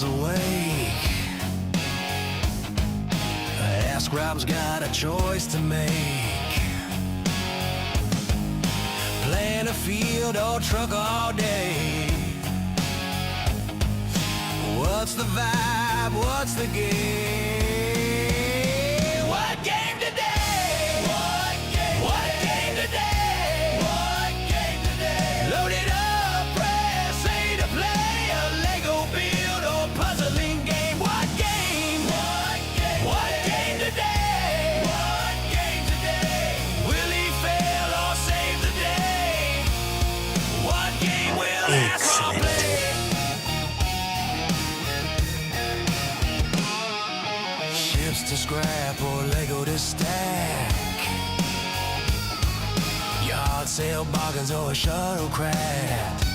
awake. Ask Rob's got a choice to make. Plant a field or truck all day. What's the vibe? What's the game? What game today? What game? What game today? What game today? Load it up, press A to play a Lego build or puzzling game. What game? What game? What game today? What game today? Will he fail or save the day? What game will Asshole play? To scrap or Lego to stack. Yard sale bargains or shuttlecraft.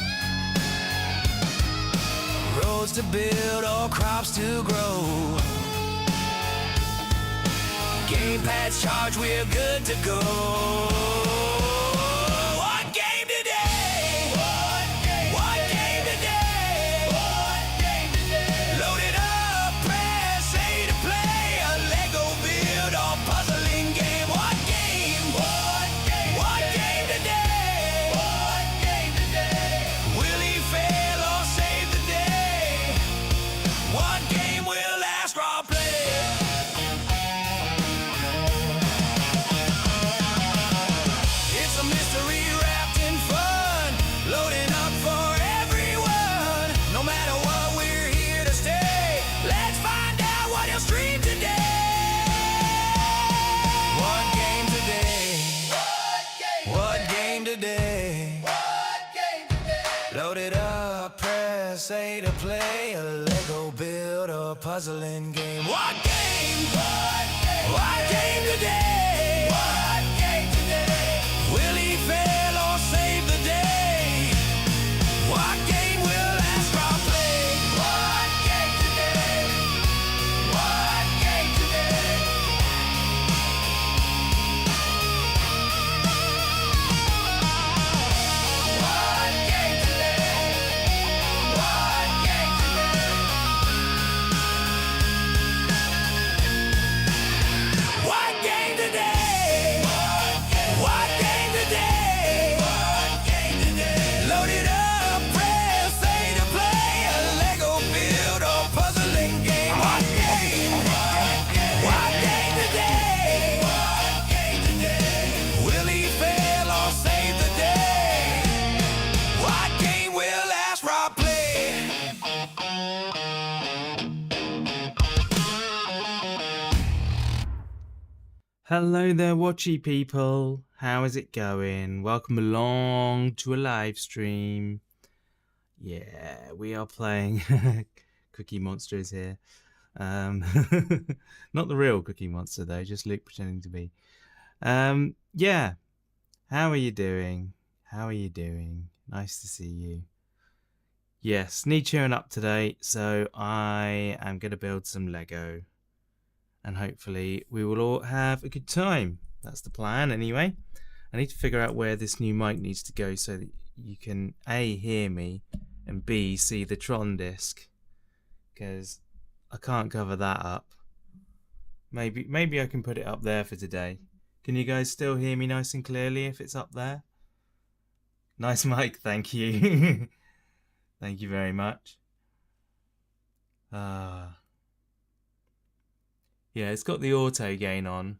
Roads to build or crops to grow. Game pads charged, we're good to go. What game today? What game? What game today? What game today? Load it up, press A to play. Puzzling game, what game? What game? What game today? What game today? Will he fail or save the day? What game will Astro play? It's a mystery wrapped in fun, loading up for everyone. No matter what, we're here to stay. Let's find out what he'll stream today. Today. What game today? Load it up, press A to play a Lego build or puzzling game. What game? What game? What game today? What game today? Will he fail or save the day? What game will Astro play? What game today? What game today? Hello there, watchy people. How is it going? Welcome along to a live stream. Yeah, we are playing Cookie Monster is here. Not the real Cookie Monster though, just Luke pretending to be. Yeah. How are you doing? How are you doing? Nice to see you. Yes, need cheering up today, so I am going to build some Lego. And hopefully we will all have a good time. That's the plan anyway. I need to figure out where this new mic needs to go so that you can A, hear me, and B, see the Tron disc. Because I can't cover that up. Maybe I can put it up there for today. Can you guys still hear me nice and clearly if it's up there? Nice mic, thank you. Thank you very much. Yeah, it's got the auto gain on.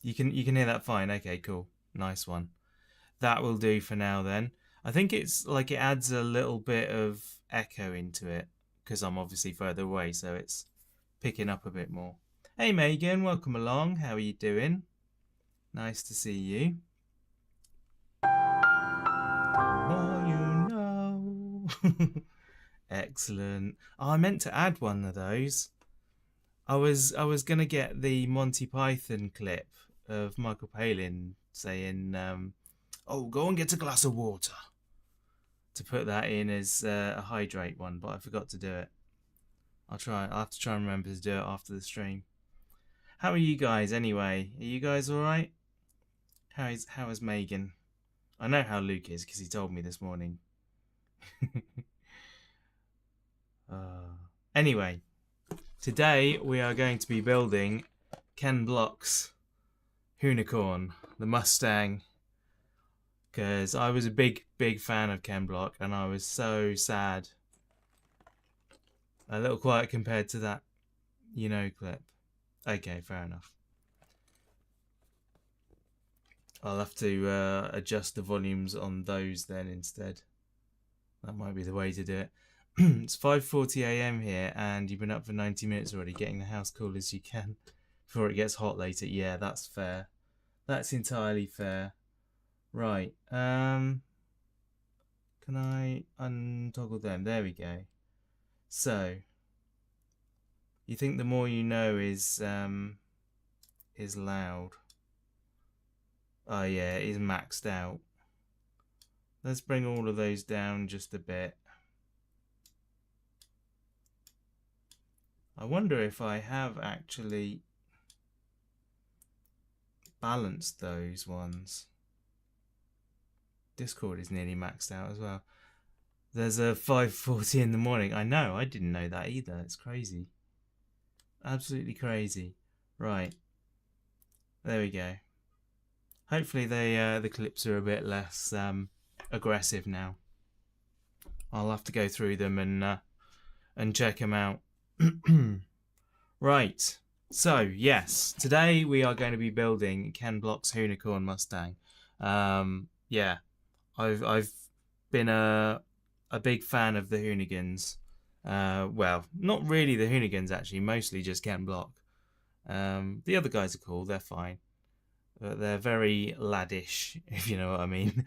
You can hear that fine. Okay, cool. Nice one. That will do for now then. I think it's like it adds a little bit of echo into it because I'm obviously further away, so it's picking up a bit more. Hey Megan, welcome along. How are you doing? Nice to see you. The more you know. Excellent. Oh, I meant to add one of those. I was gonna get the Monty Python clip of Michael Palin saying, "Oh, go and get a glass of water," to put that in as a hydrate one, but I forgot to do it. I'll have to try and remember to do it after the stream. How are you guys anyway? Are you guys all right? How is Megan? I know how Luke is because he told me this morning. Anyway, today we are going to be building Ken Block's Hoonicorn, the Mustang, because I was a big fan of Ken Block and I was so sad. A little quiet compared to that, you know, clip. Okay, fair enough. I'll have to adjust the volumes on those then instead. That might be the way to do it. It's 5:40 AM here and you've been up for 90 minutes already, getting the house cool as you can before it gets hot later. Yeah, that's fair. That's entirely fair. Right. Can I untoggle them? There we go. So, you think the more you know is loud. Oh yeah, it is maxed out. Let's bring all of those down just a bit. I wonder if I have actually balanced those ones. Discord is nearly maxed out as well. There's a 5:40 in the morning. I know, I didn't know that either. It's crazy. Absolutely crazy. Right. There we go. Hopefully the clips are a bit less aggressive now. I'll have to go through them and check them out. Right. So yes, today we are going to be building Ken Block's Hoonicorn Mustang. Yeah, I've been a big fan of the Hoonigans. Well, not really the Hoonigans actually, mostly just Ken Block. The other guys are cool, they're fine. But they're very laddish, if you know what I mean.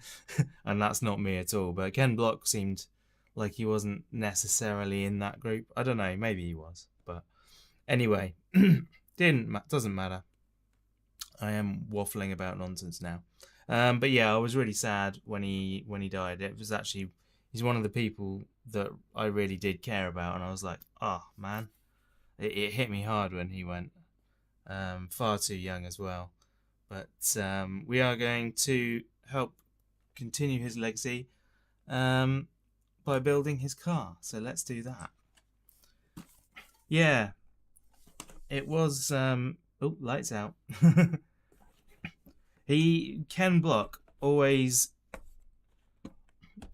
And that's not me at all. But Ken Block seemed like he wasn't necessarily in that group. I don't know, maybe he was. But anyway, doesn't matter. I am waffling about nonsense now. But yeah, I was really sad when he died. It was actually, he's one of the people that I really did care about. And I was like, oh man, it hit me hard when he went. Far too young as well. But we are going to help continue his legacy by building his car. So let's do that. Yeah, it was. Oh, lights out. Ken Block always.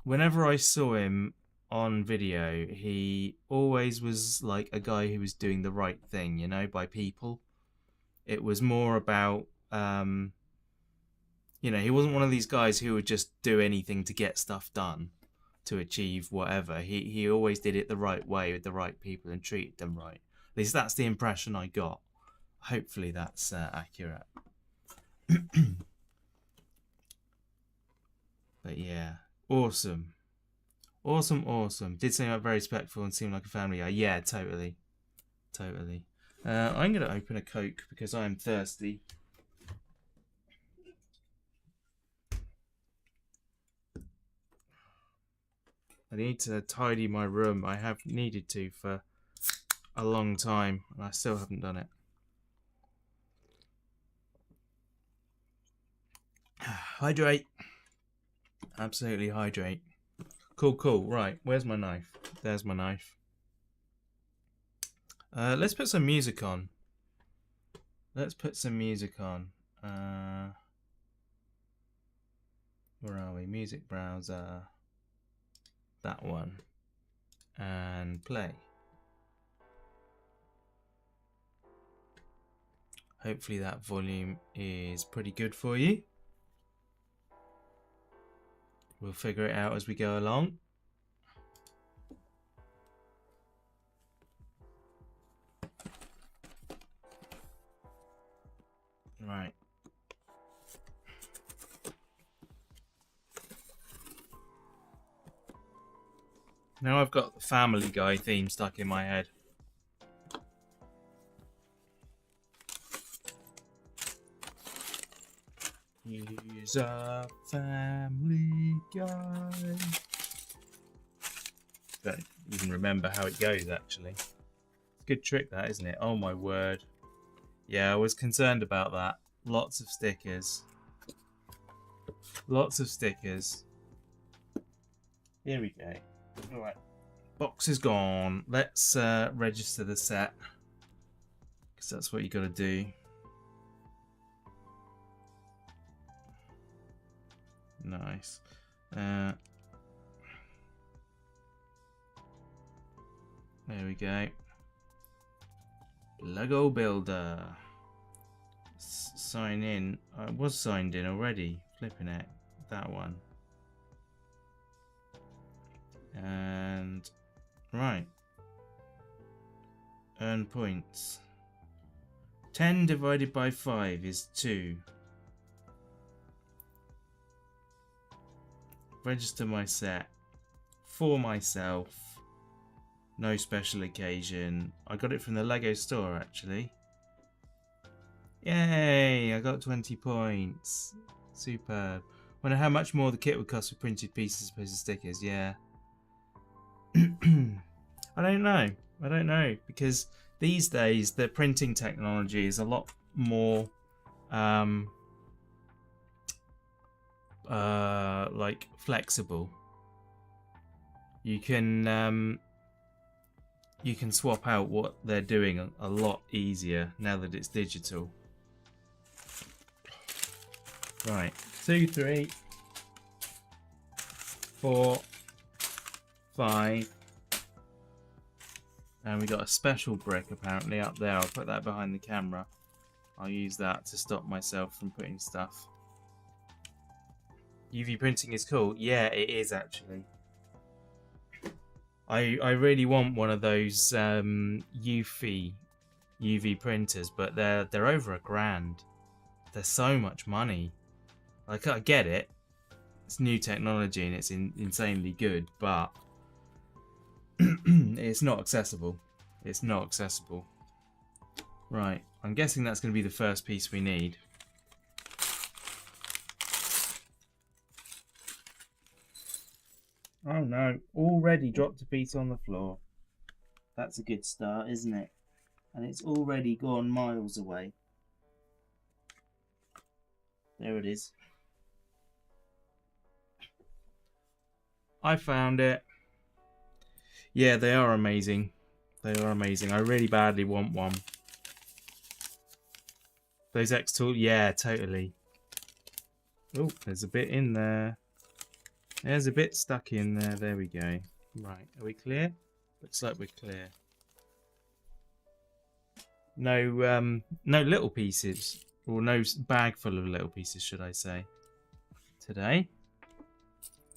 Whenever I saw him on video, he always was like a guy who was doing the right thing, you know, by people. It was more about. You know, he wasn't one of these guys who would just do anything to get stuff done, to achieve whatever. He always did it the right way with the right people and treated them right. At least that's the impression I got. Hopefully that's accurate. But yeah, awesome. Awesome. Did seem like very respectful and seemed like a family guy. Yeah, totally. I'm going to open a Coke because I'm thirsty. I need to tidy my room. I have needed to for a long time and I still haven't done it. Hydrate. Absolutely hydrate. Cool. Right, where's my knife? There's my knife. Let's put some music on. Where are we? Music browser. That one. And play. Hopefully that volume is pretty good for you. We'll figure it out as we go along. Right. Now I've got the Family Guy theme stuck in my head. He's a family guy. Don't even remember how it goes, actually. Good trick, that, isn't it? Oh my word. Yeah, I was concerned about that. Lots of stickers. Here we go. Alright. box is gone. Let's register the set, because that's what you got to do. Nice. There we go. Lego Builder. Sign in. I was signed in already. Flipping it. That one. And right. Earn points. 10 divided by 5 is 2. Register my set. For myself. No special occasion. I got it from the Lego store actually. Yay! I got 20 points. Superb. Wonder how much more the kit would cost for printed pieces as opposed to stickers. Yeah. I don't know. I don't know, because these days the printing technology is a lot more like flexible. You can swap out what they're doing a lot easier now that it's digital. Right, 2, 3, 4, 5, and we got a special brick apparently up there. I'll put that behind the camera. I'll use that to stop myself from putting stuff. UV printing is cool. Yeah, it is actually. I really want one of those UV printers, but they're over $1,000. They're so much money. Like, I get it. It's new technology and it's insanely good, but it's not accessible. It's not accessible. Right, I'm guessing that's going to be the first piece we need. Oh no, already dropped a piece on the floor. That's a good start, isn't it? And it's already gone miles away. There it is. I found it. Yeah, they are amazing. They are amazing. I really badly want one. Those X-Tool, yeah, totally. Oh, there's a bit in there. There's a bit stuck in there. There we go. Right, are we clear? Looks like we're clear. No, no little pieces, or no bag full of little pieces, should I say? Today,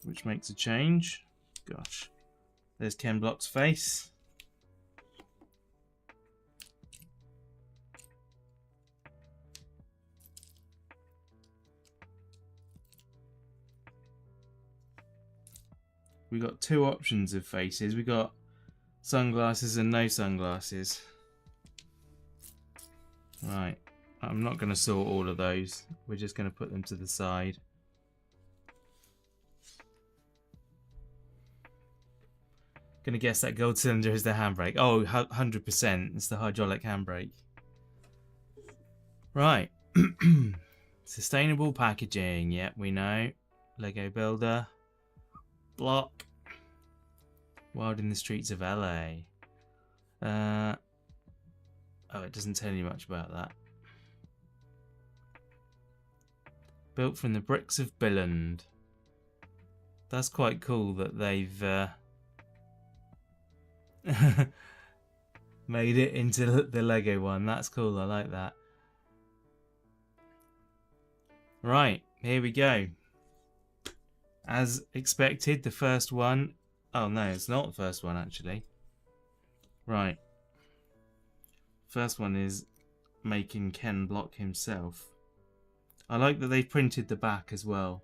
which makes a change. Gosh, there's Ken Block's face. We got two options of faces. We got sunglasses and no sunglasses. Right, I'm not going to sort all of those. We're just going to put them to the side. Gonna guess that gold cylinder is the handbrake. Oh, 100%. It's the hydraulic handbrake. Right. Sustainable packaging. Yep, we know. Lego Builder. Block. Wild in the streets of LA. Oh, it doesn't tell you much about that. Built from the bricks of Billund. That's quite cool that they've made it into the Lego one. That's cool. I like that. Right, here we go. As expected, the first one. Oh no, it's not the first one actually. Right. First one is making Ken Block himself. I like that they've printed the back as well.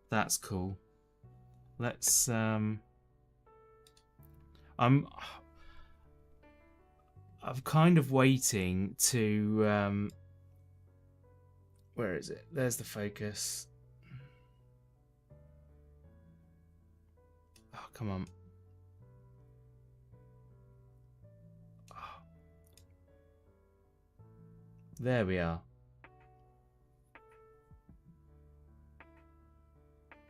That's cool. Let's I'm kind of waiting to where is it? There's the focus. Oh, come on. Oh. There we are.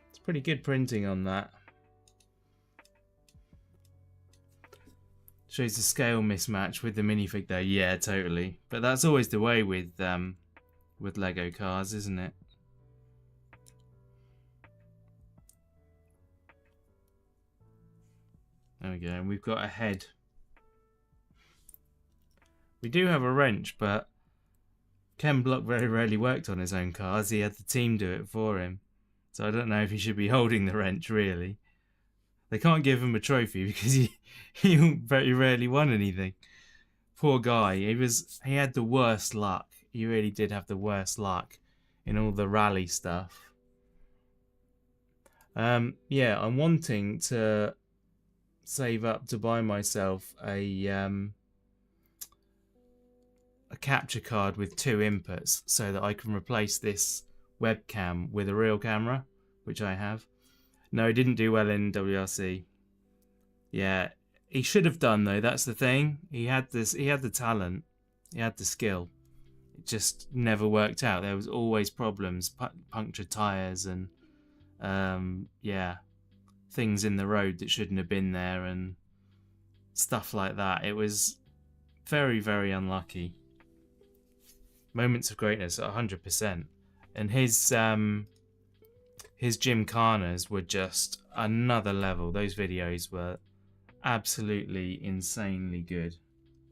It's pretty good printing on that. Shows the scale mismatch with the minifig though. Yeah, totally. But that's always the way with Lego cars, isn't it? There we go. And we've got a head. We do have a wrench, but Ken Block very rarely worked on his own cars. He had the team do it for him. So I don't know if he should be holding the wrench, really. They can't give him a trophy because he very rarely won anything. Poor guy. He had the worst luck. He really did have the worst luck in all the rally stuff. Yeah, I'm wanting to save up to buy myself a capture card with 2 inputs so that I can replace this webcam with a real camera, which I have. No, he didn't do well in WRC. Yeah, he should have done though. That's the thing. He had the talent, he had the skill. It just never worked out. There was always problems, punctured tires, and yeah, things in the road that shouldn't have been there, and stuff like that. It was very, very unlucky. Moments of greatness at 100%, and his gymkhanas were just another level. Those videos were absolutely insanely good.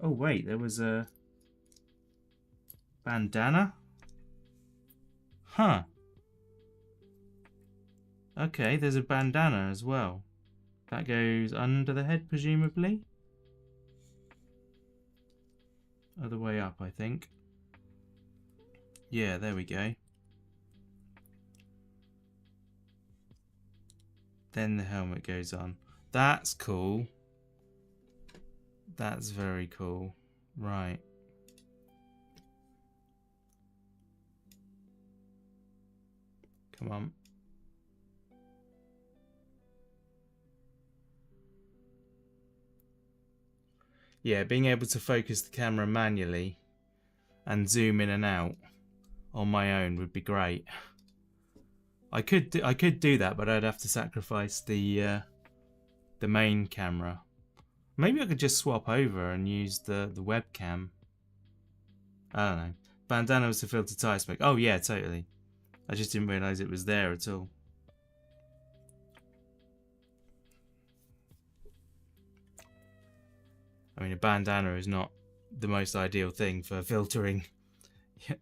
Oh wait, there was a bandana? Huh. Okay, there's a bandana as well. That goes under the head, presumably? Other way up, I think. Yeah, there we go. Then the helmet goes on. That's cool. That's very cool. Right. Come on. Yeah, being able to focus the camera manually and zoom in and out on my own would be great. I could do that, but I'd have to sacrifice the main camera. Maybe I could just swap over and use the webcam. I don't know. Bandana was to filter tire smoke. Oh yeah, totally. I just didn't realise it was there at all. I mean, a bandana is not the most ideal thing for filtering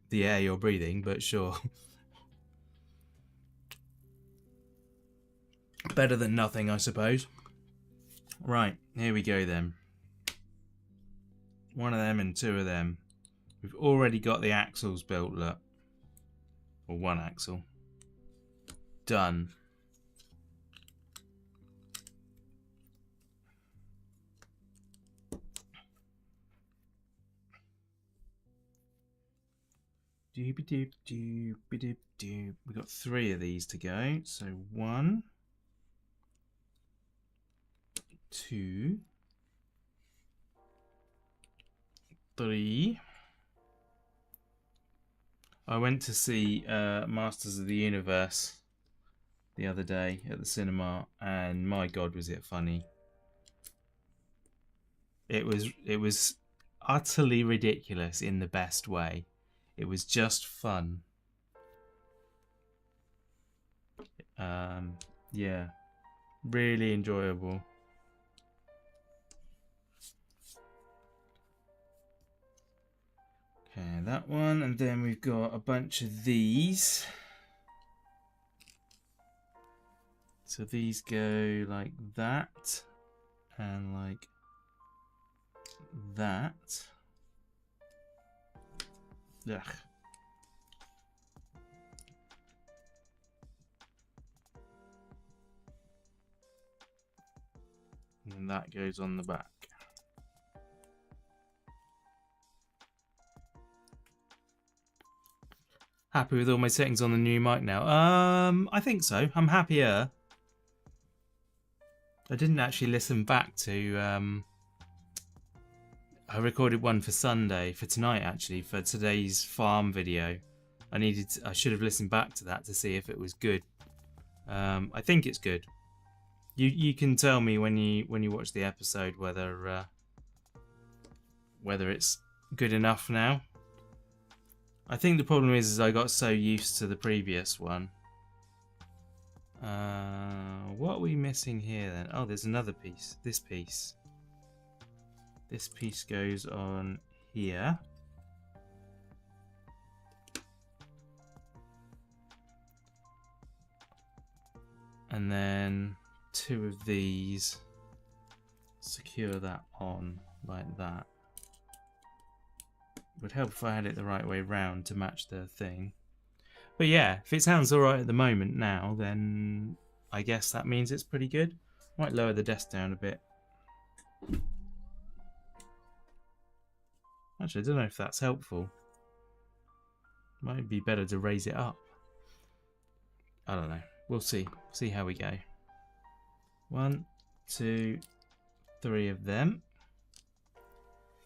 the air you're breathing, but sure. Better than nothing, I suppose. Right, here we go then. 1 of them and 2 of them. We've already got the axles built, look. Or 1 axle. Done. Doop-a-doop-doop-a-doop-doop. We've got 3 of these to go. So 1, 2, 3. I went to see Masters of the Universe the other day at the cinema, and my God, was it funny. It was utterly ridiculous in the best way. It was just fun. Yeah, really enjoyable. Okay, that one, and then we've got a bunch of these. So these go like that, and like that. Ugh. And that goes on the back. Happy with all my settings on the new mic now? I think so. I'm happier. I didn't actually listen back to I recorded one for Sunday, for tonight actually, for today's farm video. I should have listened back to that to see if it was good. I think it's good. You can tell me when you watch the episode whether whether it's good enough now. I think the problem is I got so used to the previous one. What are we missing here then? Oh, there's another piece. This piece. This piece goes on here. And then 2 of these secure that on like that. Would help if I had it the right way round to match the thing. But yeah, if it sounds alright at the moment now, then I guess that means it's pretty good. Might lower the desk down a bit. Actually, I don't know if that's helpful. Might be better to raise it up. I don't know. We'll see. See how we go. 1, 2, 3 of them.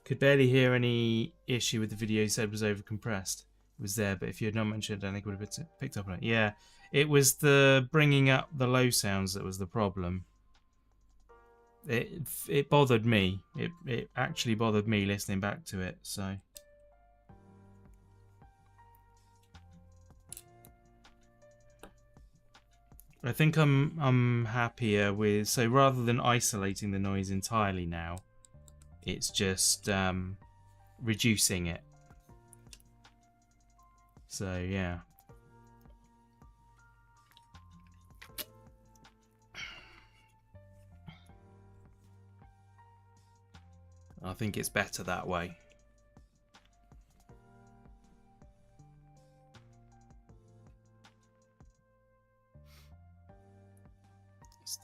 Could barely hear any issue with the video. You said it was overcompressed. It was there, but if you had not mentioned it, I think it would have picked up on it. Yeah, it was the bringing up the low sounds that was the problem. It bothered me. It actually bothered me listening back to it. So. I think I'm happier with, so rather than isolating the noise entirely now, it's just reducing it. So yeah. I think it's better that way.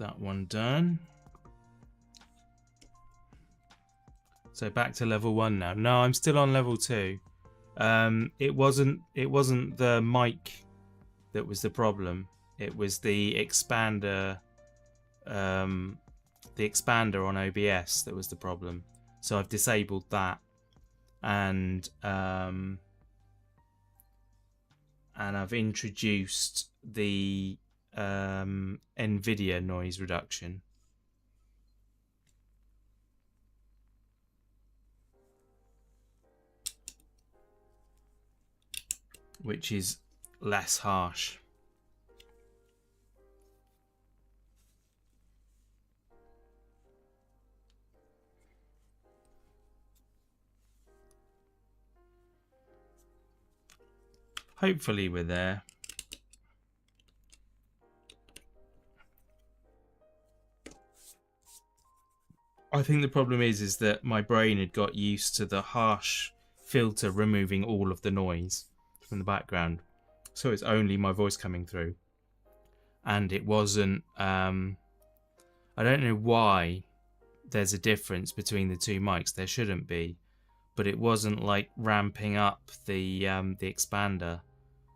That one done. So back to level 1 now. No, I'm still on level 2. It wasn't the mic that was the problem. It was the expander on OBS that was the problem. So I've disabled that, and I've introduced the NVIDIA noise reduction, which is less harsh. Hopefully we're there. I think the problem is that my brain had got used to the harsh filter removing all of the noise from the background, so it's only my voice coming through, and it wasn't I don't know why there's a difference between the 2 mics. There shouldn't be, but it wasn't like ramping up the expander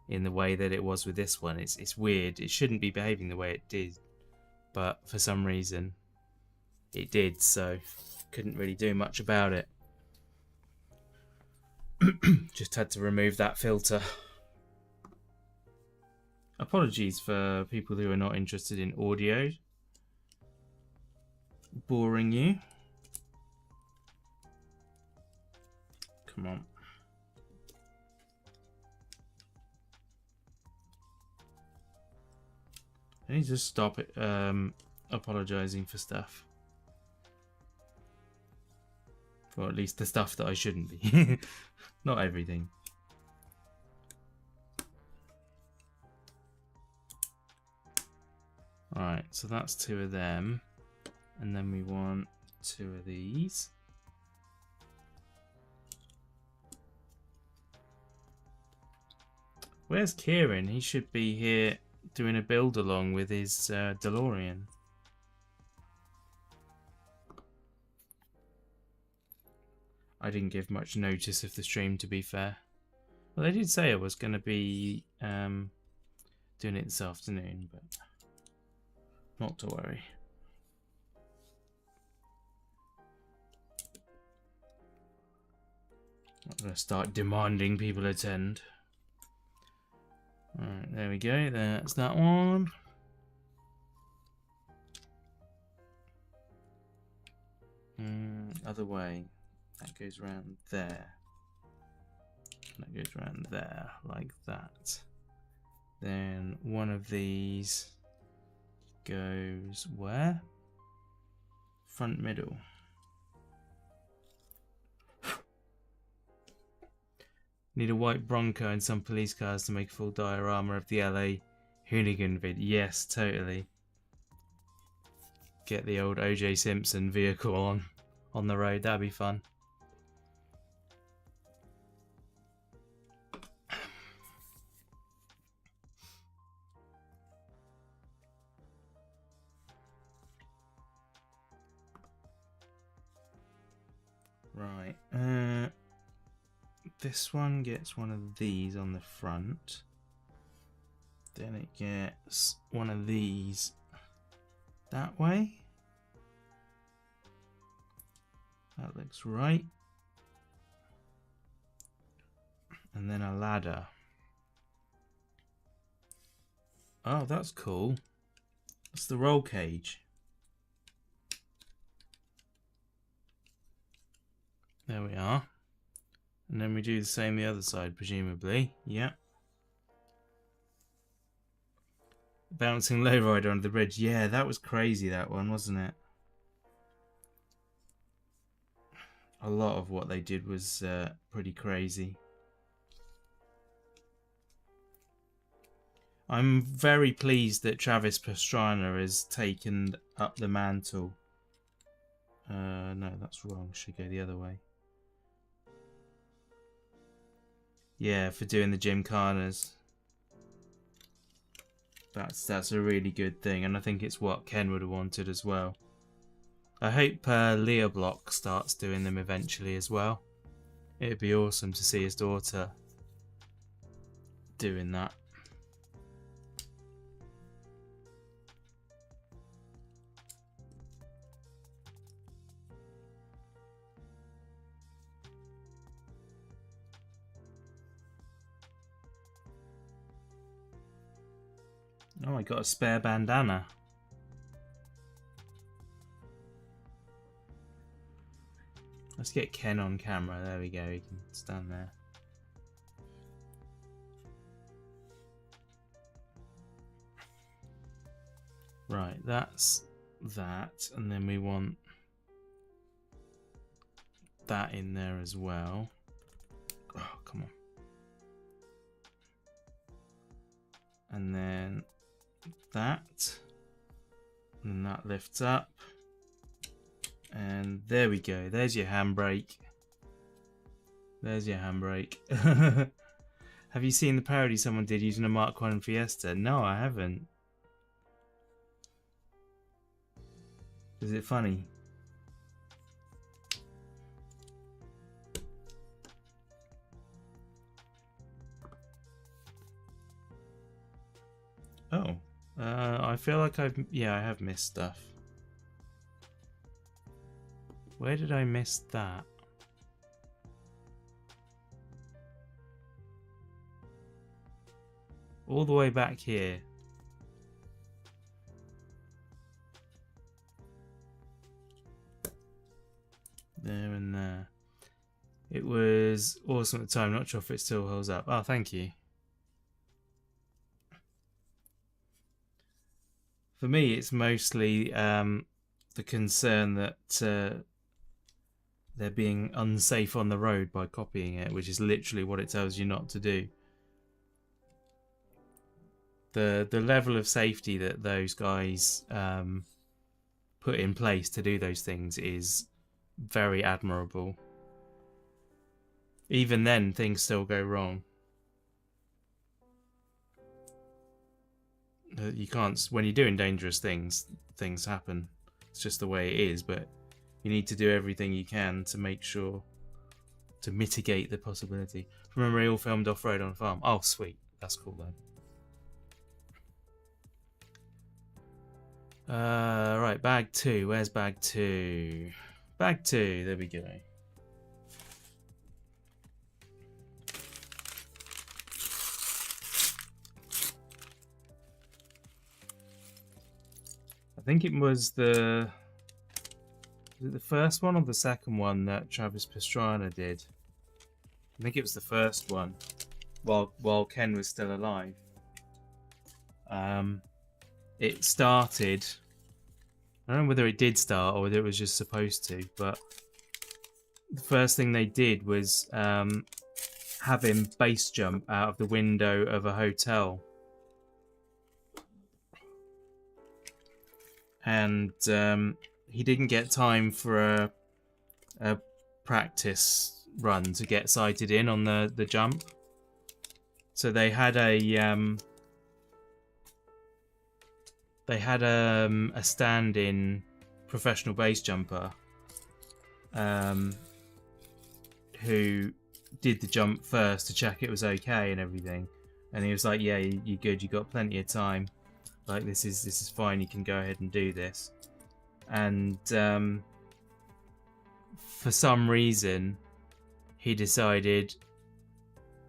in the way that it was with this one. It's weird. It shouldn't be behaving the way it did, but for some reason it did, so couldn't really do much about it. Just had to remove that filter. Apologies for people who are not interested in audio. Boring you. Come on. I need to stop it apologizing for stuff. Or at least the stuff that I shouldn't be. Not everything. Alright, so that's 2 of them. And then we want 2 of these. Where's Kieran? He should be here doing a build along with his DeLorean. I didn't give much notice of the stream, to be fair. Well, they did say I was going to be doing it this afternoon, but not to worry. I'm going to start demanding people attend. Alright, there we go. That's that one. Other way. That goes round there. That goes round there, like that. Then one of these goes where? Front middle. Need a white Bronco and some police cars to make a full diorama of the LA hoonigan vid. Yes, totally. Get the old OJ Simpson vehicle on the road. That'd be fun. Right. This one gets one of these on the front. Then it gets one of these that way. That looks right. And then a ladder. Oh, that's cool. That's the roll cage. There we are. And then we do the same the other side, presumably. Yeah. Bouncing lowrider under the bridge. Yeah, that was crazy, that one, wasn't it? A lot of what they did was pretty crazy. I'm very pleased that Travis Pastrana has taken up the mantle. No, that's wrong. Should go the other way. Yeah, for doing the Gymkhanas. That's a really good thing, and I think it's what Ken would have wanted as well. I hope Leah Block starts doing them eventually as well. It'd be awesome to see his daughter doing that. Oh, I got a spare bandana. Let's get Ken on camera. There we go. He can stand there. Right, that's that. And then we want that in there as well. Oh, come on. And then that. And that lifts up. And there we go. There's your handbrake. There's your handbrake. Have you seen the parody someone did using a Mark 1 Fiesta? No, I haven't. Is it funny? Oh. I feel like I have missed stuff. Where did I miss that? All the way back here. There and there. It was awesome at the time. Not sure if it still holds up. Oh, thank you. For me, it's mostly the concern that they're being unsafe on the road by copying it, which is literally what it tells you not to do. The level of safety that those guys put in place to do those things is very admirable. Even then, things still go wrong. You can't, when you're doing dangerous things, things happen. It's just the way it is, but you need to do everything you can to make sure to mitigate the possibility. Remember, he all filmed off-road on a farm. Oh, sweet. That's cool, then. Right, bag 2. Where's bag 2? Bag 2. There we go. I think it was the Was it the first one or the second one that Travis Pastrana did? I think it was the first one, while Ken was still alive. It started. I don't know whether it did start or whether it was just supposed to, but the first thing they did was have him base jump out of the window of a hotel. And he didn't get time for a practice run to get sighted in on the jump. So they had a stand-in professional base jumper who did the jump first to check it was okay and everything, and he was like, yeah, you're good, you got plenty of time, like this is fine, you can go ahead and do this. And for some reason he decided,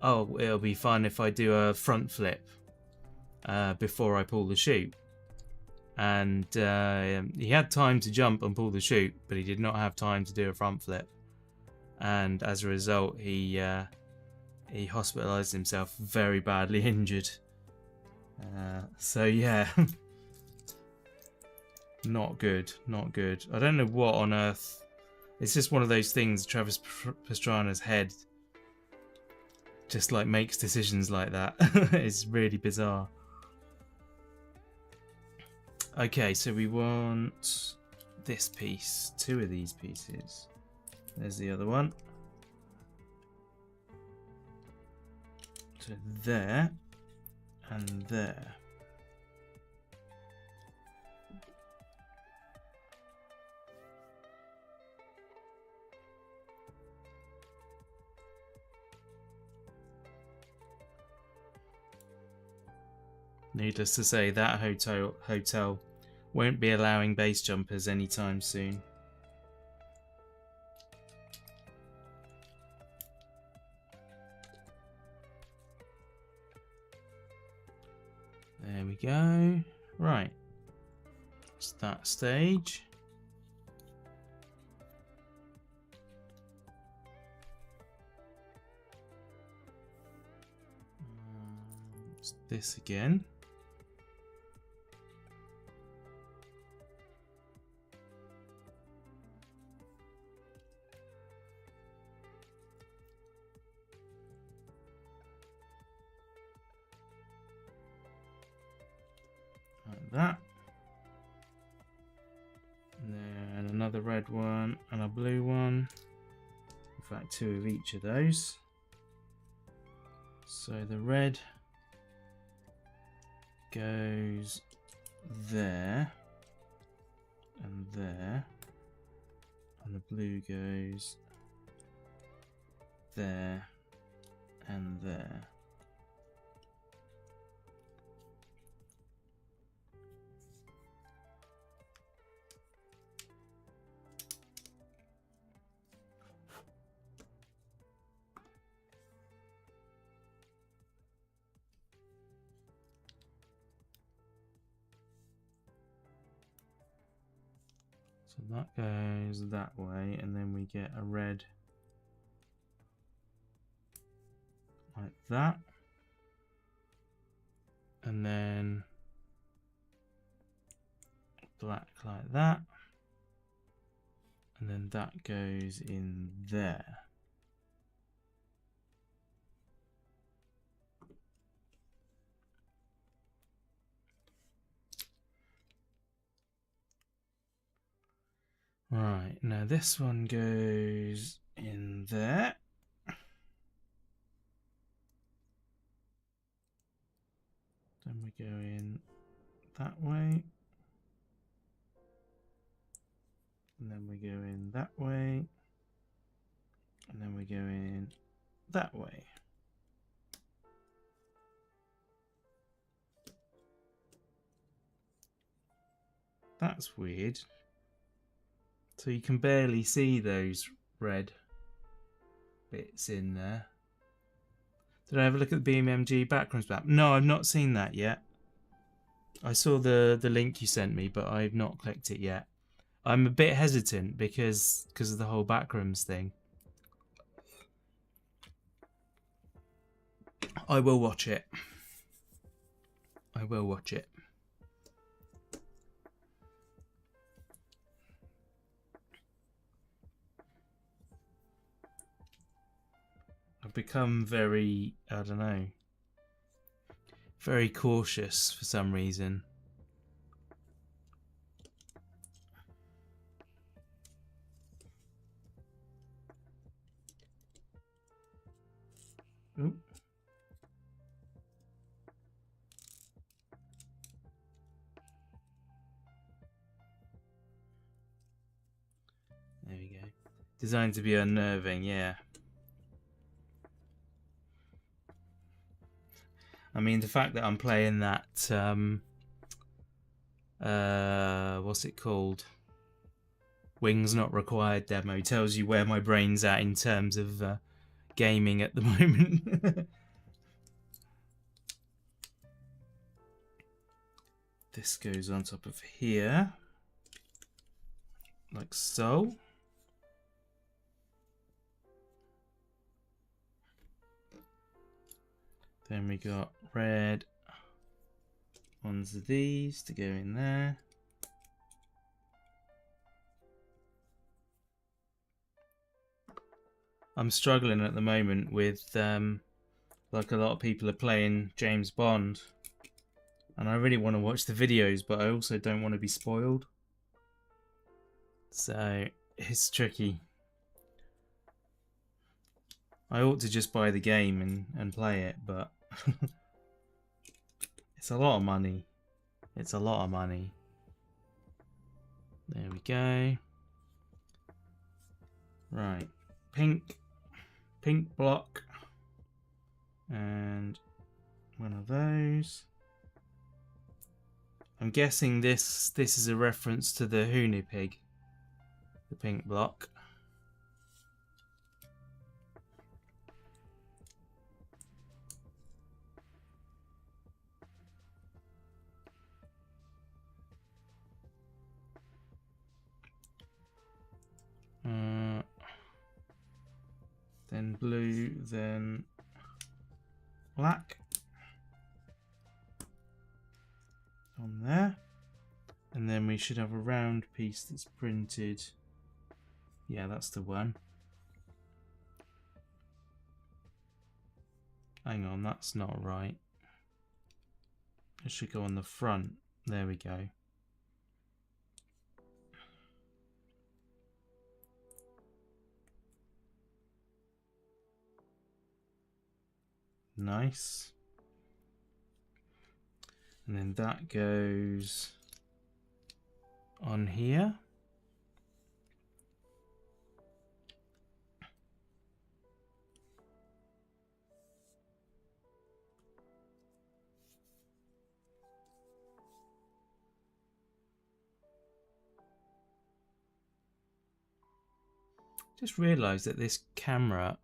oh, it'll be fun if I do a front flip before I pull the chute. And he had time to jump and pull the chute, but he did not have time to do a front flip. And as a result, he hospitalized himself, very badly injured. So yeah, not good, not good. I don't know what on earth. It's just one of those things. Travis Pastrana's head just like makes decisions like that. It's really bizarre. Okay, so we want this piece, 2 of these pieces. There's the other one. So there and there. Needless to say, that hotel won't be allowing base jumpers anytime soon. There we go. Right. It's that stage. It's this again. Like that. And then another red one and a blue one. In fact, 2 of each of those. So the red goes there and there, and the blue goes there and there. So that goes that way, and then we get a red like that, and then black like that, and then that goes in there. Right, now this one goes in there. Then we go in that way. And then we go in that way. And then we go in that way. That's weird. So you can barely see those red bits in there. Did I have a look at the BeamNG backgrounds map? No, I've not seen that yet. I saw the link you sent me, but I've not clicked it yet. I'm a bit hesitant because of the whole backrooms thing. I will watch it. I will watch it. I've become very, I don't know, very cautious for some reason. Oop. There we go. Designed to be unnerving, yeah. I mean, the fact that I'm playing that, what's it called? Wings Not Required demo tells you where my brain's at in terms of gaming at the moment. This goes on top of here, like so. Then we got red ones of these to go in there. I'm struggling at the moment with, like a lot of people are playing James Bond. And I really want to watch the videos, but I also don't want to be spoiled. So, it's tricky. I ought to just buy the game and play it, but it's a lot of money. It's a lot of money. There we go. Right. Pink block. And one of those. I'm guessing this is a reference to the Hoonie pig. The pink block. Then blue, then black. On there. And then we should have a round piece that's printed. Yeah, that's the one. Hang on, that's not right. It should go on the front. There we go. Nice. And then that goes on here. Just realised that this camera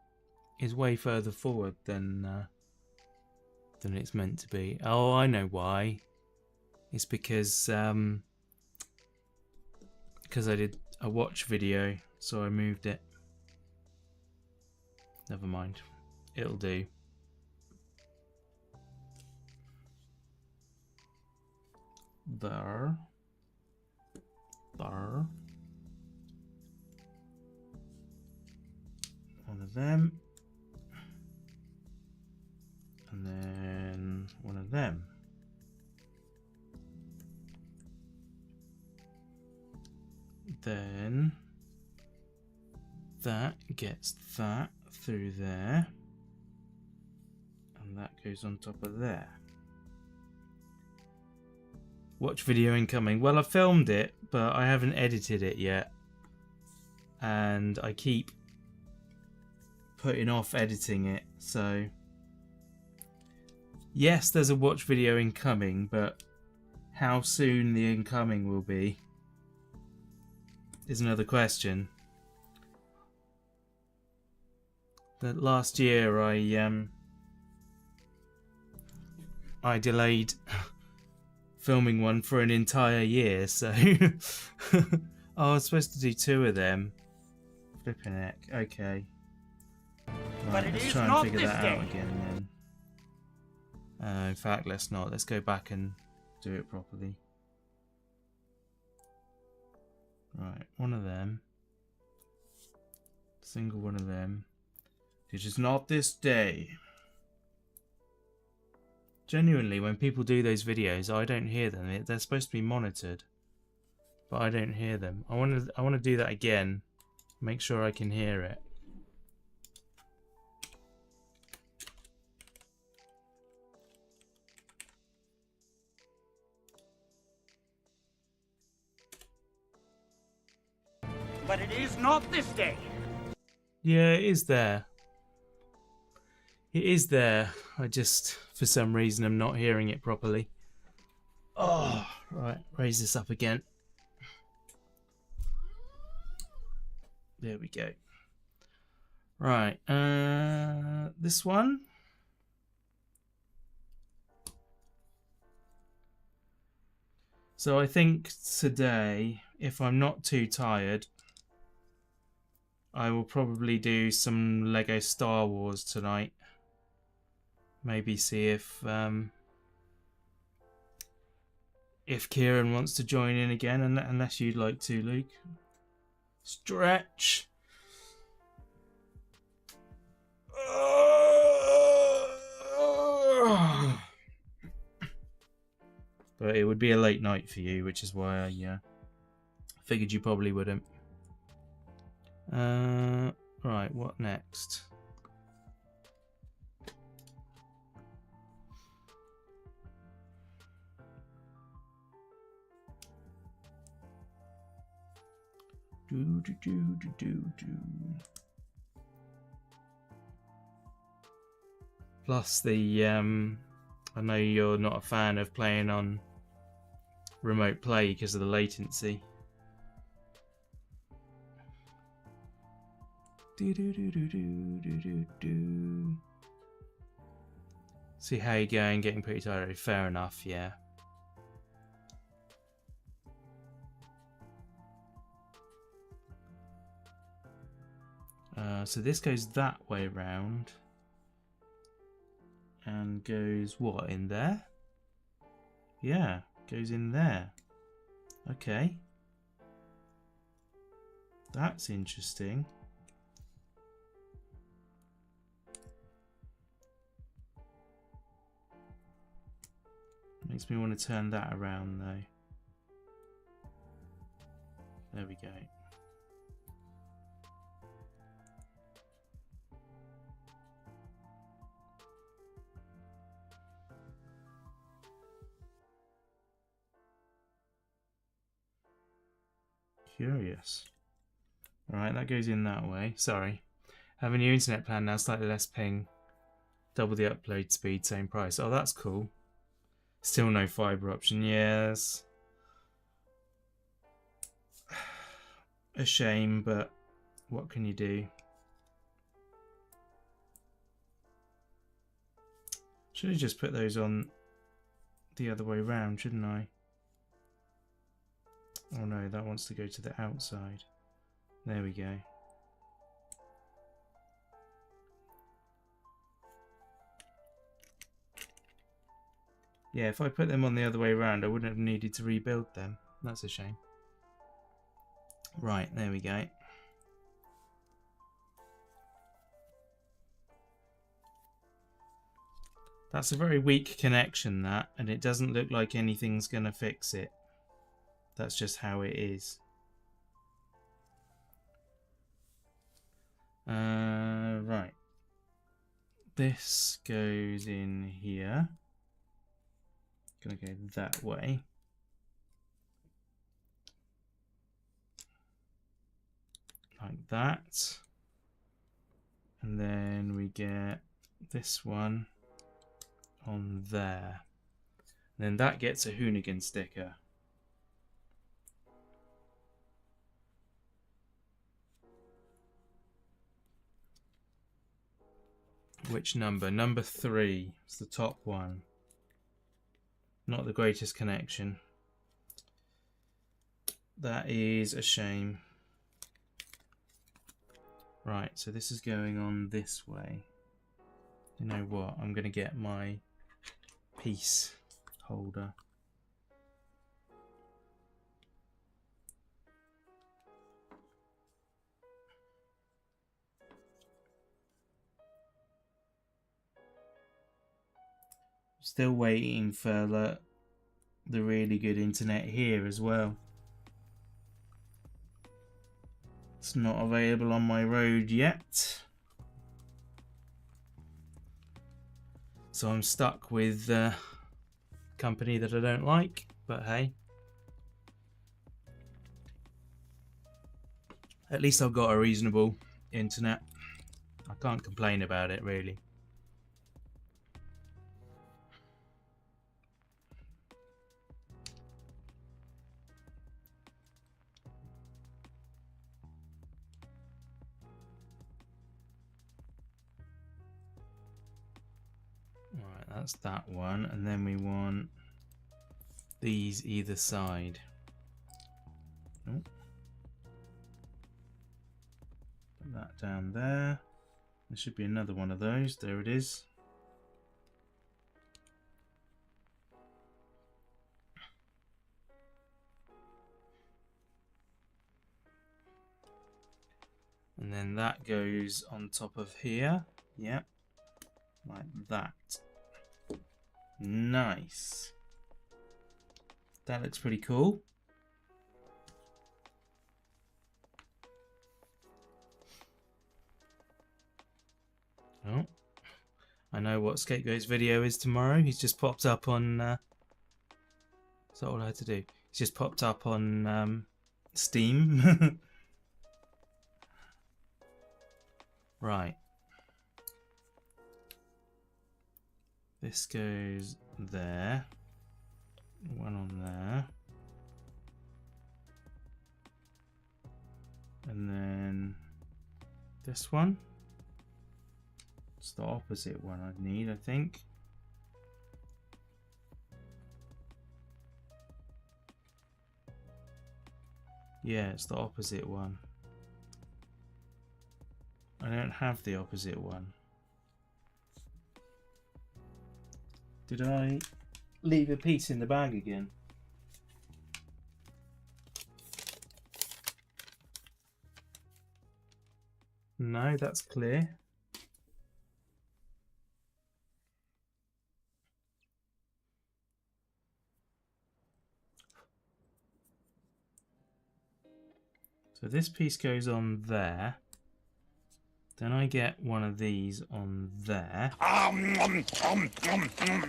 is way further forward than it's meant to be. Oh, I know why. It's because I did a watch video, so I moved it. Never mind. It'll do. There. There. One of them. And then one of them. Then that gets that through there. And that goes on top of there. Watch video incoming. Well, I filmed it, but I haven't edited it yet. And I keep putting off editing it, so yes, there's a watch video incoming, but how soon the incoming will be is another question. That last year I delayed filming one for an entire year, so Oh, I was supposed to do 2 of them. Flipping heck. Okay. Right, let's try and figure that out again then. In fact, let's not. Let's go back and do it properly. Right, one of them. Single one of them. It is not this day. Genuinely, when people do those videos, I don't hear them. They're supposed to be monitored, but I don't hear them. I want to do that again. Make sure I can hear it. But it is not this day. Yeah, it is there. It is there. I just, for some reason, I'm not hearing it properly. Oh, right. Raise this up again. There we go. Right. This one. So I think today, if I'm not too tired, I will probably do some Lego Star Wars tonight. Maybe see if Kieran wants to join in again, unless you'd like to, Luke. Stretch. But it would be a late night for you, which is why I figured you probably wouldn't. Right, what next? Plus the I know you're not a fan of playing on remote play because of the latency. See how you're going, getting pretty tired. Fair enough, yeah. So this goes that way round and goes what, in there? Yeah, goes in there. Okay. That's interesting. Makes me want to turn that around though. There we go. Curious. Alright, that goes in that way. Sorry. Have a new internet plan now, slightly less ping. Double the upload speed, same price. Oh, that's cool. Still no fibre option. Yes. A shame, but what can you do? Should have just put those on the other way round, shouldn't I? Oh no, that wants to go to the outside. There we go. Yeah, if I put them on the other way around, I wouldn't have needed to rebuild them. That's a shame. Right, there we go. That's a very weak connection, that, and it doesn't look like anything's going to fix it. That's just how it is. Right. This goes in here. Gonna go that way. Like that. And then we get this one on there. And then that gets a Hoonicorn sticker. Which number? Number 3. It's the top one. Not the greatest connection. That is a shame. Right, so this is going on this way. You know what? I'm going to get my piece holder. Still waiting for the really good internet here as well. It's not available on my road yet. So I'm stuck with a company that I don't like, but hey. At least I've got a reasonable internet. I can't complain about it really. Alright, that's that one, and then we want these either side. Oh. Put that down there. There should be another one of those. There it is. And then that goes on top of here. Yep. Like that. Nice. That looks pretty cool. Oh. I know what Scapegoat's video is tomorrow. He's just popped up on... is that all I had to do? He's just popped up on Steam. Right. This goes there. One on there. And then this one. It's the opposite one I'd need, I think. Yeah, it's the opposite one. I don't have the opposite one. Did I leave a piece in the bag again? No, that's clear. So this piece goes on there. Then I get one of these on there.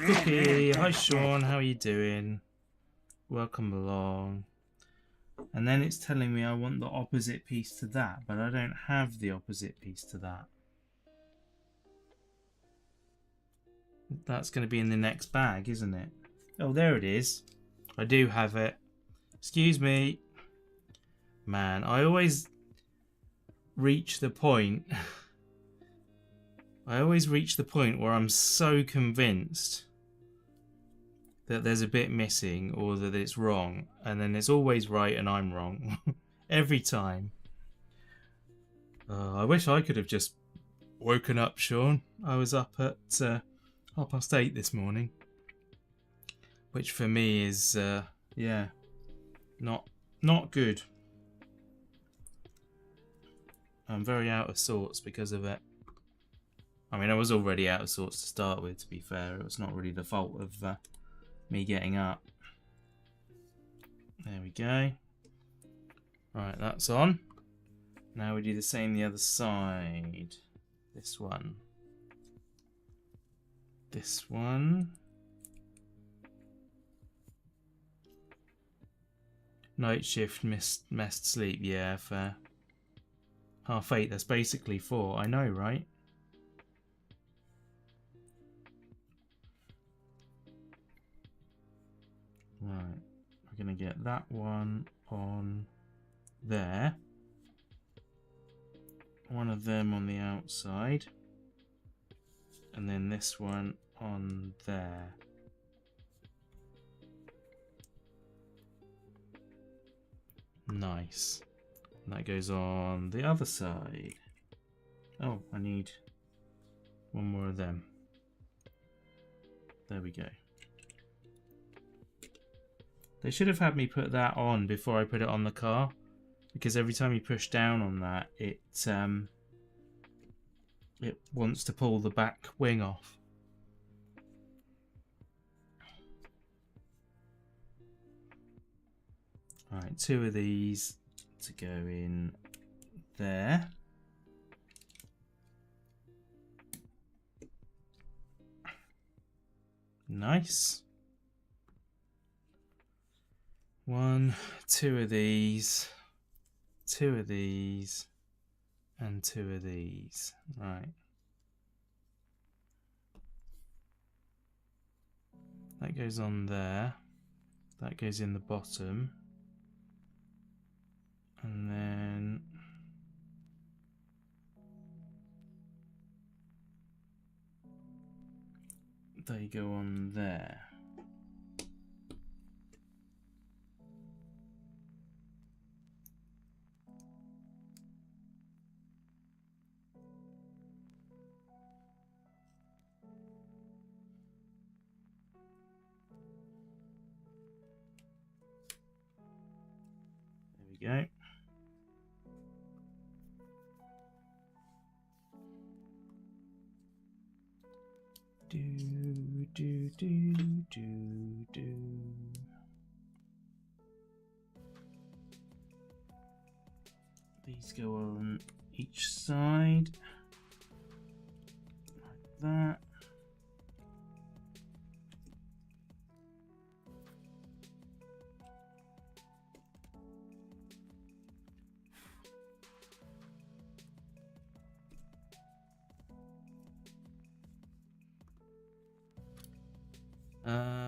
Cookie, hi Sean, how are you doing? Welcome along. And then it's telling me I want the opposite piece to that, but I don't have the opposite piece to that. That's going to be in the next bag, isn't it? Oh, there it is. I do have it. Excuse me. Man, I always reach the point where I'm so convinced that there's a bit missing or that it's wrong, and then it's always right and I'm wrong every time. I wish I could have just woken up, Sean. I was up at 8:30 this morning, which for me is yeah, not good. I'm very out of sorts because of it. I mean, I was already out of sorts to start with, to be fair. It was not really the fault of me getting up. There we go. Right, that's on. Now we do the same the other side. This one. This one. Night shift, messed sleep. Yeah, fair. 8:30, that's basically 4. I know, right? Right, we're going to get that one on there. One of them on the outside. And then this one on there. Nice. And that goes on the other side. Oh, I need one more of them. There we go. They should have had me put that on before I put it on the car, because every time you push down on that, it wants to pull the back wing off. Alright, 2 of these to go in there. Nice. 1, 2 of these, 2 of these, and 2 of these. Right. That goes on there. That goes in the bottom. And then they go on there. There we go. Do. These go on each side, like that.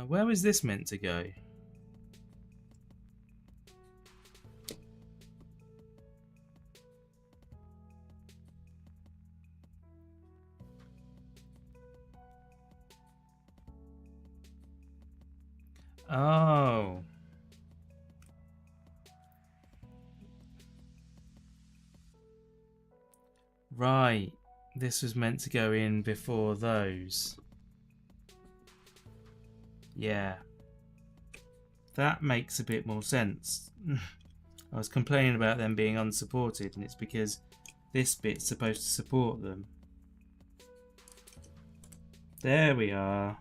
Where was this meant to go? Oh. Right. This was meant to go in before those. Yeah. That makes a bit more sense. I was complaining about them being unsupported, and it's because this bit's supposed to support them. There we are.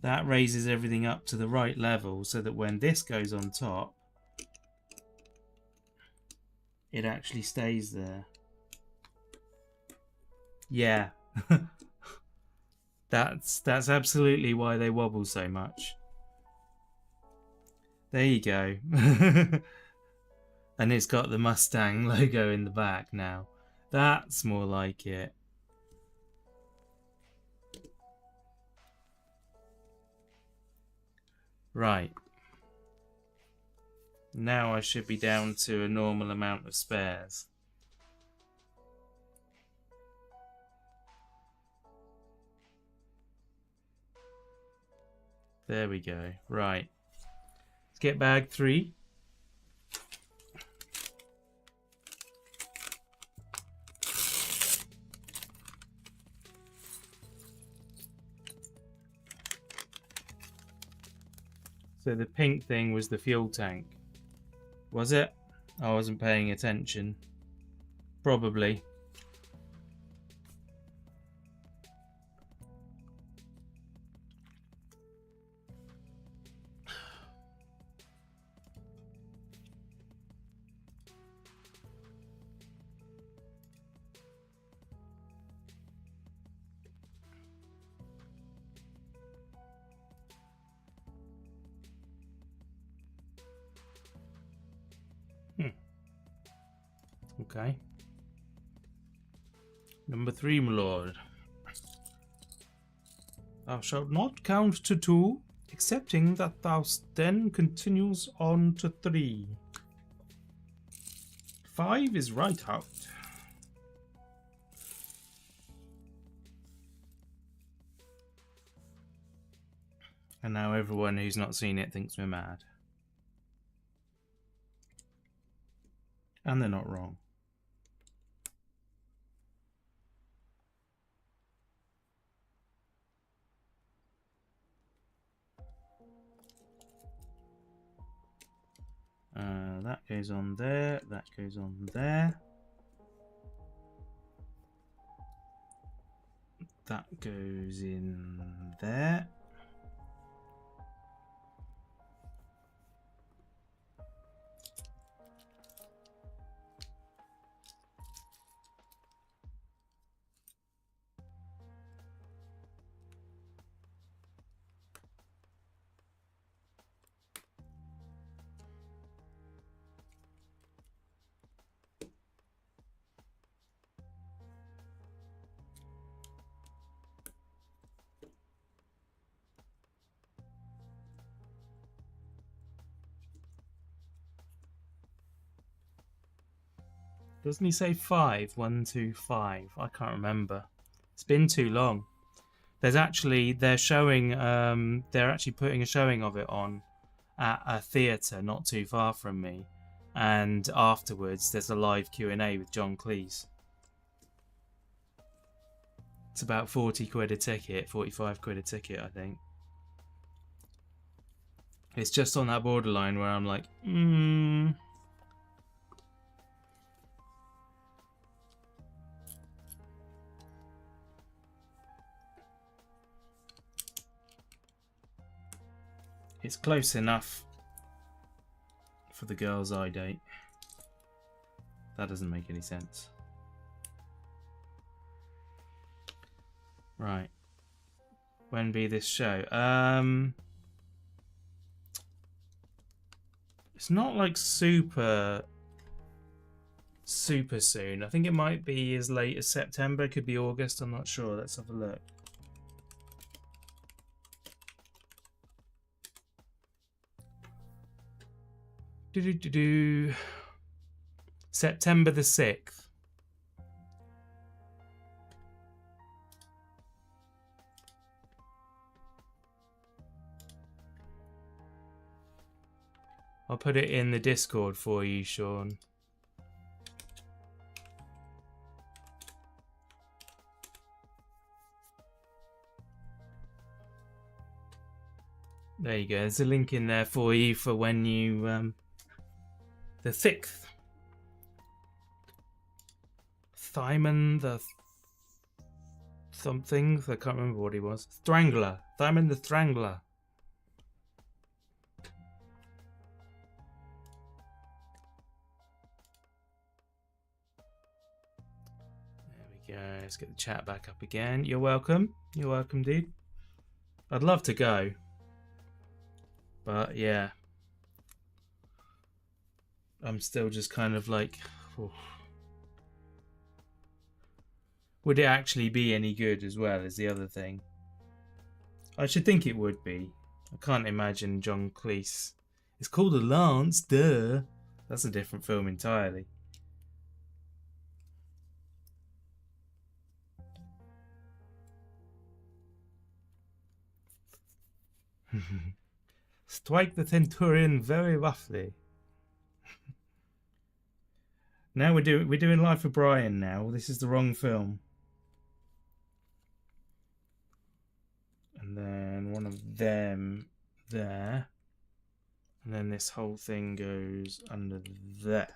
That raises everything up to the right level so that when this goes on top, it actually stays there. Yeah. That's absolutely why they wobble so much. There you go. And it's got the Mustang logo in the back now. That's more like it. Right. Now I should be down to a normal amount of spares. There we go. Right. Let's get bag 3. So the pink thing was the fuel tank. Was it? I wasn't paying attention. Probably. Okay. Number 3, my lord. Thou shalt not count to 2, excepting that thou then continues on to 3. 5 is right out. And now everyone who's not seen it thinks we're mad. And they're not wrong. That goes on there. That goes on there. That goes in there. Doesn't he say 5? 1, 2, 5. I can't remember. It's been too long. They're actually putting a showing of it on at a theatre not too far from me, and afterwards there's a live Q&A with John Cleese. It's about 40 quid a ticket, 45 quid a ticket, I think. It's just on that borderline where I'm like, It's close enough for the girl's eye date. That doesn't make any sense. Right. When be this show? It's not like super soon. I think it might be as late as September. It could be August. I'm not sure. Let's have a look. September the 6th. I'll put it in the Discord for you, Sean. There you go. There's a link in there for you for when you the 6th. Thymon the something. I can't remember what he was. Strangler. Thymon the Strangler. There we go. Let's get the chat back up again. You're welcome. You're welcome, dude. I'd love to go. But yeah. I'm still just kind of like, oof. Would it actually be any good as well is the other thing. I should think it would be. I can't imagine John Cleese. It's called a Lance, duh. That's a different film entirely. Strike the Centurion very roughly. Now we're doing Life of Brian now. This is the wrong film. And then one of them there. And then this whole thing goes under there.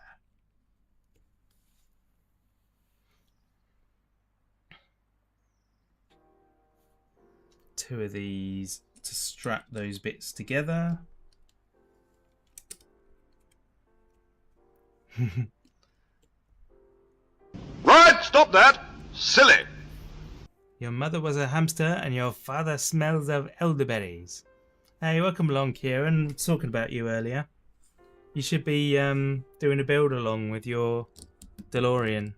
Two of these to strap those bits together. Right, stop that! Silly! Your mother was a hamster and your father smells of elderberries. Hey, welcome along, Kieran. Talking about you earlier. You should be doing a build along with your DeLorean.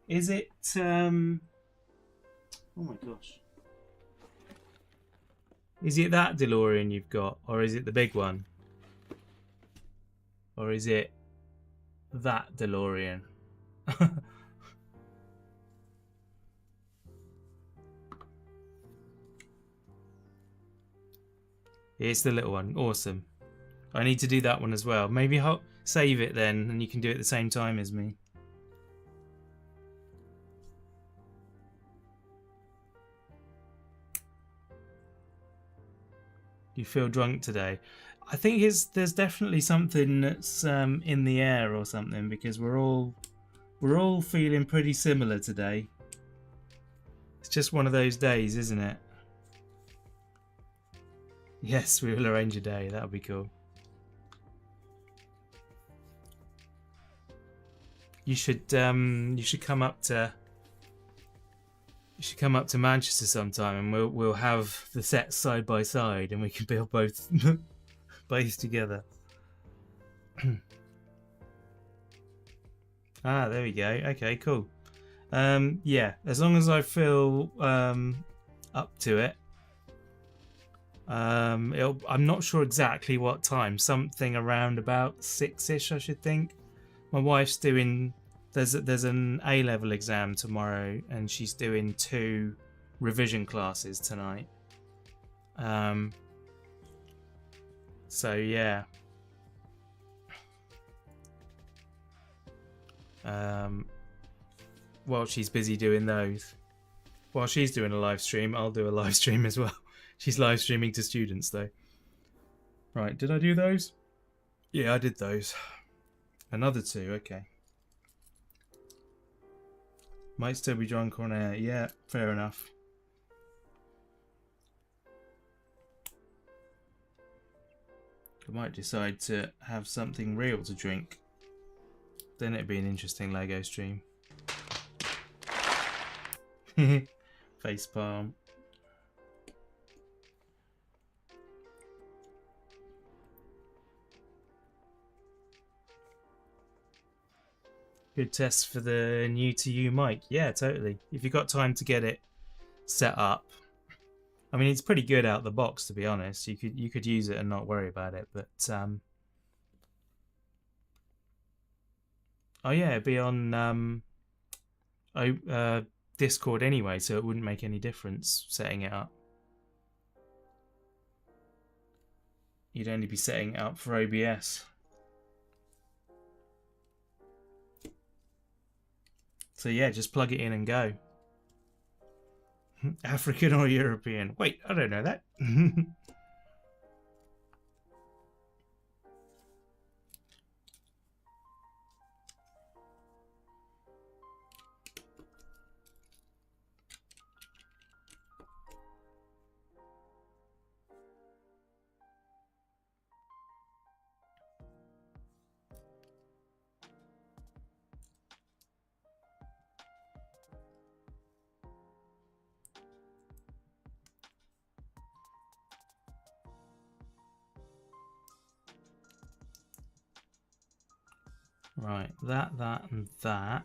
Is it oh my gosh. Is it that DeLorean you've got, or is it the big one? Or is it that DeLorean? It's the little one. Awesome. I need to do that one as well. Maybe Save it then, and you can do it at the same time as me. You feel drunk today? I think there's definitely something that's in the air or something, because we're all feeling pretty similar today. It's just one of those days, isn't it? Yes, we will arrange a day. That would be cool. You should come up to Manchester sometime, and we'll have the sets side by side, and we can build both both together. Ah, there we go. Okay, cool. Yeah, as long as I feel up to it. I'm not sure exactly what time. Something around about 6ish, I should think. My wife's doing. There's an A-level exam tomorrow, and she's doing 2 revision classes tonight. So yeah. While she's busy doing those, while she's doing a live stream, I'll do a live stream as well. She's live streaming to students though. Right, did I do those? Yeah, I did those. Another 2, okay. Might still be drunk on air. Yeah, fair enough. I might decide to have something real to drink. Then it'd be an interesting Lego stream. Facepalm. Good test for the new to you mic. Yeah, totally. If you've got time to get it set up. I mean, it's pretty good out the box, to be honest. You could use it and not worry about it, but oh yeah, it'd be on Discord anyway, so it wouldn't make any difference setting it up. You'd only be setting it up for OBS. So yeah, just plug it in and go. African or European? Wait, I don't know that. Right, that, and that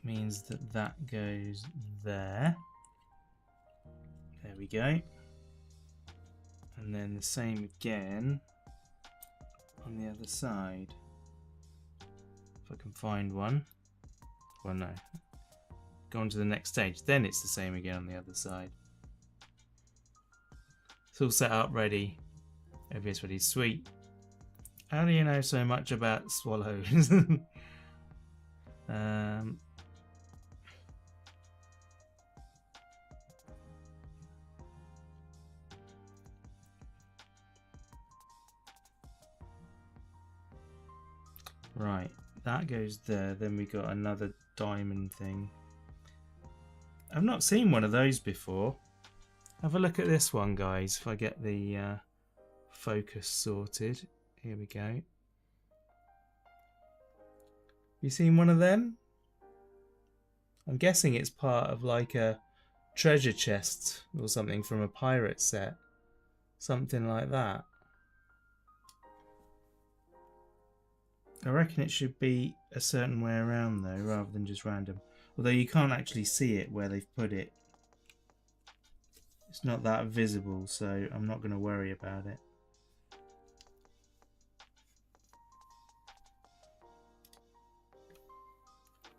means that that goes there. There we go. And then the same again on the other side. If I can find one. Well, no. Go on to the next stage. Then it's the same again on the other side. It's all set up, ready. OBS ready. Sweet. How do you know so much about swallows? Right, that goes there. Then we got another diamond thing. I've not seen one of those before. Have a look at this one, guys, if I get the focus sorted. Here we go. You seen one of them? I'm guessing it's part of like a treasure chest or something from a pirate set. Something like that. I reckon it should be a certain way around though, rather than just random. Although you can't actually see it where they've put it. It's not that visible, so I'm not going to worry about it.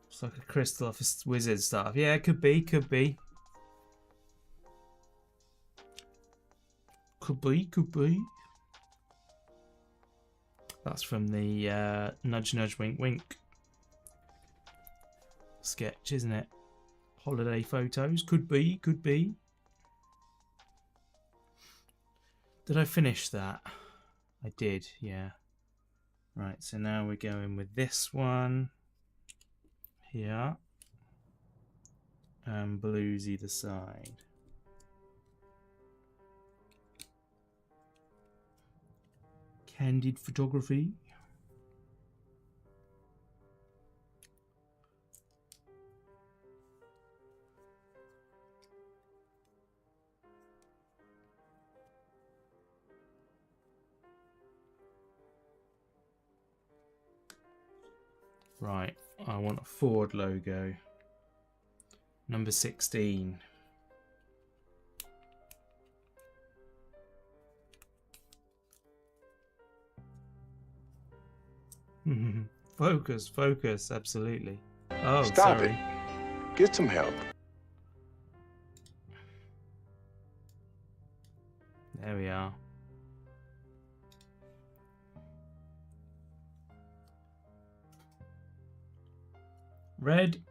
It's like a crystal off a wizard staff. Yeah, it could be, could be. Could be, could be. That's from the Nudge Nudge Wink Wink sketch, isn't it? Holiday photos. Could be, could be. Did I finish that? I did, yeah. Right, so now we're going with this one here. And blues either side. Candid photography. Right, I want a Ford logo. Number 16. Focus, focus, absolutely. Oh, Stop sorry. it. Get some help. There we are. Red.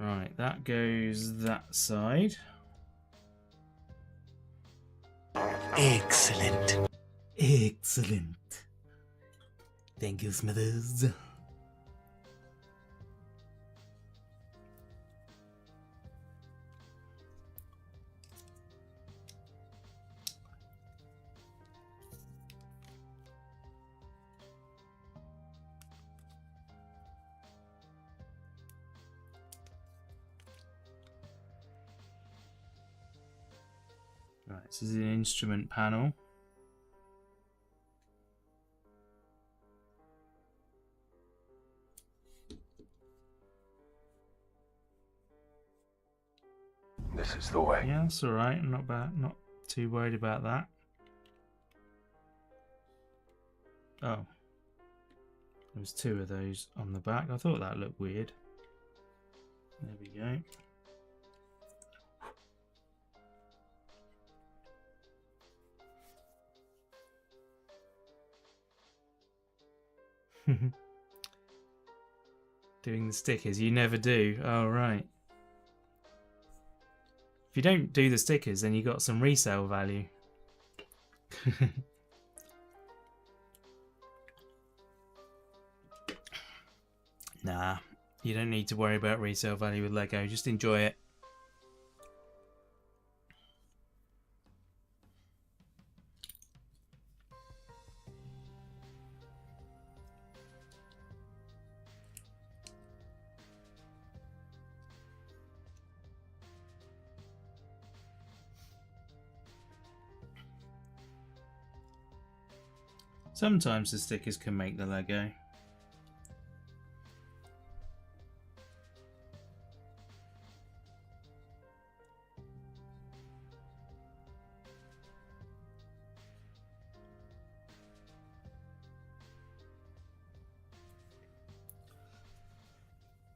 Right, that goes that side. Excellent. Excellent. Thank you, Smithers. Right, this is an instrument panel. This is the way. Yeah, that's alright, not bad, not too worried about that. Oh. There's two of those on the back. I thought that looked weird. There we go. Doing the stickers, you never do. Oh, right. If you don't do the stickers, then you got some resale value. Nah, you don't need to worry about resale value with Lego. Just enjoy it. Sometimes the stickers can make the Lego.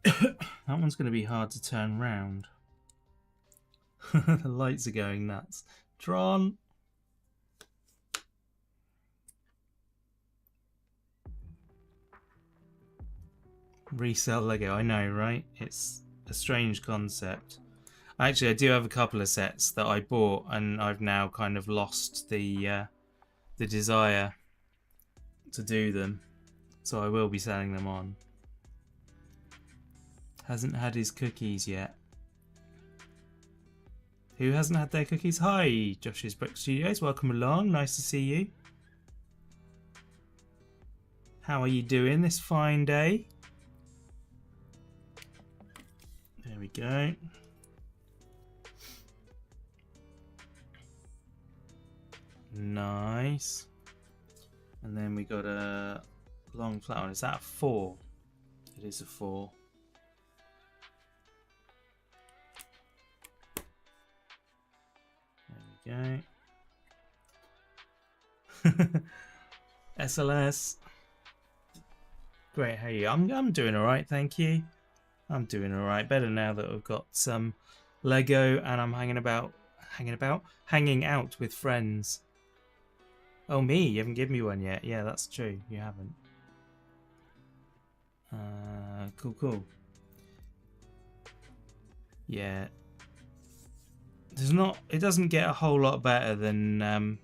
That one's going to be hard to turn round. The lights are going nuts. Tron! Resell Lego, I know, right? It's a strange concept. Actually, I do have a couple of sets that I bought, and I've now kind of lost the desire to do them. So I will be selling them on. Hasn't had his cookies yet. Who hasn't had their cookies? Hi, Josh's Brick Studios. Welcome along. Nice to see you. How are you doing this fine day? There we go. Nice. And then we got a long flat one. Is that a 4? It is a 4. There we SLS. Great, how are you? I'm doing alright, thank you. I'm doing alright. Better now that I've got some Lego and I'm hanging out with friends. Oh, me? You haven't given me one yet. Yeah, that's true. You haven't. Cool. Yeah. It doesn't get a whole lot better than I'm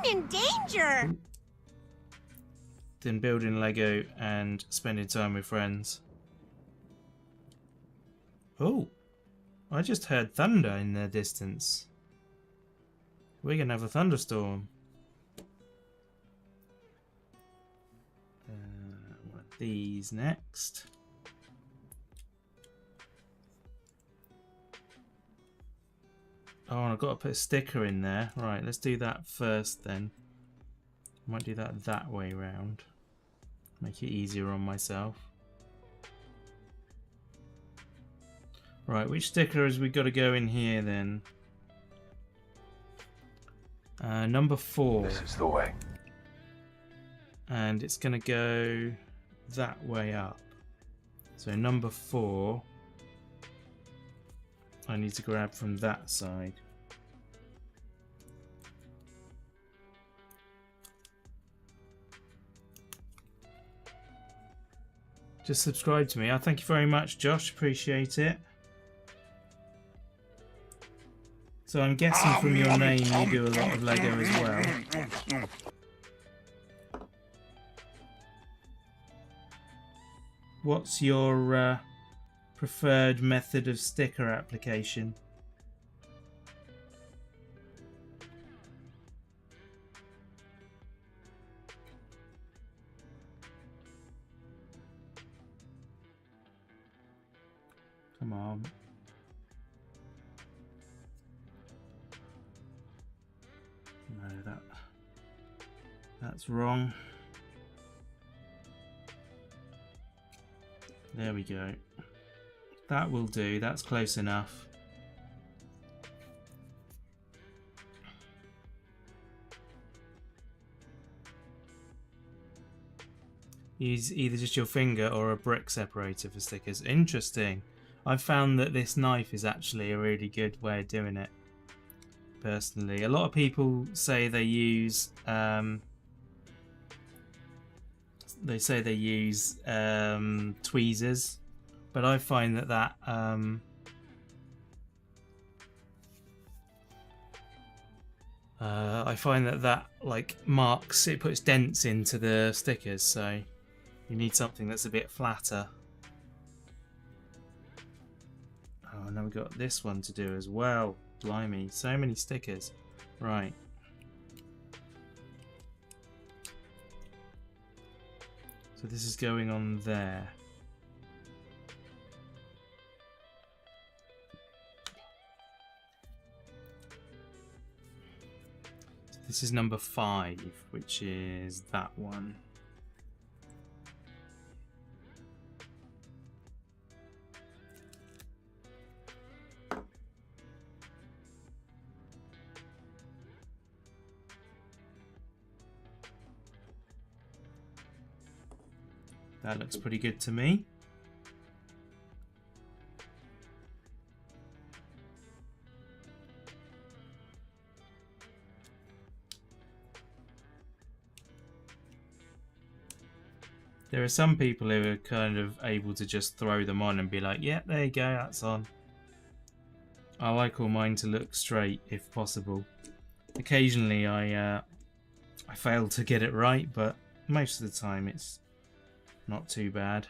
in danger. than building Lego and spending time with friends. Oh, I just heard thunder in the distance. We're gonna have a thunderstorm. One of these next. Oh, and I've got to put a sticker in there. Right, let's do that first then. Might do that way round. Make it easier on myself. Right, which sticker has we got to go in here then? Number 4. This is the way. And it's going to go that way up. So number 4, I need to grab from that side. Just subscribe to me. Thank you very much, Josh. Appreciate it. So I'm guessing from your name you do a lot of Lego as well. What's your preferred method of sticker application? Come on. No, that's wrong. There we go. That will do. That's close enough. Use either just your finger or a brick separator for stickers. Interesting. I've found that this knife is actually a really good way of doing it. Personally, a lot of people say they use tweezers, but I find that like marks, it puts dents into the stickers, so you need something that's a bit flatter. Oh, and then we've got this one to do as well. Blimey, so many stickers. Right. So this is going on there. So this is number 5, which is that one. That looks pretty good to me. There are some people who are kind of able to just throw them on and be like, yeah, there you go, that's on. I like all mine to look straight if possible. Occasionally I fail to get it right, but most of the time it's not too bad.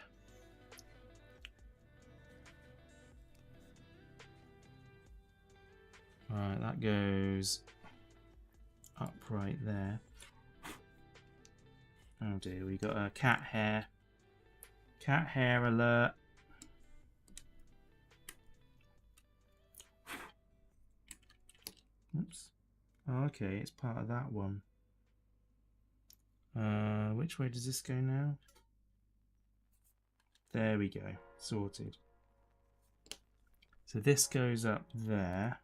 Right, that goes up right there. Oh dear, we got a cat hair. Cat hair alert. Oops. Oh, okay, it's part of that one. Which way does this go now? There we go. Sorted. So this goes up there.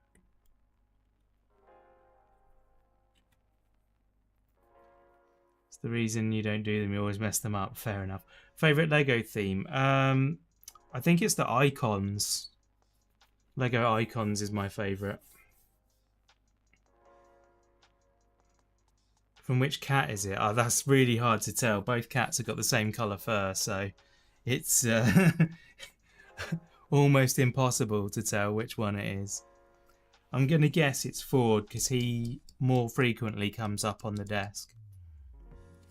The reason you don't do them, you always mess them up. Fair enough. Favorite Lego theme? I think it's the icons. Lego icons is my favorite. From which cat is it? Oh, that's really hard to tell. Both cats have got the same colour fur, so it's almost impossible to tell which one it is. I'm going to guess it's Ford because he more frequently comes up on the desk.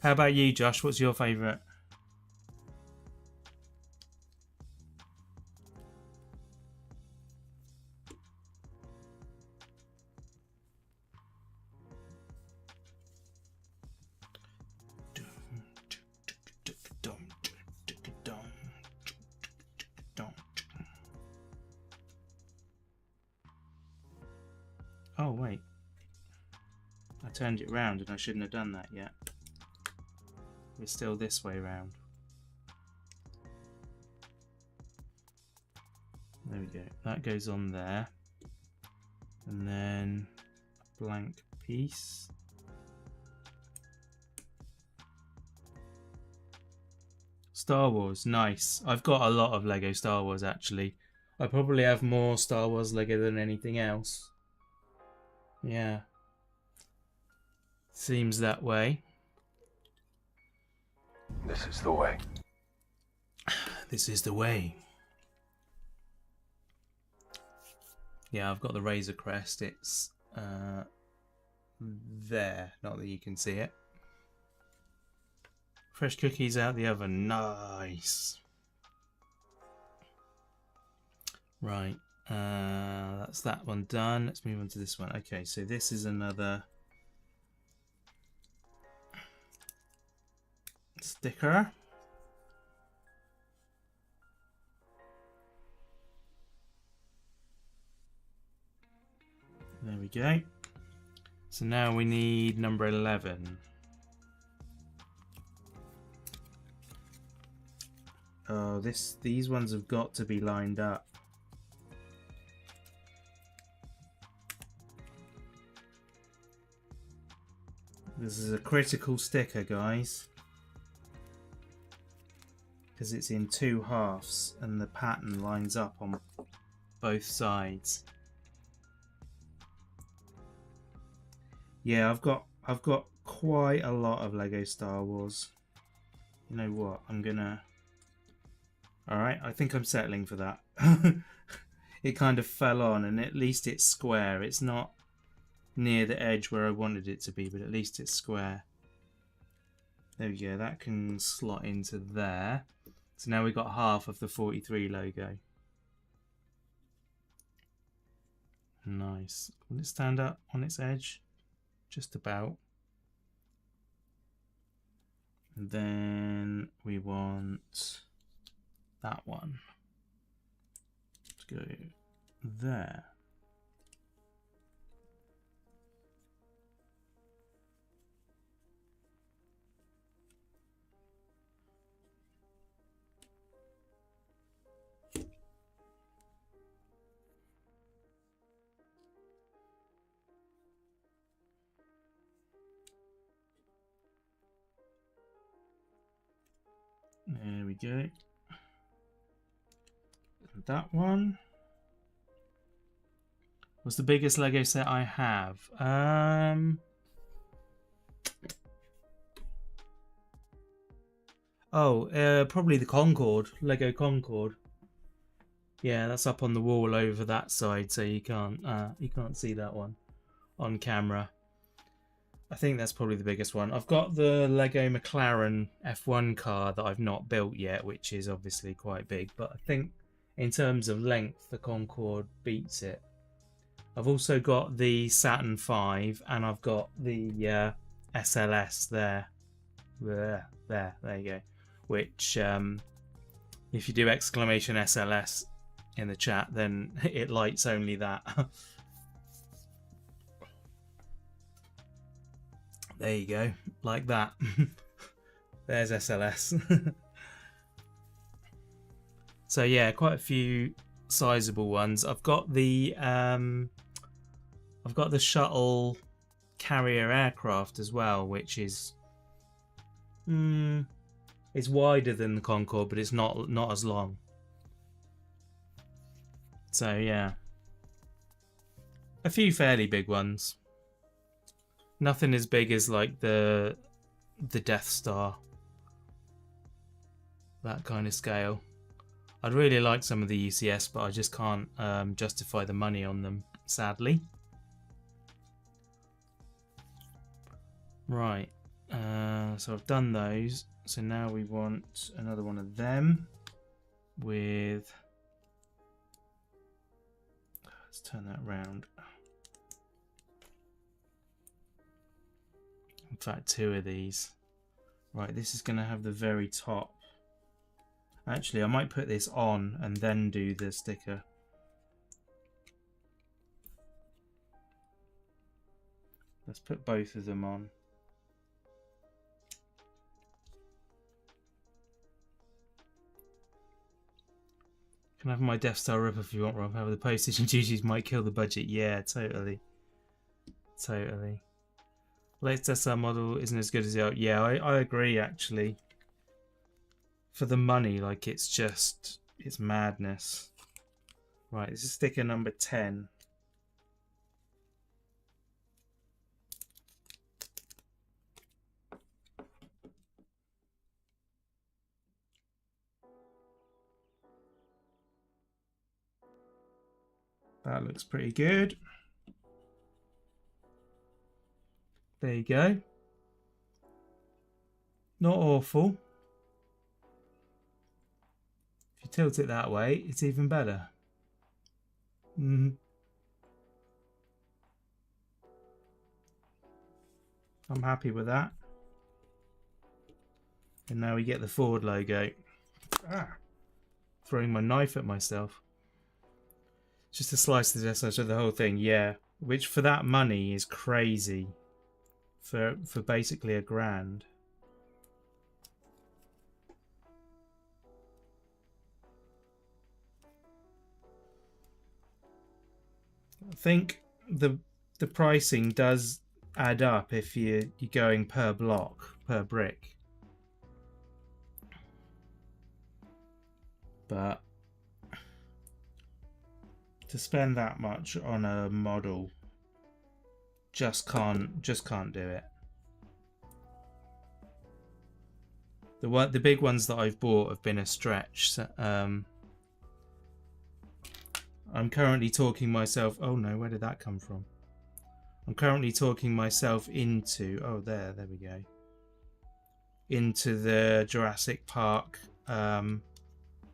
How about you, Josh? What's your favourite? Oh, wait. I turned it round and I shouldn't have done that yet. We're still this way round. There we go. That goes on there. And then a blank piece. Star Wars, nice. I've got a lot of Lego Star Wars actually. I probably have more Star Wars Lego than anything else. Yeah. Seems that way. This is the way. This is the way. Yeah, I've got the Razor Crest. It's there. Not that you can see it. Fresh cookies out the oven. Nice. Right. That's that one done. Let's move on to this one. Okay, so this is another sticker. There we go. So now we need number 11. Oh, these ones have got to be lined up. This is a critical sticker, guys, because it's in two halves and the pattern lines up on both sides. Yeah, I've got quite a lot of Lego Star Wars. You know what? Alright, I think I'm settling for that. It kind of fell on, and at least it's square. It's not near the edge where I wanted it to be, but at least it's square. There we go, that can slot into there. So now we've got half of the 43 logo. Nice. Will it stand up on its edge? Just about. And then we want that one to go there. There we go. And that one. What's the biggest Lego set I have? Probably the Concorde, Lego Concorde. Yeah, that's up on the wall over that side, so you can't see that one on camera. I think that's probably the biggest one. I've got the Lego McLaren F1 car that I've not built yet, which is obviously quite big, but I think in terms of length, the Concorde beats it. I've also got the Saturn V, and I've got the SLS there. There you go. Which, if you do exclamation SLS in the chat, then it lights only that. There you go, like that. There's SLS. So yeah, quite a few sizable ones. I've got the shuttle carrier aircraft as well, which is It's wider than the Concorde, but it's not as long. So yeah, a few fairly big ones. Nothing as big as like the Death Star. That kind of scale. I'd really like some of the UCS, but I just can't justify the money on them, sadly. Right, so I've done those. So now we want another one of them with... Let's turn that round. In fact, two of these. Right, this is going to have the very top. Actually, I might put this on and then do the sticker. Let's put both of them on. Can I have my Death Star rip if you want, Rob? However, the postage and duties might kill the budget. Yeah, totally. Totally. Latest Death Star model isn't as good as the old. Yeah, I agree, actually. For the money, like, it's madness. Right, this is sticker number 10. That looks pretty good. There you go. Not awful. If you tilt it that way, it's even better. I'm happy with that. And now we get the Ford logo. Throwing my knife at myself. Just a slice of the Death of the whole thing, yeah. Which for that money is crazy. For basically $1,000. I think the pricing does add up if you're going per block, per brick. But to spend that much on a model, just can't do it. The big ones that I've bought have been a stretch. So, I'm currently talking myself. Oh no, where did that come from? I'm currently talking myself into. Oh, there we go. Into the Jurassic Park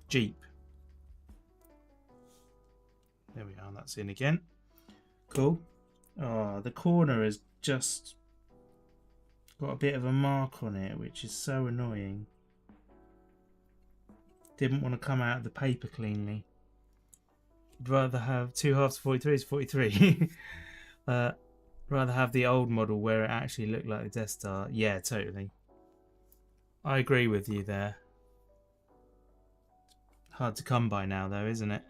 Jeep. There we are. That's in again. Cool. Oh, the corner has just got a bit of a mark on it, which is so annoying. Didn't want to come out of the paper cleanly. I'd rather have 2 halves 43 is 43. Rather have the old model where it actually looked like the Death Star. Yeah, totally. I agree with you there. Hard to come by now, though, isn't it?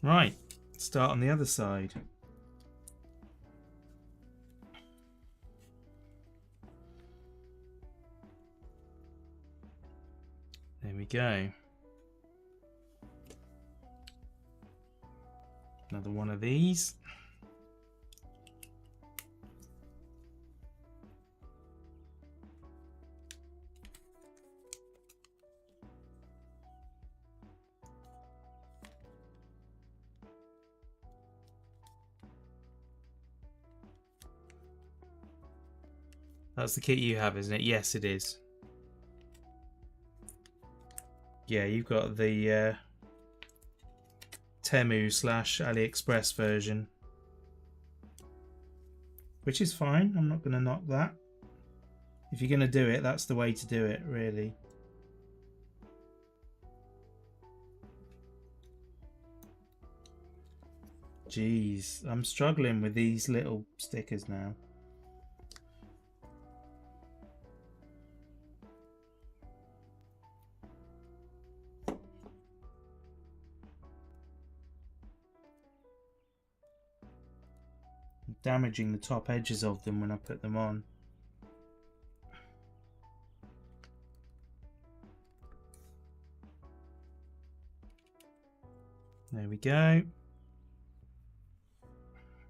Right, start on the other side. There we go. Another one of these. That's the kit you have, isn't it? Yes, it is. Yeah, you've got the Temu / AliExpress version, which is fine. I'm not going to knock that. If you're going to do it, that's the way to do it, really. Jeez, I'm struggling with these little stickers now. damaging the top edges of them when I put them on. There we go.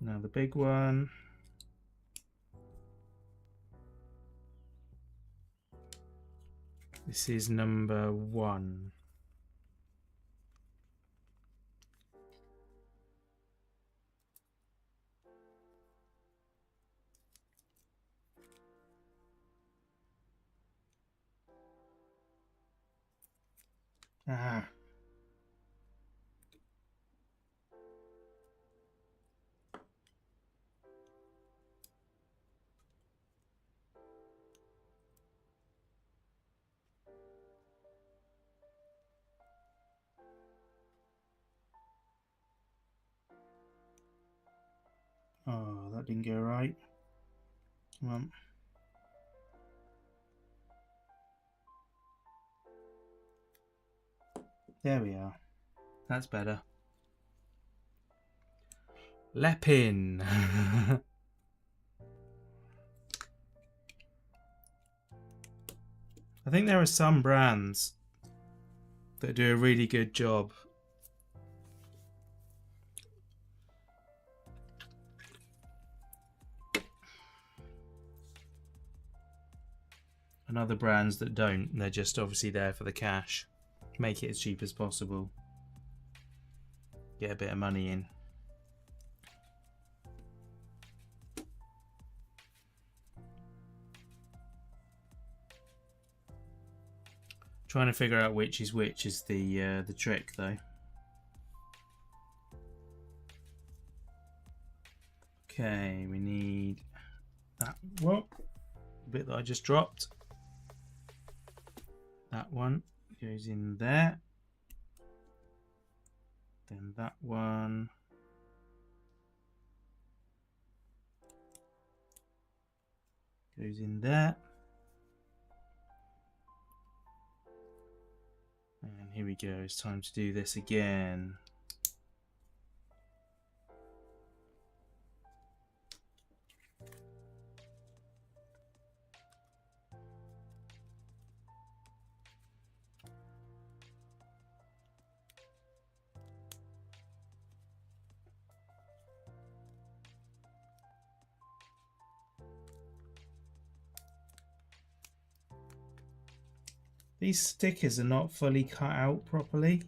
Now the big one. This is number 1. Ah. Oh, that didn't go right. Come on. There we are. That's better. Lepin. I think there are some brands that do a really good job. And other brands that don't. They're just obviously there for the cash. Make it as cheap as possible. Get a bit of money in. Trying to figure out which is the trick though. Okay, we need that one. The bit that I just dropped. That one goes in there. Then that one. Goes in there. And here we go, it's time to do this again. These stickers are not fully cut out properly.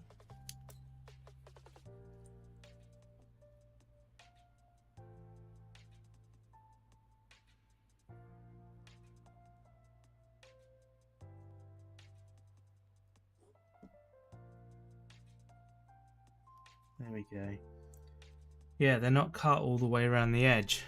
There we go. Yeah, they're not cut all the way around the edge.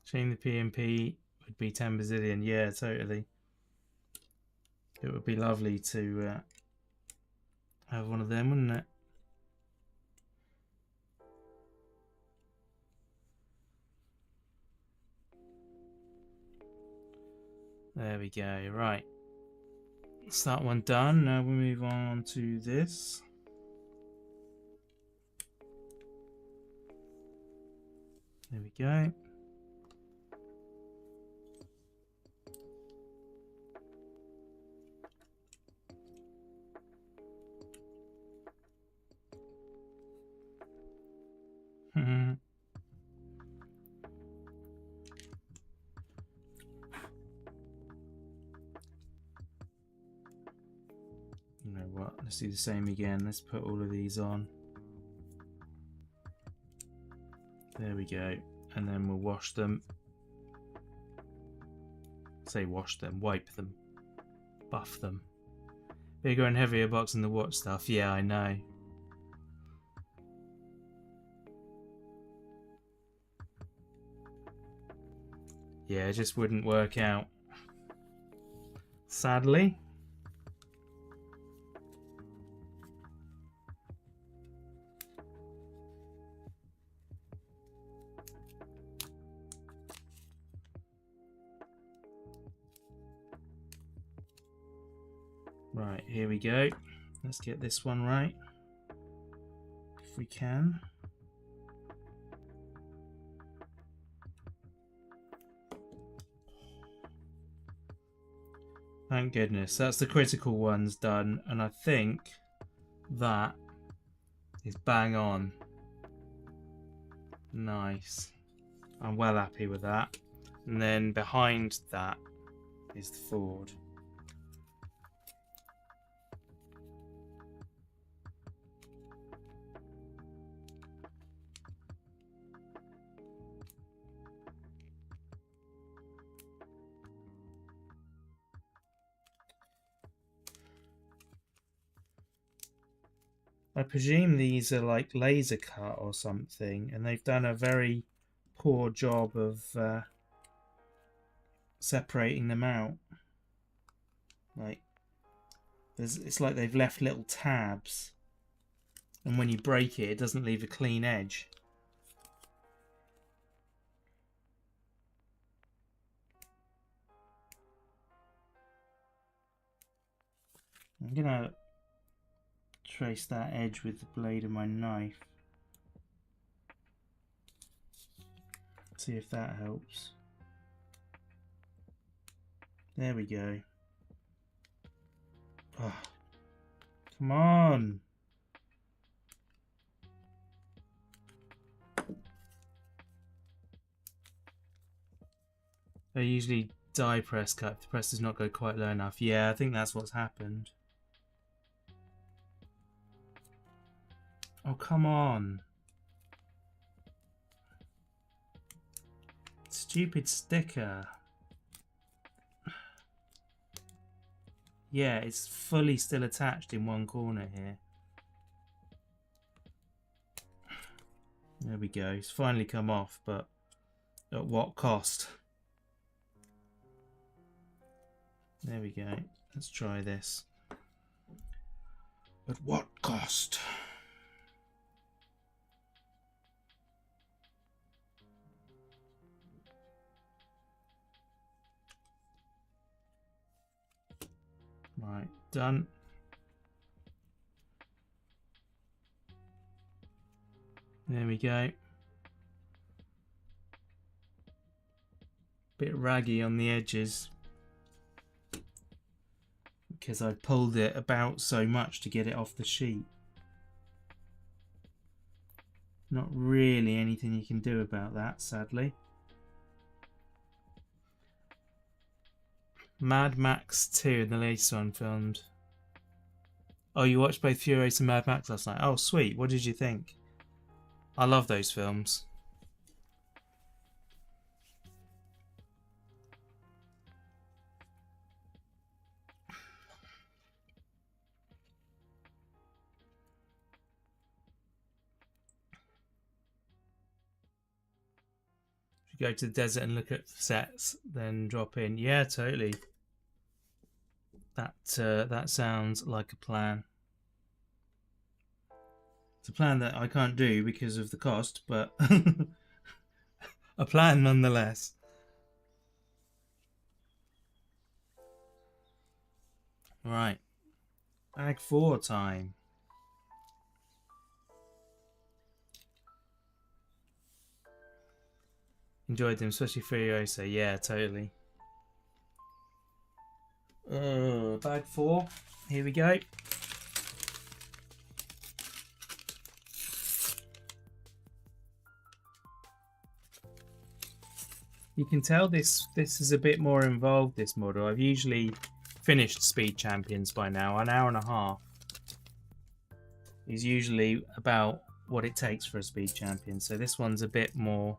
Showing the PMP would be 10 bazillion. Yeah, totally. It would be lovely to have one of them, wouldn't it? There we go. Right. That's that one done. Now we move on to this. There we go. You know what? Let's do the same again. Let's put all of these on. There we go. And then we'll wash them. Say wash them, wipe them, buff them. Bigger and heavier box than the watch stuff. Yeah, I know. Yeah, it just wouldn't work out. Sadly. Right, here we go. Let's get this one right. If we can. Thank goodness. That's the critical ones done. And I think that is bang on. Nice. I'm well happy with that. And then behind that is the Ford. I presume these are like laser cut or something, and they've done a very poor job of separating them out. Like, it's like they've left little tabs, and when you break it, it doesn't leave a clean edge. I'm gonna trace that edge with the blade of my knife. See if that helps. There we go. Oh, come on. They usually die press cut if the press does not go quite low enough. Yeah, I think that's what's happened. Oh, come on. Stupid sticker. Yeah, it's fully still attached in one corner here. There we go. It's finally come off, but at what cost? There we go. Let's try this. At what cost? Right, done. There we go. Bit raggy on the edges because I pulled it about so much to get it off the sheet. Not really anything you can do about that, sadly. Mad Max 2 and the latest one filmed. Oh, you watched both Furious and Mad Max last night? Oh, sweet. What did you think? I love those films. If you go to the desert and look at sets, then drop in. Yeah, totally. That sounds like a plan. It's a plan that I can't do because of the cost, but a plan nonetheless. Right, bag 4 time. Enjoyed them, especially Furiosa. Yeah, totally. Bag 4. Here we go. You can tell this is a bit more involved, this model. I've usually finished Speed Champions by now. An hour and a half is usually about what it takes for a Speed Champion. So this one's a bit more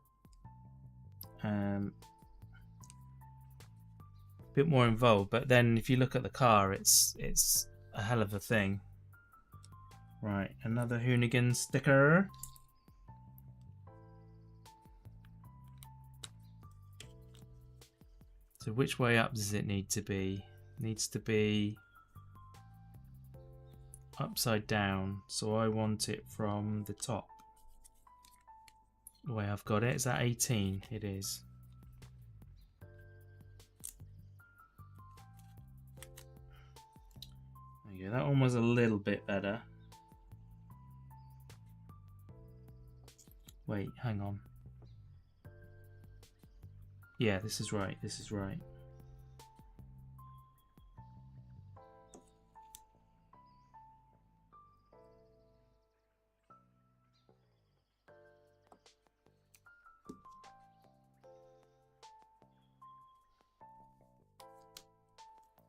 involved, but then if you look at the car, it's a hell of a thing. Right, another Hoonigan sticker. So which way up does it need to be? It needs to be upside down, so I want it from the top. The way I've got it, is that 18? It is. There you go. That one was a little bit better. Wait, hang on. Yeah, this is right. This is right.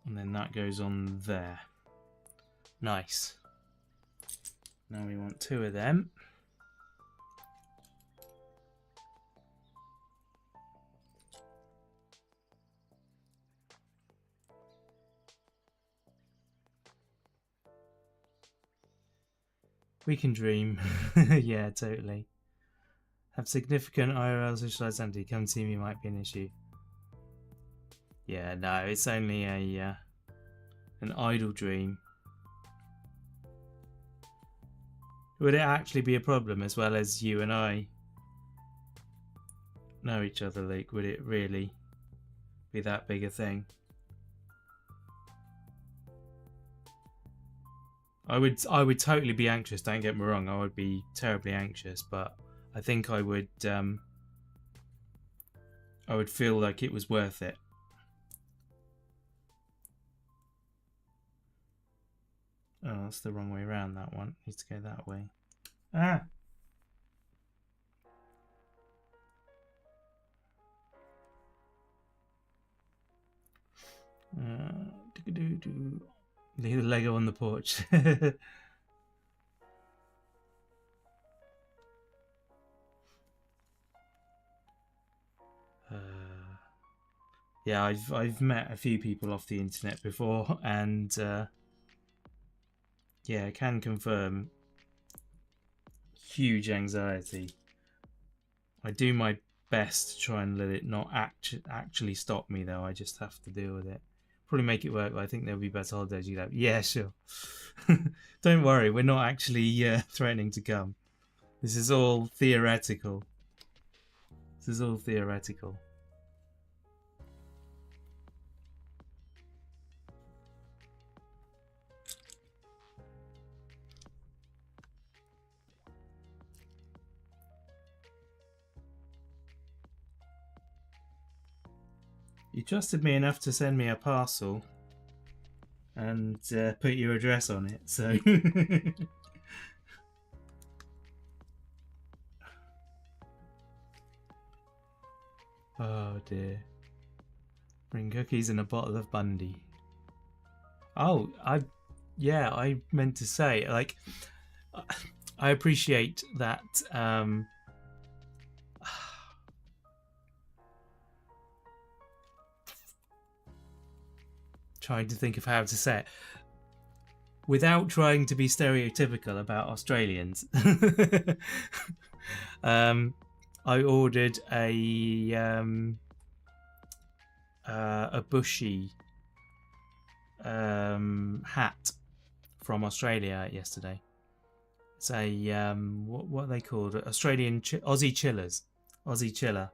And then that goes on there. Nice. Now we want 2 of them. We can dream. Yeah, totally. Have significant IRL social identity. Come see me might be an issue. Yeah, no, it's only a an idle dream. Would it actually be a problem as well as you and I know each other, Luke? Would it really be that big a thing? I would totally be anxious, don't get me wrong, I would be terribly anxious, but I think I would feel like it was worth it. Oh, that's the wrong way around, that one. Needs to go that way. Ah! Leave the Lego on the porch. Yeah, I've met a few people off the internet before, and yeah, I can confirm huge anxiety. I do my best to try and let it not actually stop me, though. I just have to deal with it. Probably make it work, but I think there'll be better holidays you'd have. Yeah, sure. Don't worry, we're not actually threatening to come. This is all theoretical. This is all theoretical. You trusted me enough to send me a parcel and put your address on it, so... Oh dear. Bring cookies and a bottle of Bundy. Oh, I meant to say, like, I appreciate that trying to think of how to say it without trying to be stereotypical about Australians. I ordered a bushy hat from Australia yesterday. It's a what are they called? Australian Aussie chillers, Aussie chiller,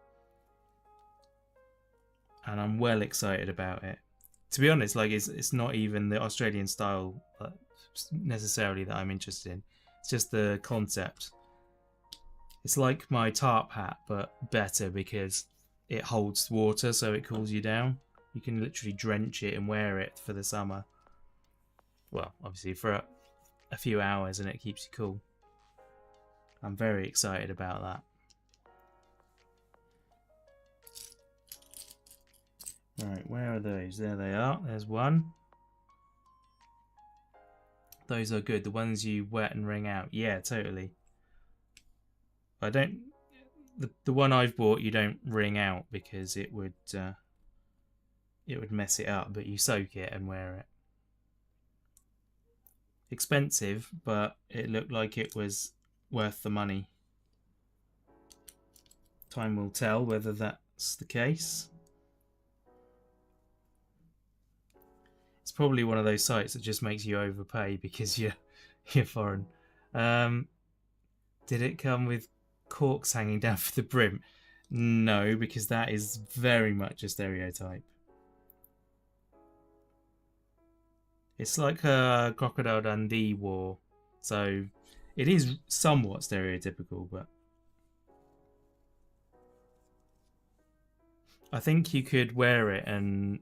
and I'm well excited about it. To be honest, like it's not even the Australian style necessarily that I'm interested in. It's just the concept. It's like my tarp hat, but better because it holds water, so it cools you down. You can literally drench it and wear it for the summer. Well, obviously for a few hours, and it keeps you cool. I'm very excited about that. Right, where are those? There they are. There's one. Those are good. The ones you wet and wring out. Yeah, totally. I don't. The one I've bought, you don't wring out because it would mess it up. But you soak it and wear it. Expensive, but it looked like it was worth the money. Time will tell whether that's the case. It's probably one of those sites that just makes you overpay because you're foreign. Did it come with corks hanging down for the brim? No, because that is very much a stereotype. It's like a Crocodile Dundee war, so it is somewhat stereotypical, but I think you could wear it and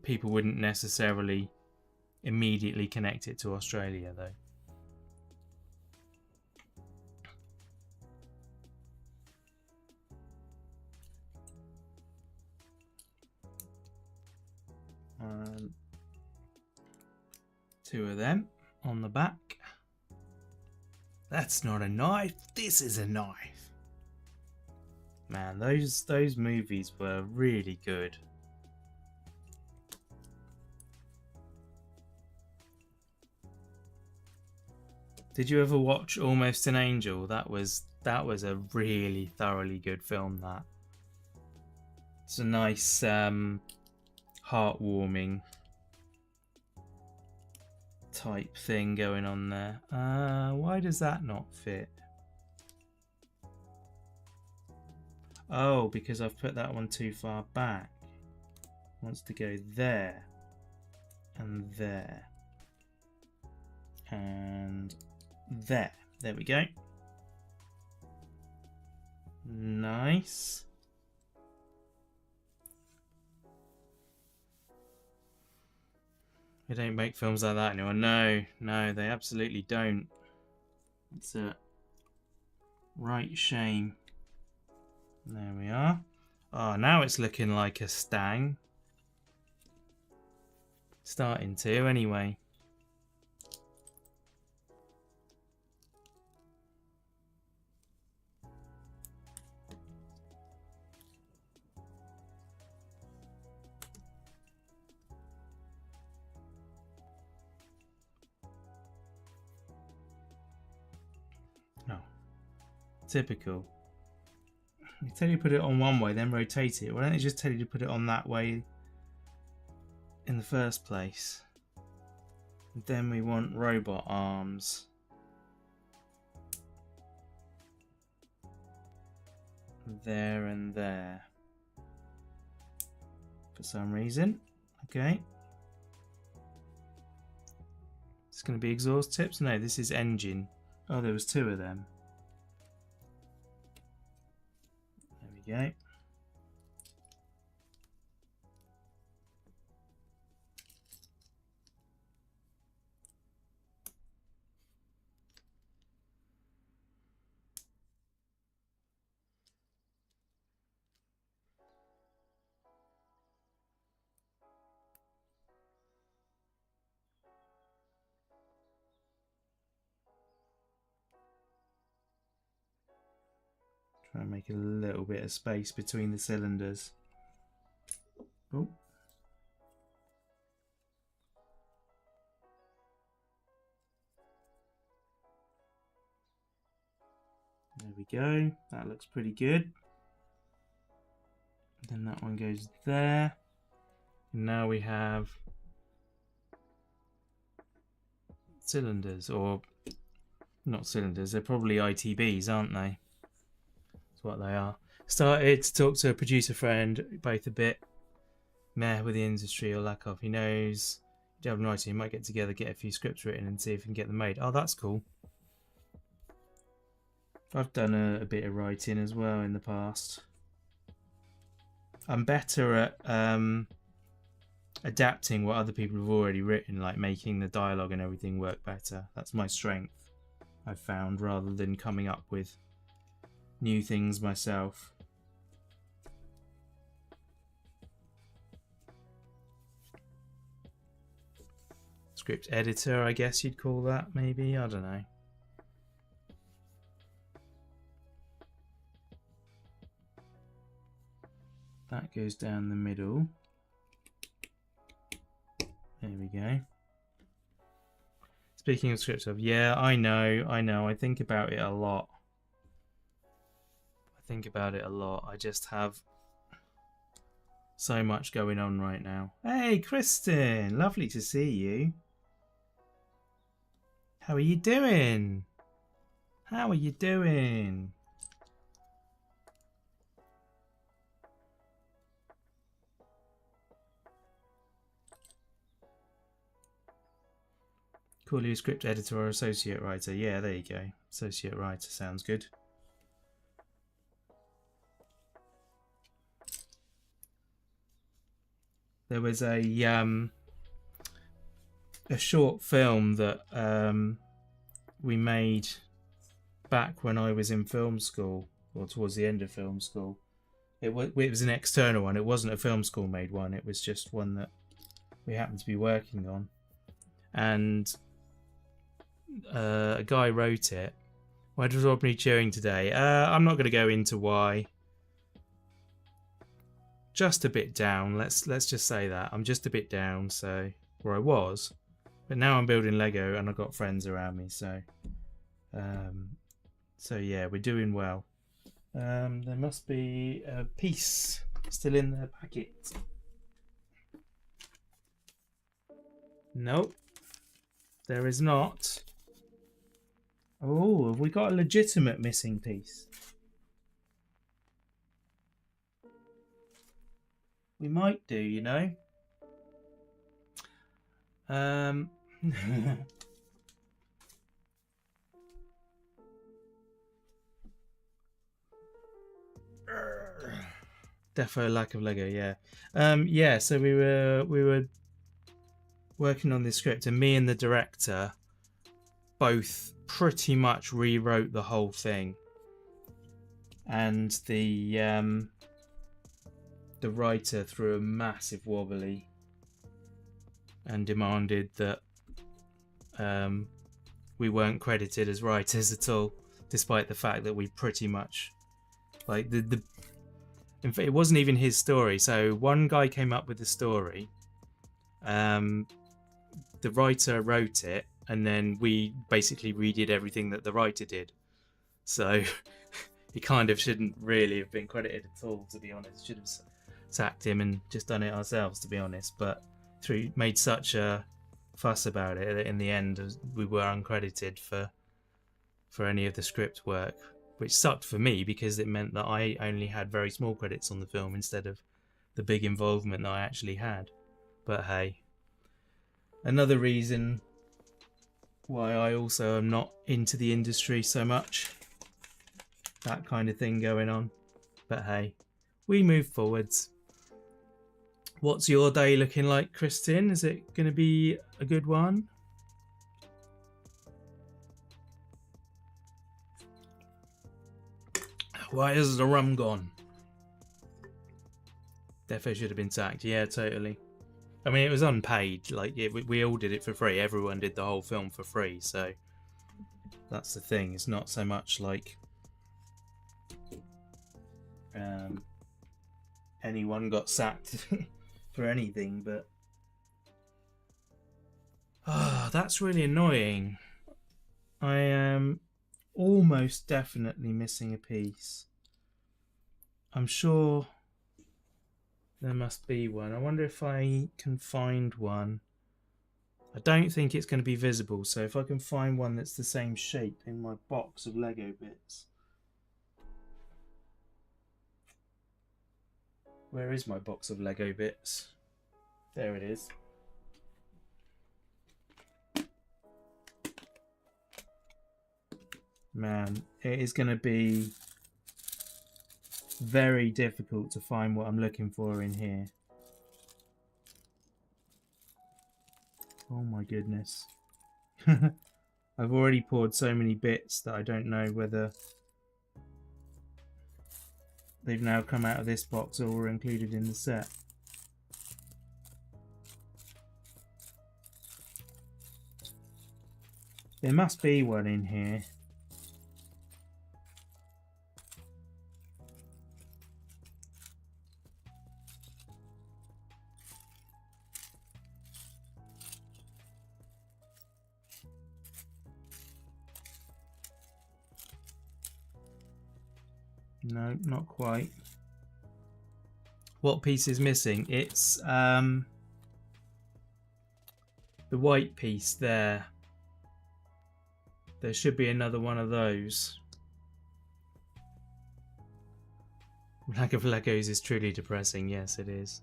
people wouldn't necessarily immediately connect it to Australia, though. Two of them on the back. That's not a knife. This is a knife. Man, those movies were really good. Did you ever watch Almost an Angel? That was a really thoroughly good film. That it's a nice, heartwarming type thing going on there. Why does that not fit? Oh, because I've put that one too far back. It wants to go there and there and there. There we go. Nice. They don't make films like that anymore. No, no, they absolutely don't. It's a right shame. There we are. Oh, now it's looking like a stang. Starting to, anyway. Typical. They tell you to put it on one way, then rotate it. Why don't they just tell you to put it on that way in the first place? And then we want robot arms. There and there. For some reason. Okay. It's going to be exhaust tips? No, this is engine. Oh, there was two of them. Okay. Try and make a little bit of space between the cylinders. Oh. There we go. That looks pretty good. Then that one goes there. And now we have cylinders, or not cylinders. They're probably ITBs, aren't they? That's what they are. Started to talk to a producer friend, both a bit meh with the industry or lack of. He knows you don't have writing. You might get together, get a few scripts written, and see if we can get them made. Oh, that's cool. I've done a bit of writing as well in the past. I'm better at adapting what other people have already written, like making the dialogue and everything work better. That's my strength, I've found, rather than coming up with new things myself. Script editor, I guess you'd call that, maybe. I don't know. That goes down the middle. There we go. Speaking of scripts, yeah, I know. I think about it a lot. I just have so much going on right now. Hey, Kristen, lovely to see you. How are you doing? How are you doing? Call you a script editor or associate writer. Yeah, there you go. Associate writer sounds good. There was a short film that we made back when I was in film school, or towards the end of film school. It was an external one. It wasn't a film school made one. It was just one that we happened to be working on, and a guy wrote it. Why does Rodney cheering today? I'm not going to go into why. Just a bit down. Let's just say that I'm just a bit down. So, or I was, but now I'm building Lego and I've got friends around me. So, yeah, we're doing well. There must be a piece still in the packet. Nope, there is not. Oh, have we got a legitimate missing piece? We might do, you know. Defo lack of Lego, yeah. Yeah, so we were working on this script, and me and the director both pretty much rewrote the whole thing, and the writer threw a massive wobbly and demanded that we weren't credited as writers at all, despite the fact that we pretty much, like, in fact, it wasn't even his story. So one guy came up with the story, the writer wrote it, and then we basically redid everything that the writer did. So he kind of shouldn't really have been credited at all, to be honest. Should have sacked him and just done it ourselves, to be honest. But made such a fuss about it that in the end we were uncredited for any of the script work, which sucked for me because it meant that I only had very small credits on the film instead of the big involvement that I actually had. But hey, another reason why I also am not into the industry so much. That kind of thing going on. But hey, we move forwards. What's your day looking like, Kristin? Is it going to be a good one? Why is the rum gone? Defo should have been sacked. Yeah, totally. I mean, it was unpaid. Like, we all did it for free. Everyone did the whole film for free. So that's the thing. It's not so much like anyone got sacked for anything, but that's really annoying. I am almost definitely missing a piece. I'm sure there must be one. I wonder if I can find one. I don't think it's going to be visible, so if I can find one that's the same shape in my box of Lego bits. Where is my box of Lego bits? There it is. Man, it is going to be very difficult to find what I'm looking for in here. Oh my goodness. I've already poured so many bits that I don't know whether they've now come out of this box or were included in the set. There must be one in here. No, not quite. What piece is missing? It's the white piece there. There should be another one of those. Lack of Legos is truly depressing. Yes, it is.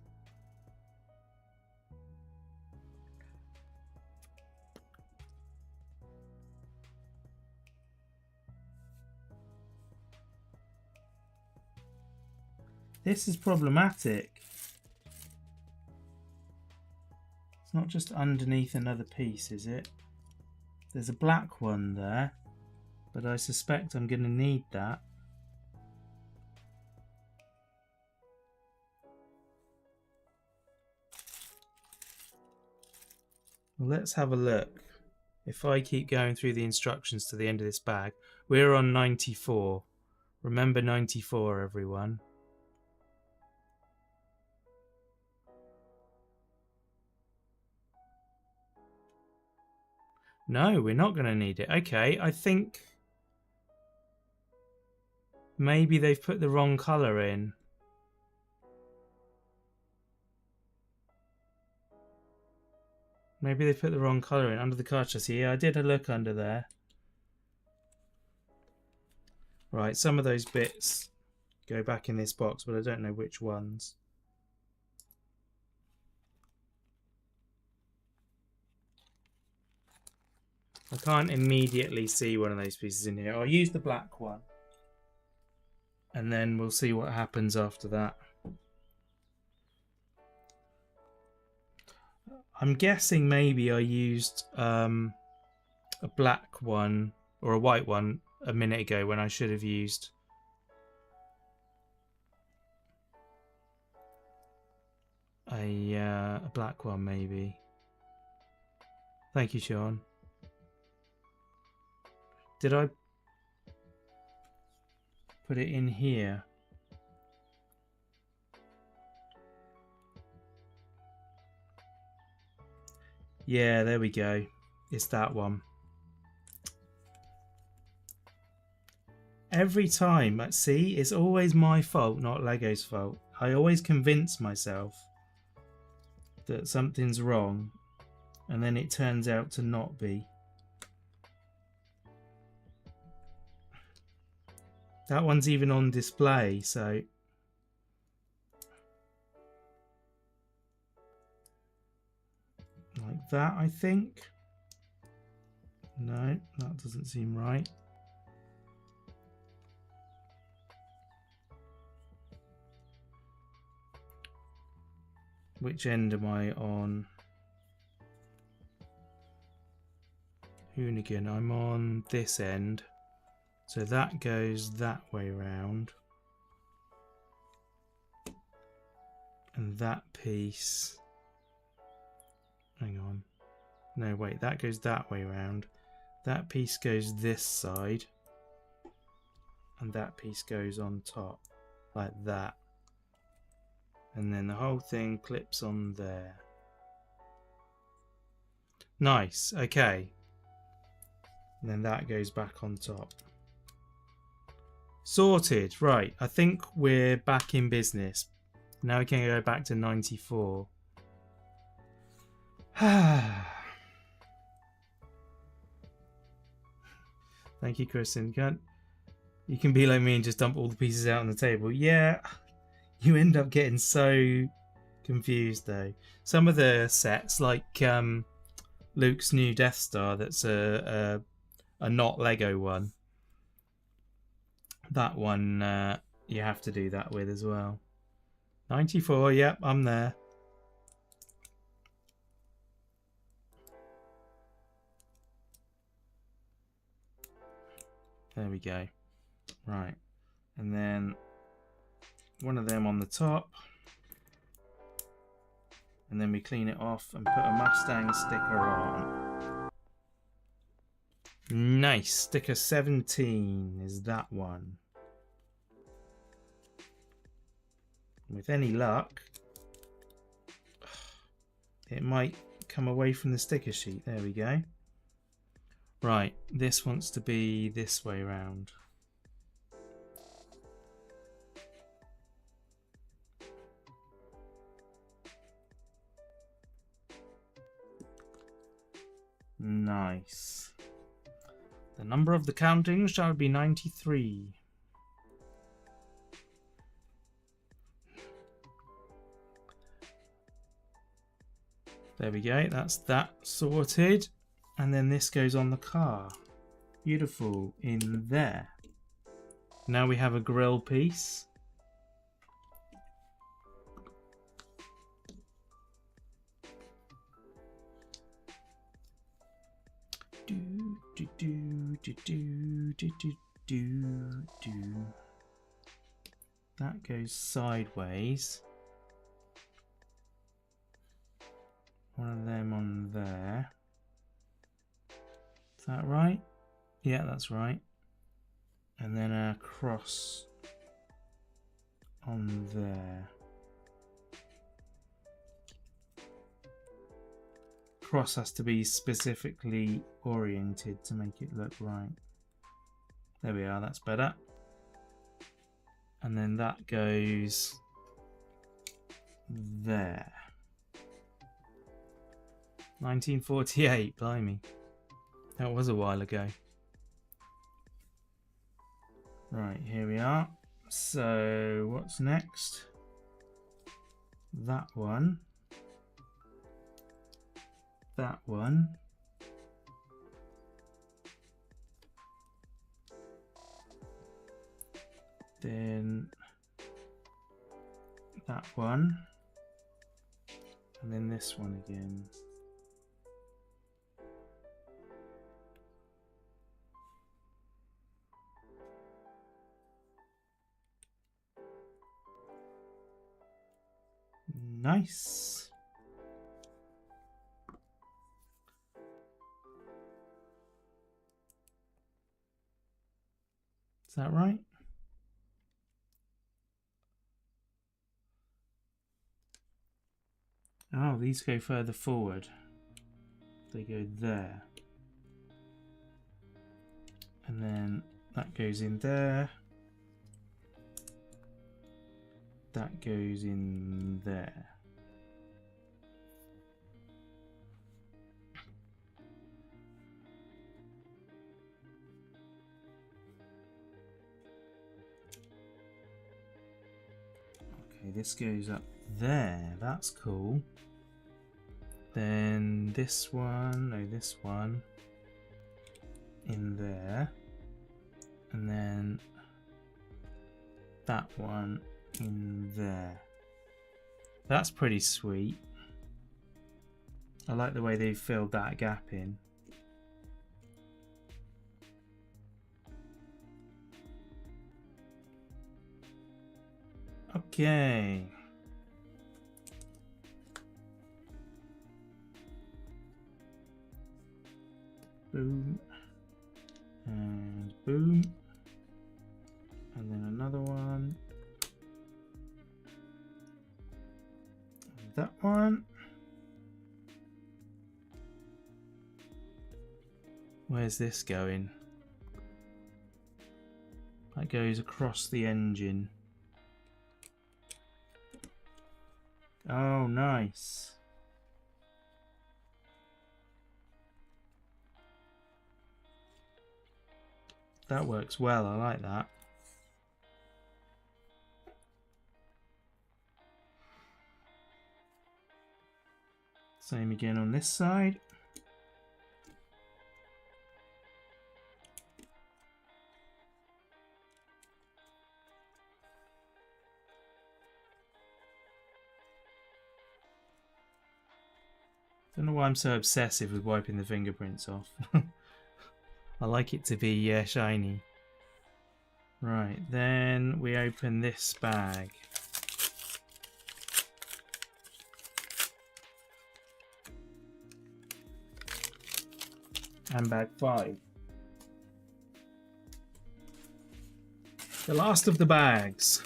This is problematic. It's not just underneath another piece, is it? There's a black one there, but I suspect I'm going to need that. Well, let's have a look. If I keep going through the instructions to the end of this bag, we're on 94. Remember 94, everyone. No, we're not going to need it. Okay, I think maybe they've put the wrong colour in. Maybe they put the wrong colour in under the car chassis. Yeah, I did a look under there. Right, some of those bits go back in this box, but I don't know which ones. I can't immediately see one of those pieces in here. I'll use the black one. And then we'll see what happens after that. I'm guessing maybe I used a black one or a white one a minute ago when I should have used a black one maybe. Thank you, Sean. Did I put it in here? Yeah, there we go. It's that one. Every time, see, it's always my fault, not Lego's fault. I always convince myself that something's wrong, and then it turns out to not be. That one's even on display, so... like that, I think. No, that doesn't seem right. Which end am I on? Hoonicorn. I'm on this end. So that goes that way round. And that piece... hang on. No, wait, that goes that way round. That piece goes this side. And that piece goes on top. Like that. And then the whole thing clips on there. Nice, okay. And then that goes back on top. Sorted, right. I think we're back in business. Now we can go back to 94. Thank you, Kristen. You can be like me and just dump all the pieces out on the table. Yeah, you end up getting so confused though. Some of the sets, like Luke's new Death Star, that's a not Lego one. That one you have to do that with as well. 94, yep, I'm there. There we go. Right. And then one of them on the top. And then we clean it off and put a Mustang sticker on. Nice. Sticker 17 is that one. With any luck, it might come away from the sticker sheet. There we go. Right, this wants to be this way round. Nice. The number of the counting shall be 93. There we go, that's that sorted. And then this goes on the car. Beautiful in there. Now we have a grill piece. That goes sideways. One of them on there. Is that right? Yeah, that's right. And then a cross on there. Cross has to be specifically oriented to make it look right. There we are, that's better. And then that goes there. 1948, blimey. That was a while ago. Right, here we are. So, what's next? That one. That one. Then that one. And then this one again. Nice. Is that right? Oh, these go further forward. They go there. And then that goes in there. That goes in there. Okay, this goes up there. That's cool. Then this one, no, this one in there. And then that one in there. That's pretty sweet. I like the way they filled that gap in. Okay. Boom. And boom. And then another one. And that one. Where's this going? That goes across the engine. Oh, nice. That works well, I like that. Same again on this side. Don't know why I'm so obsessive with wiping the fingerprints off. I like it to be shiny. Right, then we open this bag. And bag 5. The last of the bags.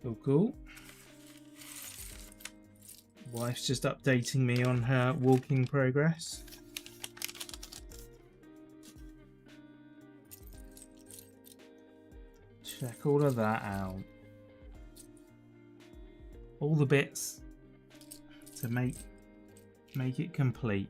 Cool, cool. Wife's just updating me on her walking progress. Check all of that out. All the bits to make it complete.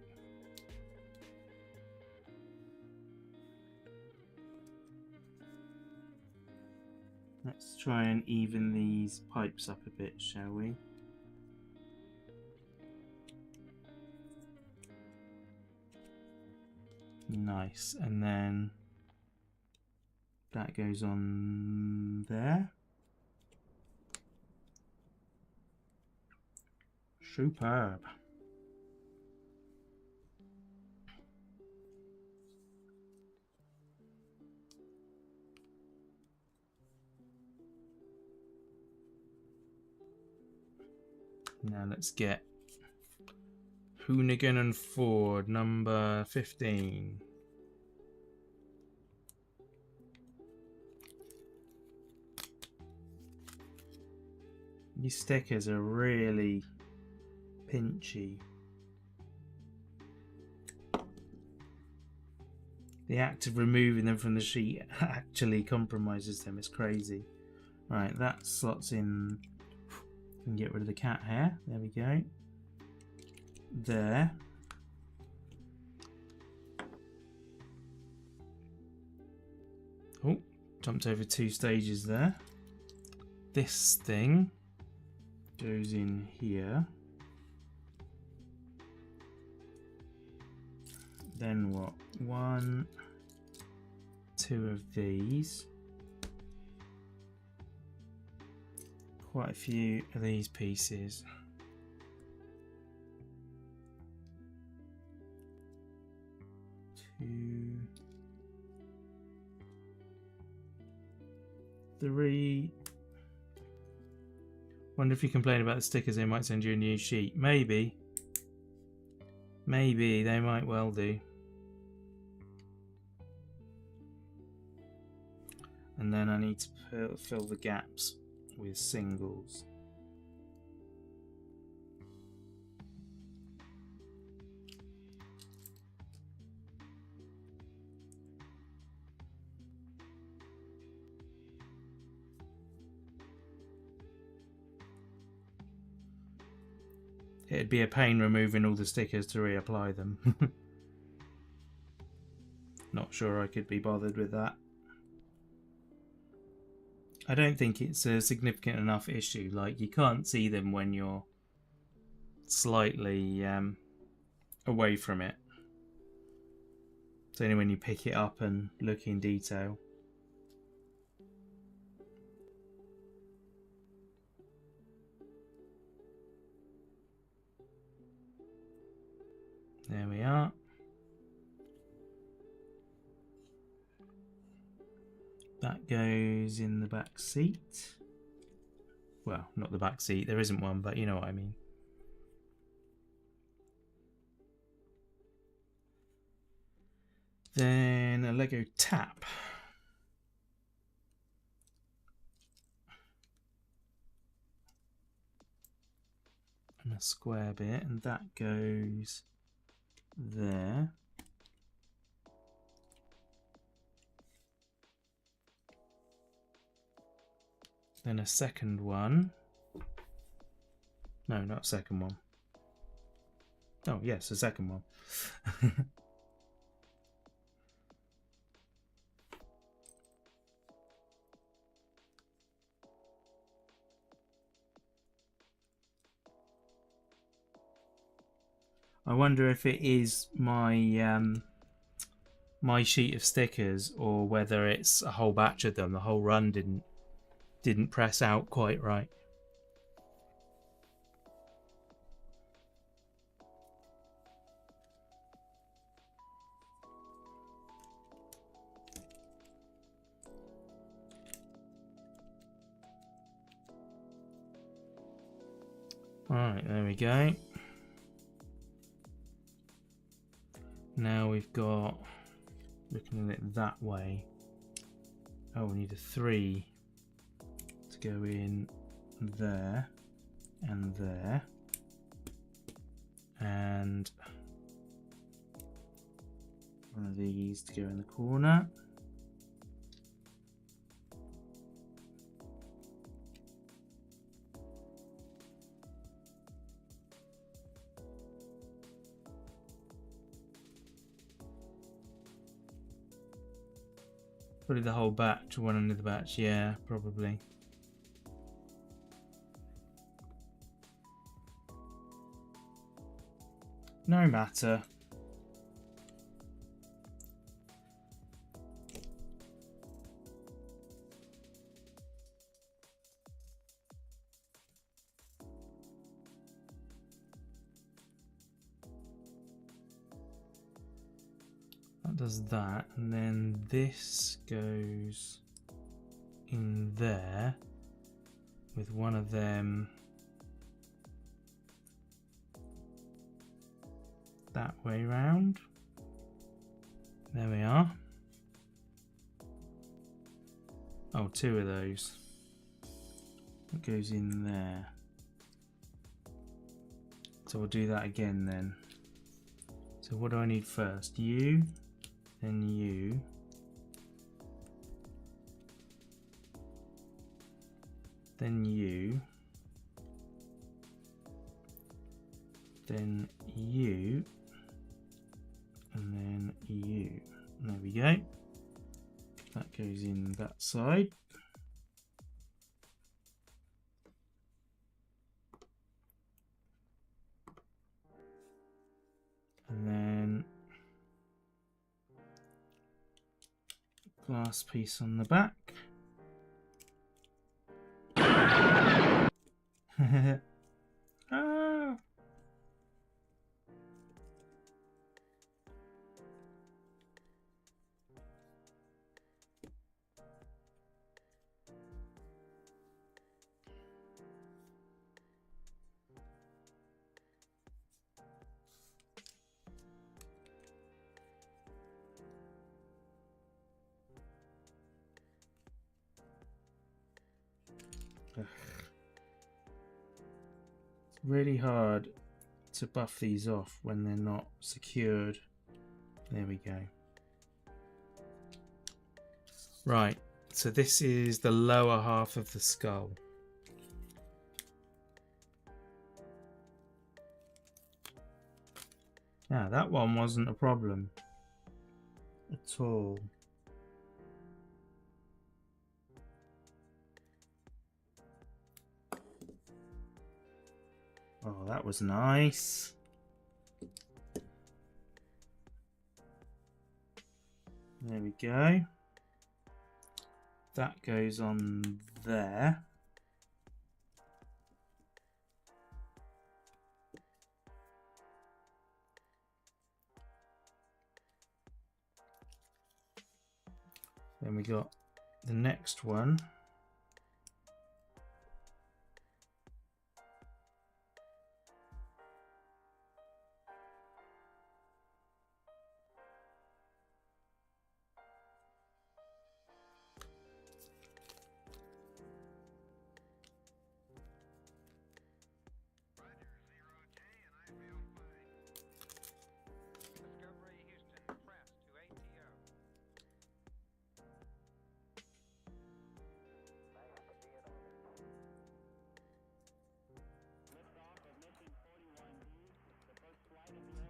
Let's try and even these pipes up a bit, shall we? Nice. And then that goes on there. Superb. Now let's get Hoonigan and Ford, number 15. These stickers are really pinchy. The act of removing them from the sheet actually compromises them. It's crazy. Right, that slots in. We can get rid of the cat hair. There we go. There. Oh, jumped over 2 stages there. This thing goes in here. Then what? 1, 2 of these. Quite a few of these pieces. Two, 3. Wonder if you complain about the stickers, they might send you a new sheet. Maybe. Maybe, they might well do. And then I need to fill the gaps with singles. It'd be a pain removing all the stickers to reapply them. Not sure I could be bothered with that. I don't think it's a significant enough issue. Like, you can't see them when you're slightly away from it. It's only when you pick it up and look in detail. There we are. That goes in the back seat. Well, not the back seat, there isn't one, but you know what I mean. Then a Lego tap. And a square bit, and that goes there. Then a second one. No, not a second one. Oh, yes, a second one. I wonder if it is my my sheet of stickers, or whether it's a whole batch of them. The whole run didn't press out quite right. Alright, there we go. Now we've got, looking at it that way, oh, we need a 3 to go in there and there, and one of these to go in the corner. Probably the whole batch, one end of the batch, yeah, probably. No matter. does that, and then this goes in there with one of them that way round. There we are. Oh, two of those. That goes in there. So we'll do that again then. So what do I need first? You, then you. Then you. Then you. And then you. There we go. That goes in that side. And then glass piece on the back. Ah. It's really hard to buff these off when they're not secured. There we go. Right, so this is the lower half of the skull. Now that one wasn't a problem at all. Oh, that was nice. There we go. That goes on there. Then we got the next one.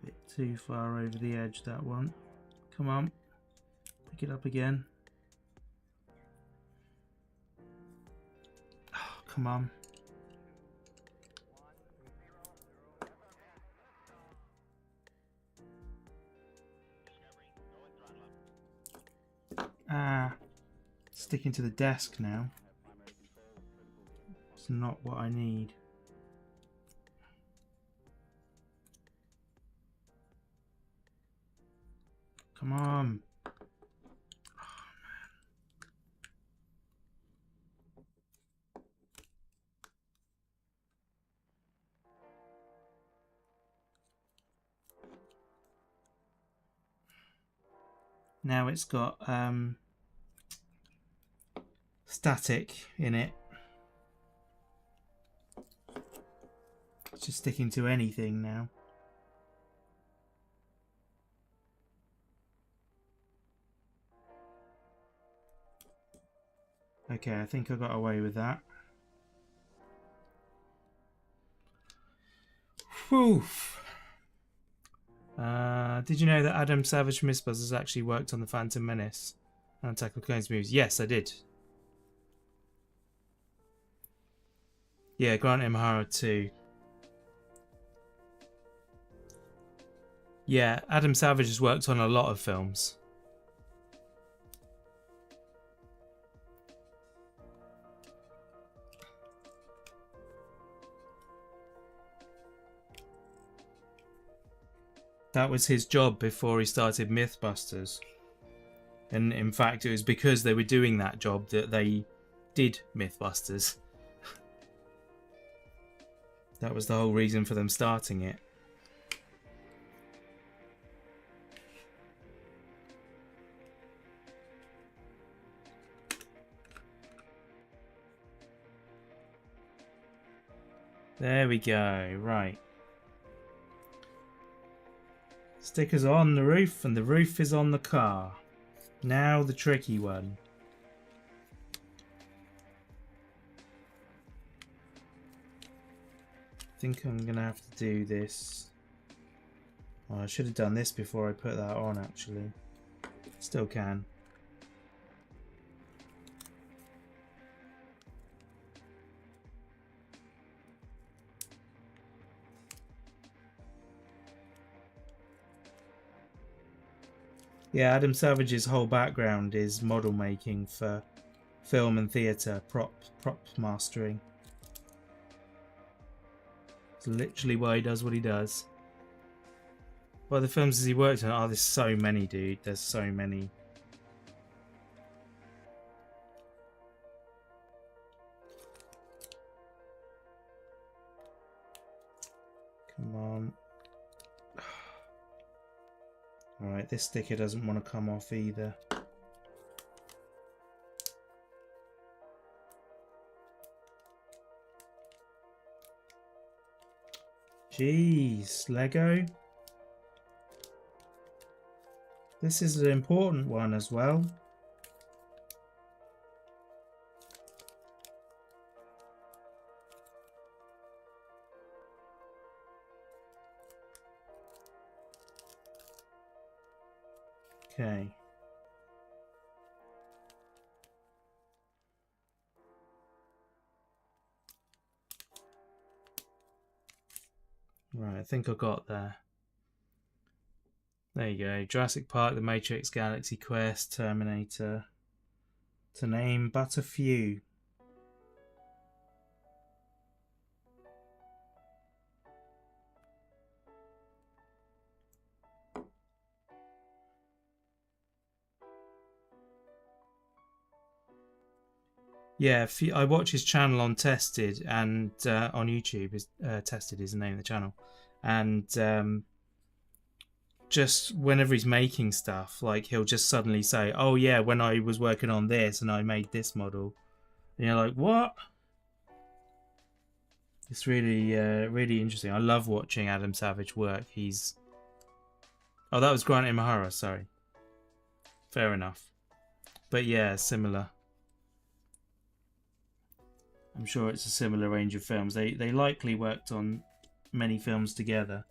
Bit too far over the edge, that one. Come on, pick it up again. Oh, come on. Ah, sticking to the desk now. It's not what I need. Come on. Oh, man. Now it's got static in it. It's just sticking to anything now. Okay, I think I got away with that. Whew. Did you know that Adam Savage from Mythbusters actually worked on the Phantom Menace and Attack of the Clones movies? Yes, I did. Yeah, Grant Imahara too. Yeah, Adam Savage has worked on a lot of films. That was his job before he started Mythbusters. And in fact, it was because they were doing that job that they did Mythbusters. That was the whole reason for them starting it. There we go, right. Stickers on the roof and the roof is on the car. Now the tricky one. I think I'm going to have to do this. Oh, I should have done this before I put that on actually. Still can. Yeah, Adam Savage's whole background is model making for film and theatre, prop mastering. It's literally why he does what he does. What other films has he worked on? Oh, there's so many, dude. There's so many. Come on. Alright, this sticker doesn't want to come off either. Jeez, Lego. This is an important one as well. Okay. Right, I think I got there. There you go. Jurassic Park, The Matrix, Galaxy Quest, Terminator. To name but a few. Yeah, I watch his channel on Tested and on YouTube. Tested is the name of the channel, and just whenever he's making stuff, like he'll just suddenly say, "Oh yeah, when I was working on this and I made this model," and you're like, "What?" It's really, really interesting. I love watching Adam Savage work. Oh, that was Grant Imahara. Sorry. Fair enough. But yeah, similar. I'm sure it's a similar range of films. They likely worked on many films together.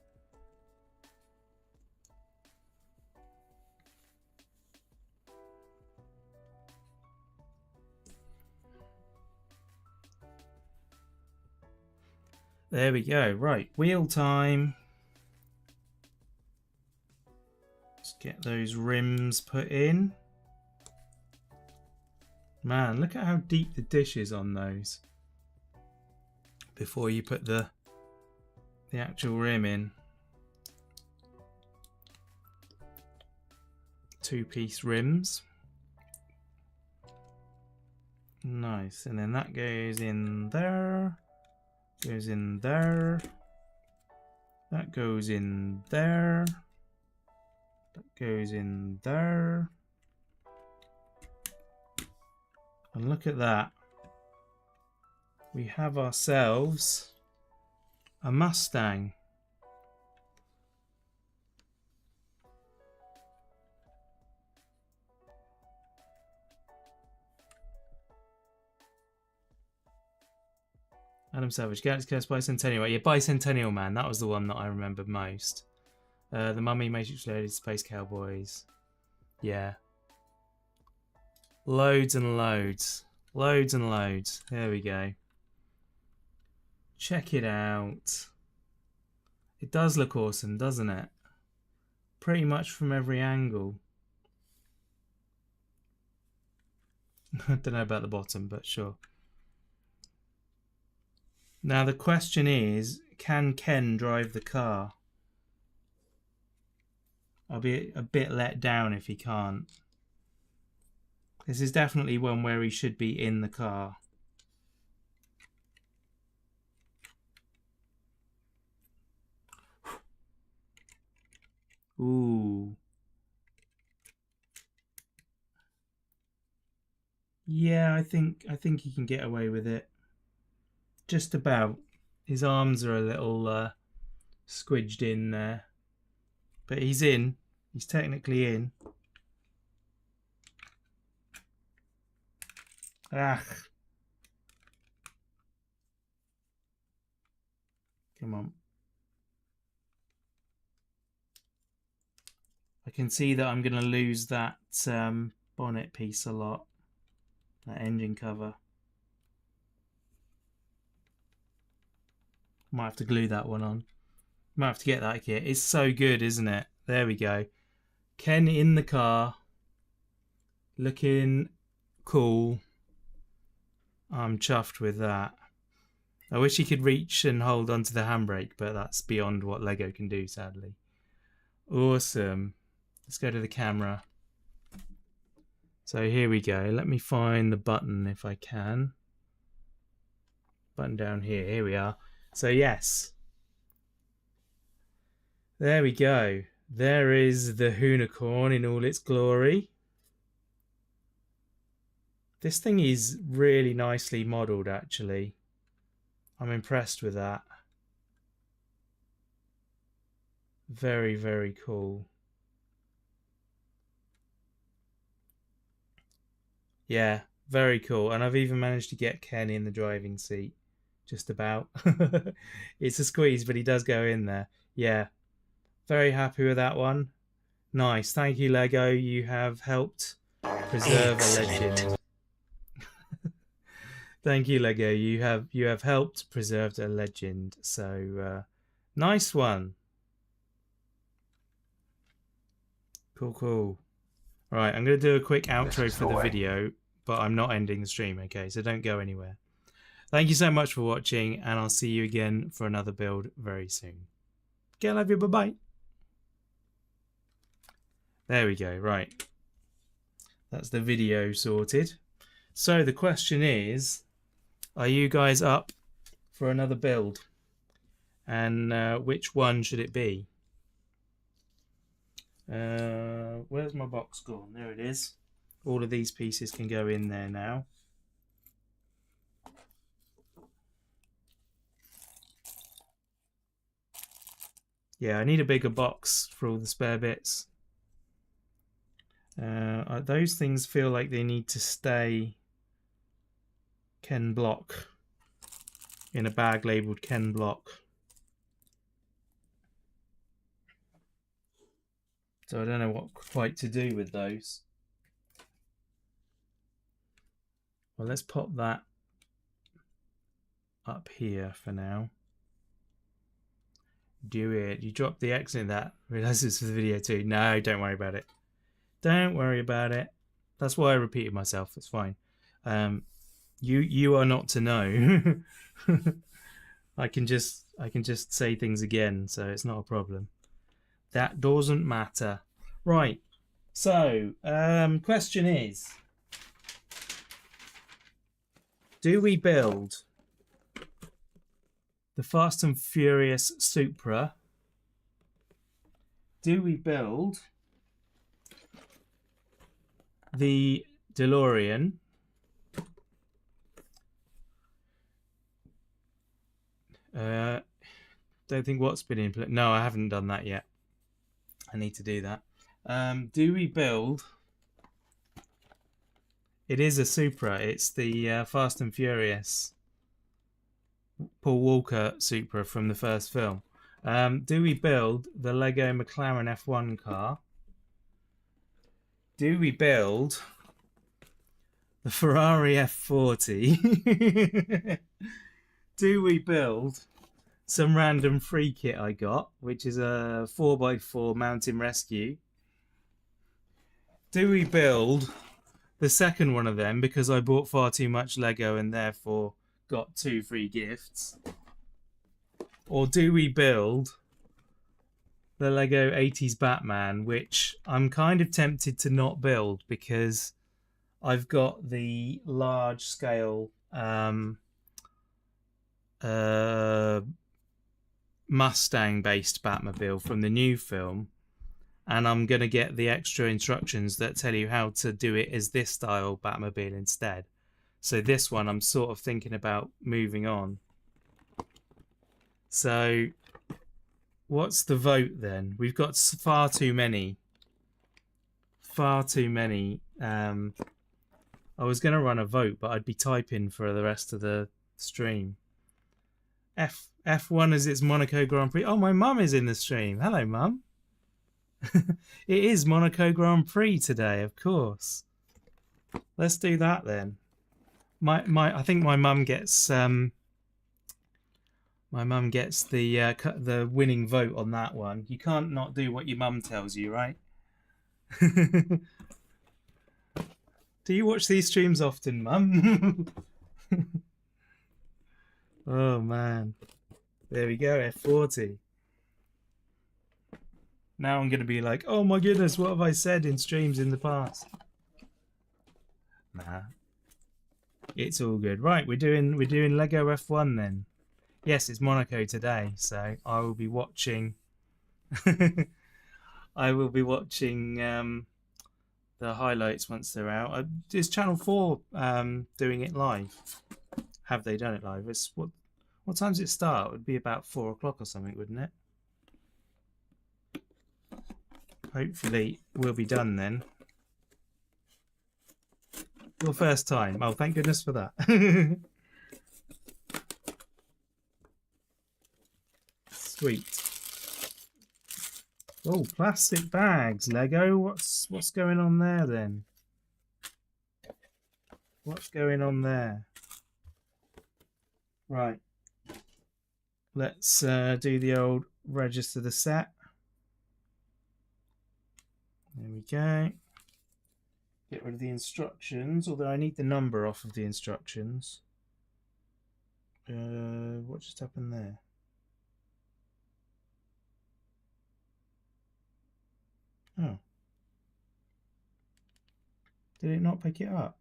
There we go. Right, wheel time. Let's get those rims put in. Man, look at how deep the dish is on those. Before you put the actual rim in. Two-piece rims. Nice. And then that goes in there. Goes in there. That goes in there. That goes in there. And look at that. We have ourselves a Mustang. Adam Savage, Galaxy Quest, Bicentennial. Yeah, Bicentennial Man. That was the one that I remembered most. The Mummy, Matrix Reloaded, Space Cowboys. Yeah. Loads and loads. Loads and loads. There we go. Check it out. It does look awesome, doesn't it? Pretty much from every angle. I don't know about the bottom, but sure. Now the question is, can Ken drive the car? I'll be a bit let down if he can't. This is definitely one where he should be in the car. Ooh. Yeah, I think he can get away with it. Just about. His arms are a little squidged in there. But he's in. He's technically in. Ah. Come on. I can see that I'm going to lose that bonnet piece a lot. That engine cover. Might have to glue that one on. Might have to get that kit. It's so good, isn't it? There we go. Ken in the car. Looking cool. I'm chuffed with that. I wish he could reach and hold onto the handbrake, but that's beyond what Lego can do, sadly. Awesome. Let's go to the camera. So here we go. Let me find the button if I can. Button down here. Here we are. So yes. There we go. There is the Hoonicorn in all its glory. This thing is really nicely modelled, actually. I'm impressed with that. Very, very cool. Yeah, very cool. And I've even managed to get Ken in the driving seat. Just about. It's a squeeze, but he does go in there. Yeah. Very happy with that one. Nice. Thank you, Lego. You have helped preserve a legend. Thank you, Lego. You have helped preserve a legend. So nice one. Cool, cool. All right, I'm going to do a quick outro for the video, but I'm not ending the stream, okay? So don't go anywhere. Thank you so much for watching, and I'll see you again for another build very soon. Okay, I love you. Bye-bye. There we go. Right. That's the video sorted. So the question is, are you guys up for another build? And which one should it be? Where's my box gone? There it is. All of these pieces can go in there now. Yeah, I need a bigger box for all the spare bits. Those things feel like they need to stay Ken Block in a bag labelled Ken Block. So I don't know what quite to do with those. Well, let's pop that up here for now. Do it. You dropped the X in that. Realize it's for the video too. No, don't worry about it. Don't worry about it. That's why I repeated myself. It's fine. You are not to know. I can just say things again, so it's not a problem. That doesn't matter. Right. So, question is, do we build the Fast and Furious Supra? Do we build the DeLorean? Don't think what's been implemented. No, I haven't done that yet. I need to do that. Do we build? It is a Supra. It's the Fast and Furious Paul Walker Supra from the first film. Do we build the Lego McLaren F1 car? Do we build the Ferrari F40? Do we build some random free kit I got, which is a 4x4 mountain rescue? Do we build the second one of them because I bought far too much Lego and therefore got 2 free gifts? Or do we build the Lego 80s Batman, which I'm kind of tempted to not build because I've got the large scale Mustang based Batmobile from the new film, and I'm going to get the extra instructions that tell you how to do it as this style Batmobile instead. So this one I'm sort of thinking about moving on. So what's the vote then? We've got far too many. Far too many. I was going to run a vote, but I'd be typing for the rest of the stream. F1 as it's Monaco Grand Prix. Oh, my mum is in the stream. Hello, mum. It is Monaco Grand Prix today, of course. Let's do that then. I think my mum gets the winning vote on that one. You can't not do what your mum tells you, right? Do you watch these streams often, mum? Oh man. There we go, F40. Now I'm going to be like, oh my goodness, what have I said in streams in the past? Nah. It's all good. Right, we're doing Lego F1 then. Yes, it's Monaco today, so I will be watching I will be watching the highlights once they're out. Is Channel 4 doing it live? Have they done it live? It's what time does it start? It would be about 4 o'clock or something, wouldn't it? Hopefully we'll be done then. Your first time. Oh, thank goodness for that. Sweet. Oh, plastic bags, Lego. What's going on there then? What's going on there? Right. Let's do the old register the set. There we go. Get rid of the instructions, although I need the number off of the instructions. What just happened there? Oh. Did it not pick it up?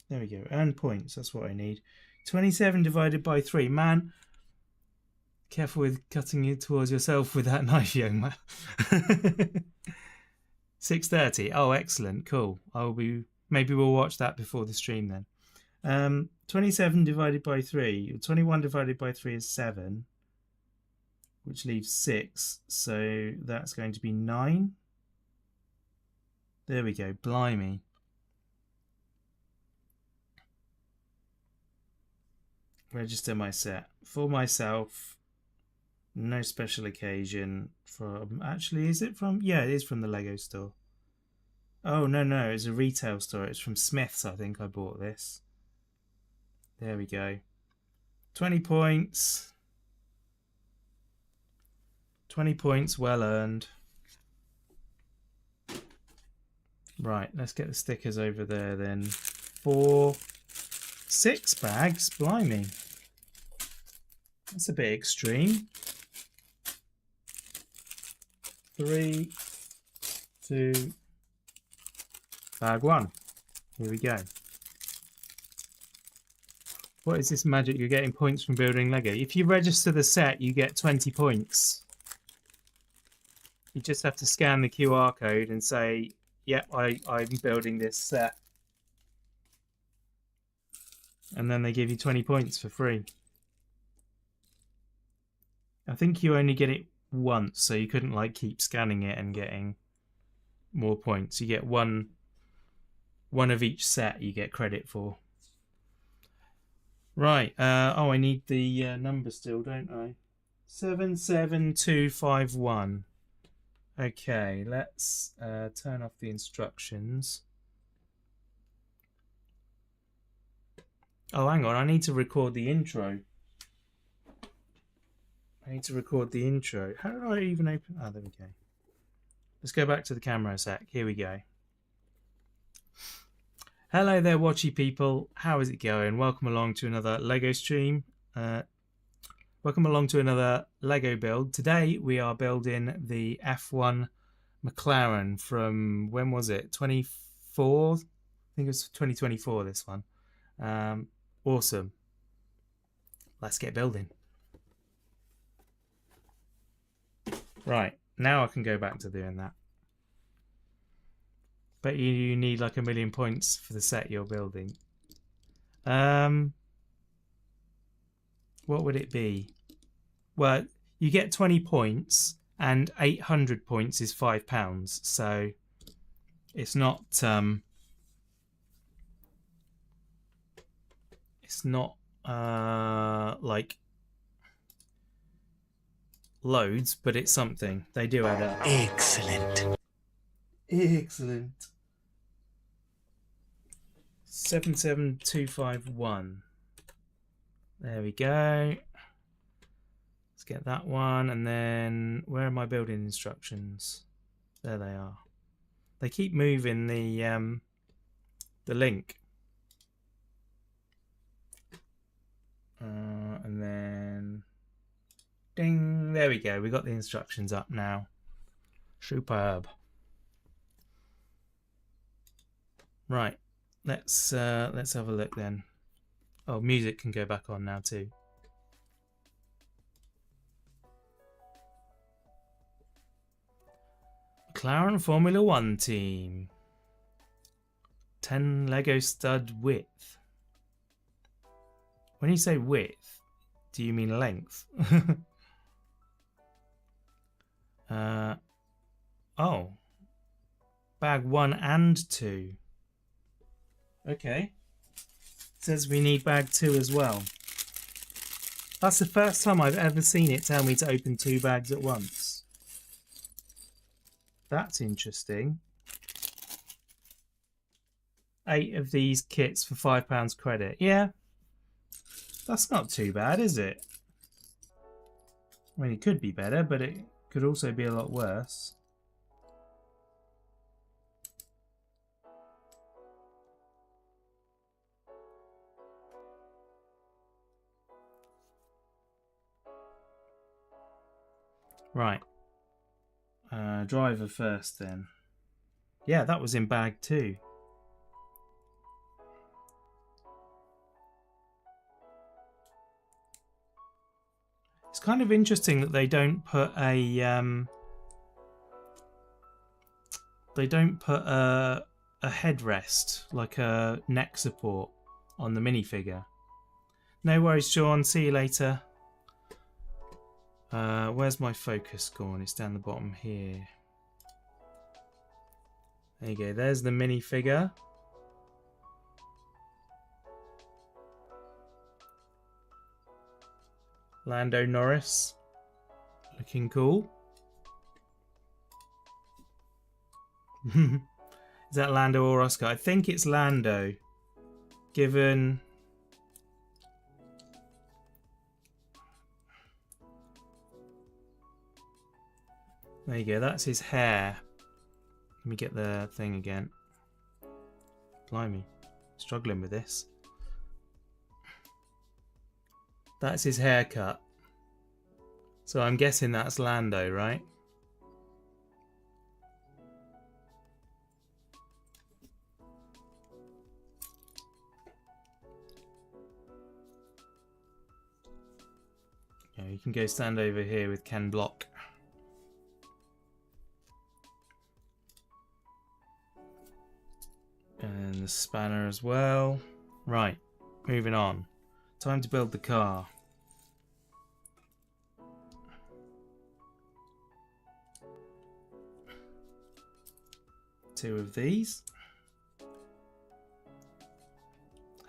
There we go. Earn points. That's what I need. 27 divided by 3. Man, careful with cutting it towards yourself with that knife, young man. 6:30. Oh, excellent. Cool. Maybe we'll watch that before the stream then. 27 divided by 3. 21 divided by 3 is 7, which leaves 6. So that's going to be 9. There we go. Blimey. Register my set. For myself. No special occasion. From, actually, is it from? Yeah, it is from the Lego store. Oh, no, it's a retail store. It's from Smith's, I think I bought this. There we go. 20 points. 20 points, well earned. Right, let's get the stickers over there then. 6 bags, blimey. That's a bit extreme. 3, 2, bag 1. Here we go. What is this magic? You're getting points from building Lego. If you register the set, you get 20 points. You just have to scan the QR code and say, yep, I'm building this set. And then they give you 20 points for free. I think you only get it once, so you couldn't like keep scanning it and getting more points. You get one of each set you get credit for. Right. Oh, I need the number still, don't I? 77251. Okay, let's turn off the instructions. Oh, hang on. I need to record the intro. How do I even open? Oh, there we go. Let's go back to the camera a sec. Here we go. Hello there, watchy people. How is it going? Welcome along to another Lego stream. Welcome along to another Lego build. Today we are building the F1 McLaren from, when was it? 24? I think it was 2024, this one. Awesome. Let's get building. Right, now I can go back to doing that. Bet you need like 1,000,000 points for the set you're building. What would it be? Well, you get 20 points and 800 points is £5. So it's not like loads, but it's something. They do add up. Excellent. Excellent. 77251. There we go. Let's get that one, and then where are my building instructions? There they are. They keep moving the link. And then ding, there we go. We got the instructions up now. Superb. Right, let's have a look then. Oh, music can go back on now too. McLaren Formula 1 team. 10 Lego stud width. When you say width, do you mean length? Oh. Bag 1 and 2. Okay. Says we need bag 2 as well. That's the first time I've ever seen it tell me to open 2 bags at once. That's interesting. 8 of these kits for £5 credit. Yeah. That's not too bad, is it? I mean, it could be better, but it could also be a lot worse. Right. Driver first then. Yeah, that was in bag 2. It's kind of interesting that they don't put a headrest, like a neck support, on the minifigure. No worries, Sean. See you later. Where's my focus gone? It's down the bottom here. There you go. There's the minifigure. Lando Norris. Looking cool. Is that Lando or Oscar? I think it's Lando. Given... There you go, that's his hair. Let me get the thing again. Blimey, struggling with this. That's his haircut. So I'm guessing that's Lando, right? Yeah, you can go stand over here with Ken Block. And the spanner as well. Right, moving on. Time to build the car. Two of these.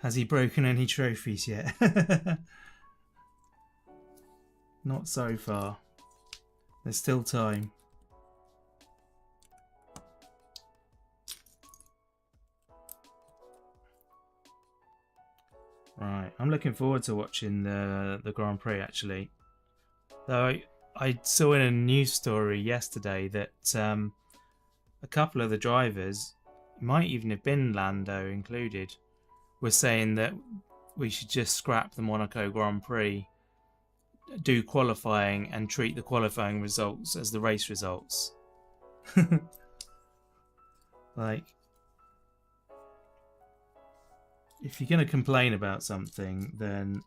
Has he broken any trophies yet? Not so far. There's still time. Right, I'm looking forward to watching the Grand Prix actually. Though I saw in a news story yesterday that a couple of the drivers, might even have been Lando included, were saying that we should just scrap the Monaco Grand Prix do qualifying and treat the qualifying results as the race results. Like, if you're going to complain about something, then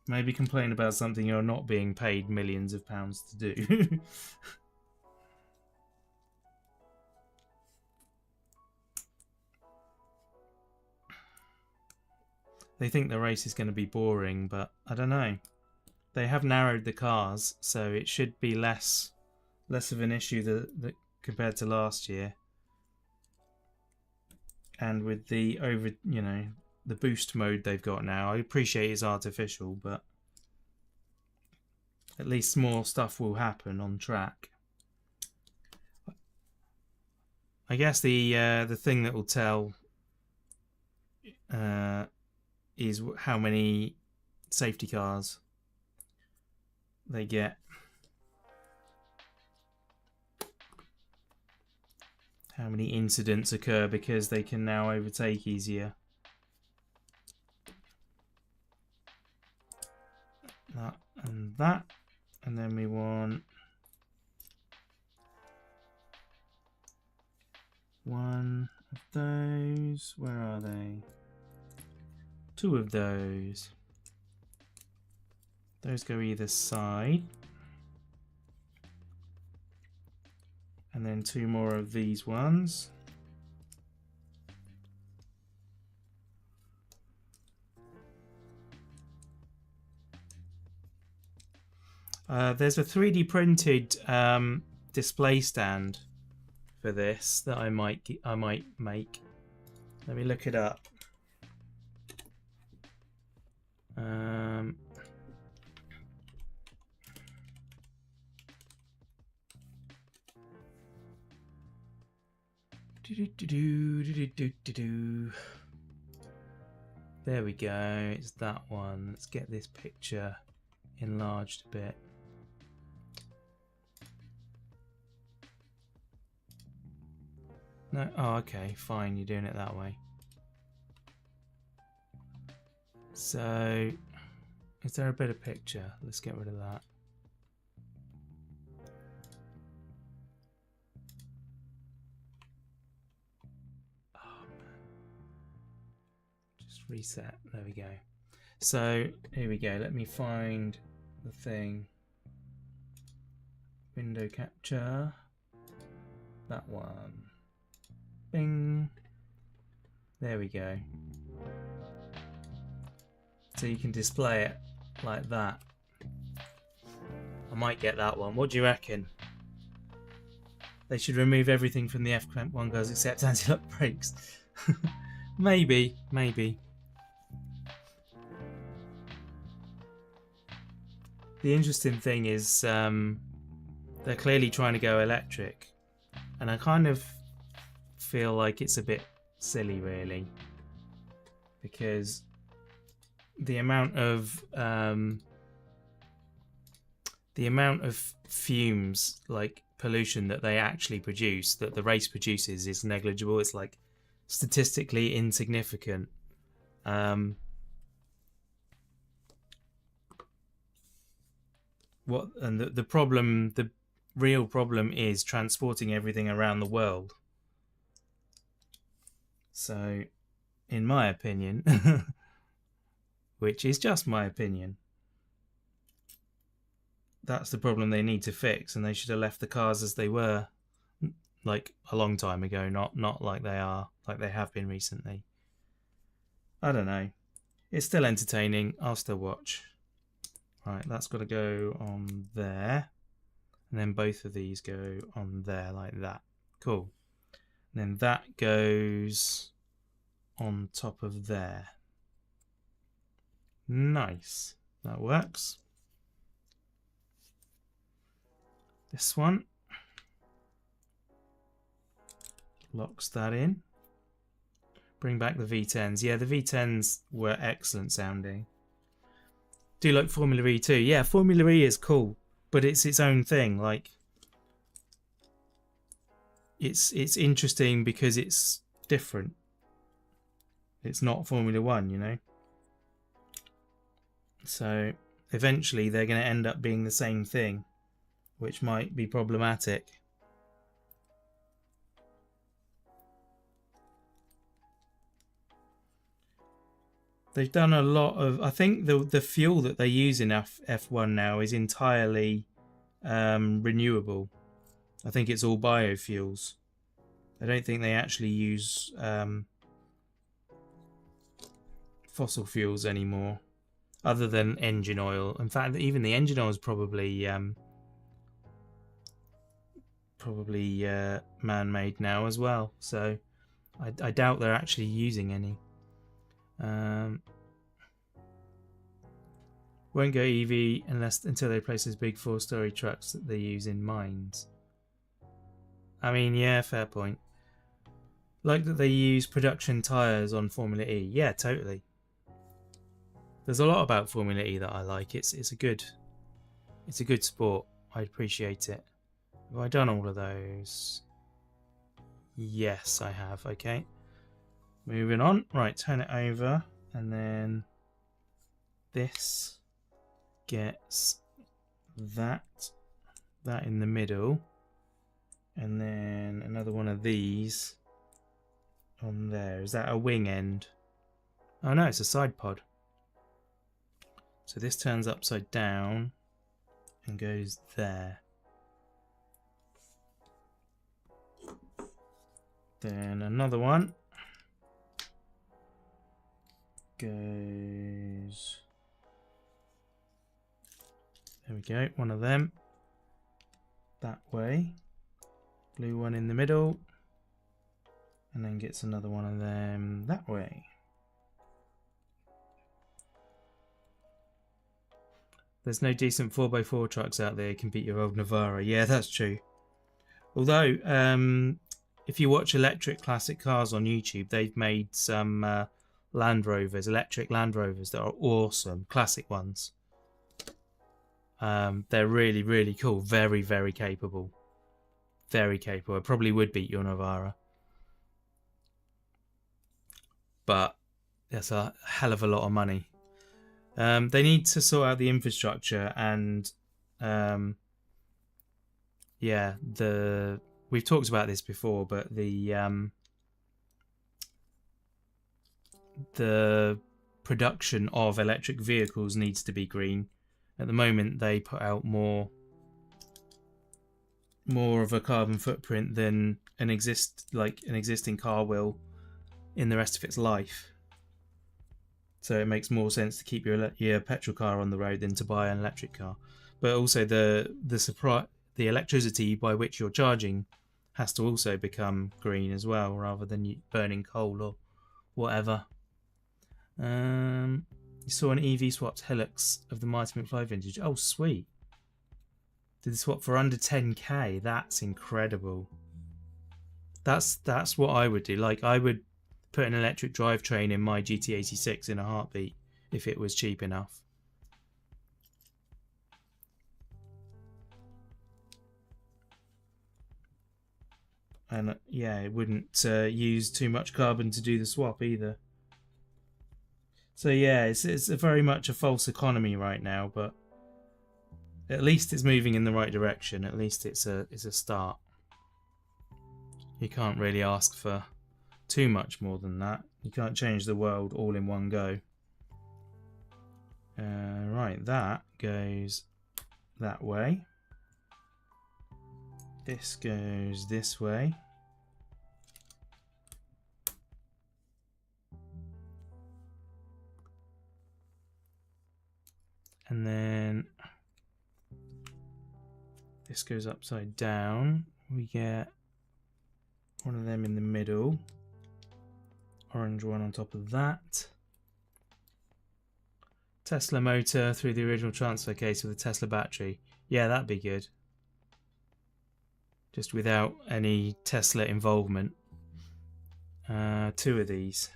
maybe complain about something you're not being paid millions of pounds to do. They think the race is going to be boring, but I don't know. They have narrowed the cars, so it should be less of an issue that compared to last year. And with the the boost mode they've got now, I appreciate it's artificial, but at least more stuff will happen on track. I guess the thing that will tell is how many safety cars they get. How many incidents occur because they can now overtake easier. That and that. And then we want one of those. Where are they? Two of those. Those go either side. And then two more of these ones. There's a 3D printed display stand for this that I might make. Let me look it up. There we go, it's that one. Let's get this picture enlarged a bit. No, oh okay, fine, you're doing it that way. So, is there a better picture? Let's get rid of that. Reset. There we go. So here we go. Let me find the thing. Window capture. That one. Bing. There we go. So you can display it like that. I might get that one. What do you reckon? They should remove everything from the F1 guys except anti-lock brakes. Maybe. The interesting thing is they're clearly trying to go electric, and I kind of feel like it's a bit silly really, because the amount of fumes, like pollution that they actually produce, that the race produces, is negligible. It's like statistically insignificant. The real problem is transporting everything around the world. So, in my opinion, which is just my opinion, that's the problem they need to fix, and they should have left the cars as they were, like a long time ago, not like they have been recently. I don't know. It's still entertaining. I'll still watch. Right, that's got to go on there, and then both of these go on there like that. Cool. And then that goes on top of there. Nice. That works. This one locks that in. Bring back the V10s. Yeah, the V10s were excellent sounding. Do you like Formula E too? Yeah, Formula E is cool, but it's its own thing. Like, it's interesting because it's different. It's not Formula 1, you know. So eventually they're going to end up being the same thing, which might be problematic. They've done a lot of... I think the fuel that they use in F1 now is entirely renewable. I think it's all biofuels. I don't think they actually use fossil fuels anymore, other than engine oil. In fact, even the engine oil is probably man-made now as well. So I doubt they're actually using any. Won't go EV until they replace those big 4-story trucks that they use in mines. I mean, yeah, fair point. Like that they use production tyres on Formula E. Yeah, totally. There's a lot about Formula E that I like. It's a good sport. I appreciate it. Have I done all of those? Yes, I have. Okay. Moving on. Right, turn it over, and then this gets that in the middle, and then another one of these on there. Is that a wing end? Oh no, it's a side pod. So this turns upside down and goes there. Then another one goes... There we go, one of them. That way. Blue one in the middle. And then gets another one of them that way. There's no decent 4x4 trucks out there that can beat your old Navara. Yeah, that's true. Although, if you watch electric classic cars on YouTube, they've made some Land Rovers, electric Land Rovers that are awesome. Classic ones. They're really, really cool. Very, very capable. Very capable. It probably would beat your Navara. But that's a hell of a lot of money. They need to sort out the infrastructure and yeah, we've talked about this before, but the production of electric vehicles needs to be green. At the moment, they put out more of a carbon footprint than an existing car will in the rest of its life. So it makes more sense to keep your petrol car on the road than to buy an electric car. But also the electricity by which you're charging has to also become green as well, rather than you burning coal or whatever. You saw an EV swapped Hilux of the Mighty McFly vintage. Oh, sweet. Did the swap for under 10k. That's incredible. That's what I would do. Like, I would put an electric drivetrain in my GT86 in a heartbeat if it was cheap enough. And yeah, it wouldn't use too much carbon to do the swap either. So yeah, it's very much a false economy right now, but at least it's moving in the right direction. At least it's a start. You can't really ask for too much more than that. You can't change the world all in one go. Right, that goes that way. This goes this way. And then this goes upside down. We get one of them in the middle. Orange one on top of that. Tesla motor through the original transfer case with a Tesla battery. Yeah, that'd be good. Just without any Tesla involvement. 2 of these.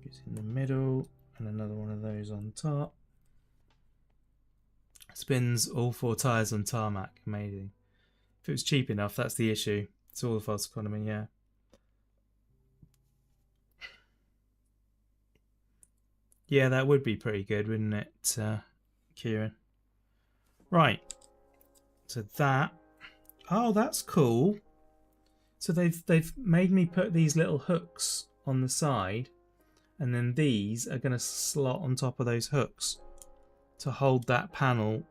Goes in the middle. And another one of those on top. Spins all 4 tyres on tarmac. Amazing. If it was cheap enough, that's the issue. It's all the false economy, yeah. Yeah, that would be pretty good, wouldn't it, Kieran? Right. So that. Oh, that's cool. So they've made me put these little hooks on the side, and then these are going to slot on top of those hooks to hold that panel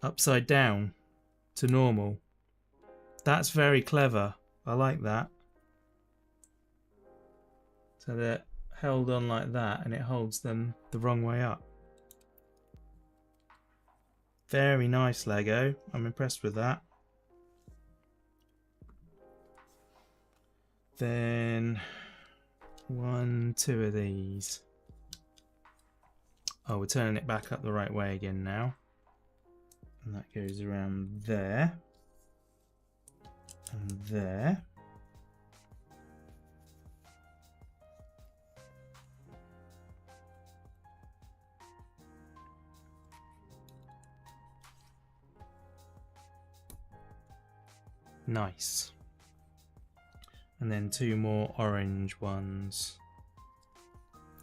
upside down to normal. That's very clever. I like that. So they're held on like that, and it holds them the wrong way up. Very nice, Lego. I'm impressed with that. Then 1, 2 of these. Oh, we're turning it back up the right way again now. And that goes around there. And there. Nice. And then 2 more orange ones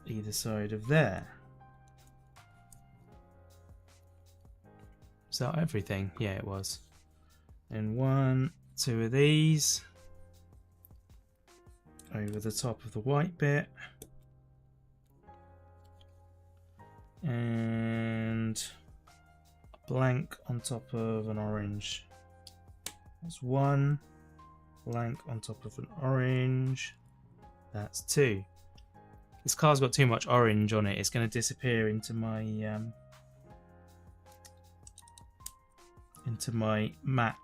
either side of there. Is that everything? Yeah, it was. And 1, 2 of these over the top of the white bit. And a blank on top of an orange. That's 1 blank on top of an orange. That's 2. This car's got too much orange on it. It's going to disappear into my mat.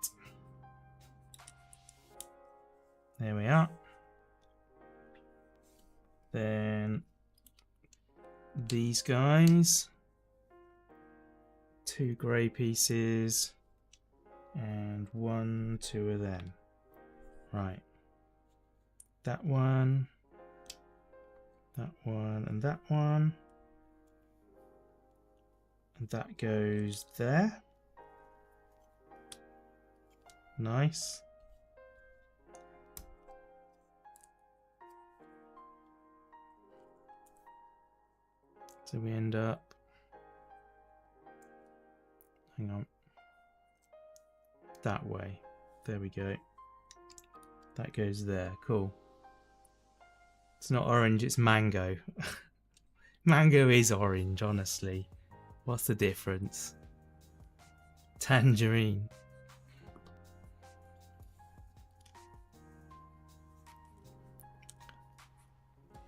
There we are. Then these guys, 2 grey pieces. And 1, 2 of them. Right. That one, and that one. And that goes there. Nice. So we end up. Hang on. That way. There we go. That goes there. Cool. It's not orange, it's mango. Mango is orange, honestly. What's the difference? Tangerine.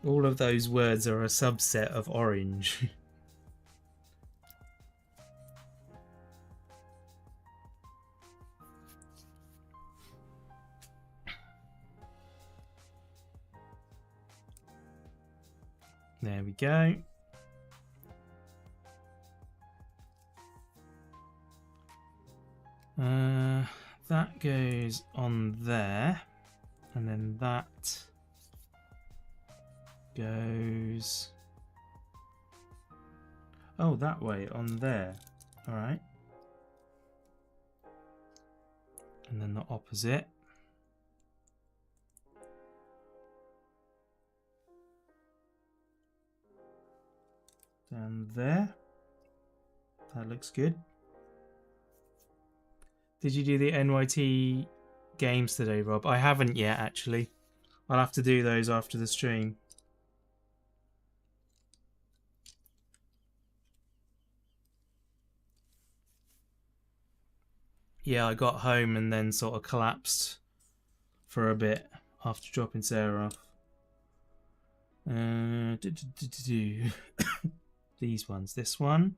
All of those words are a subset of orange. There we go. That goes on there, and then that goes that way on there. All right, and then the opposite. Down there. That looks good. Did you do the NYT games today, Rob? I haven't yet, actually. I'll have to do those after the stream. Yeah, I got home and then sort of collapsed for a bit after dropping Sarah off. These ones. This one.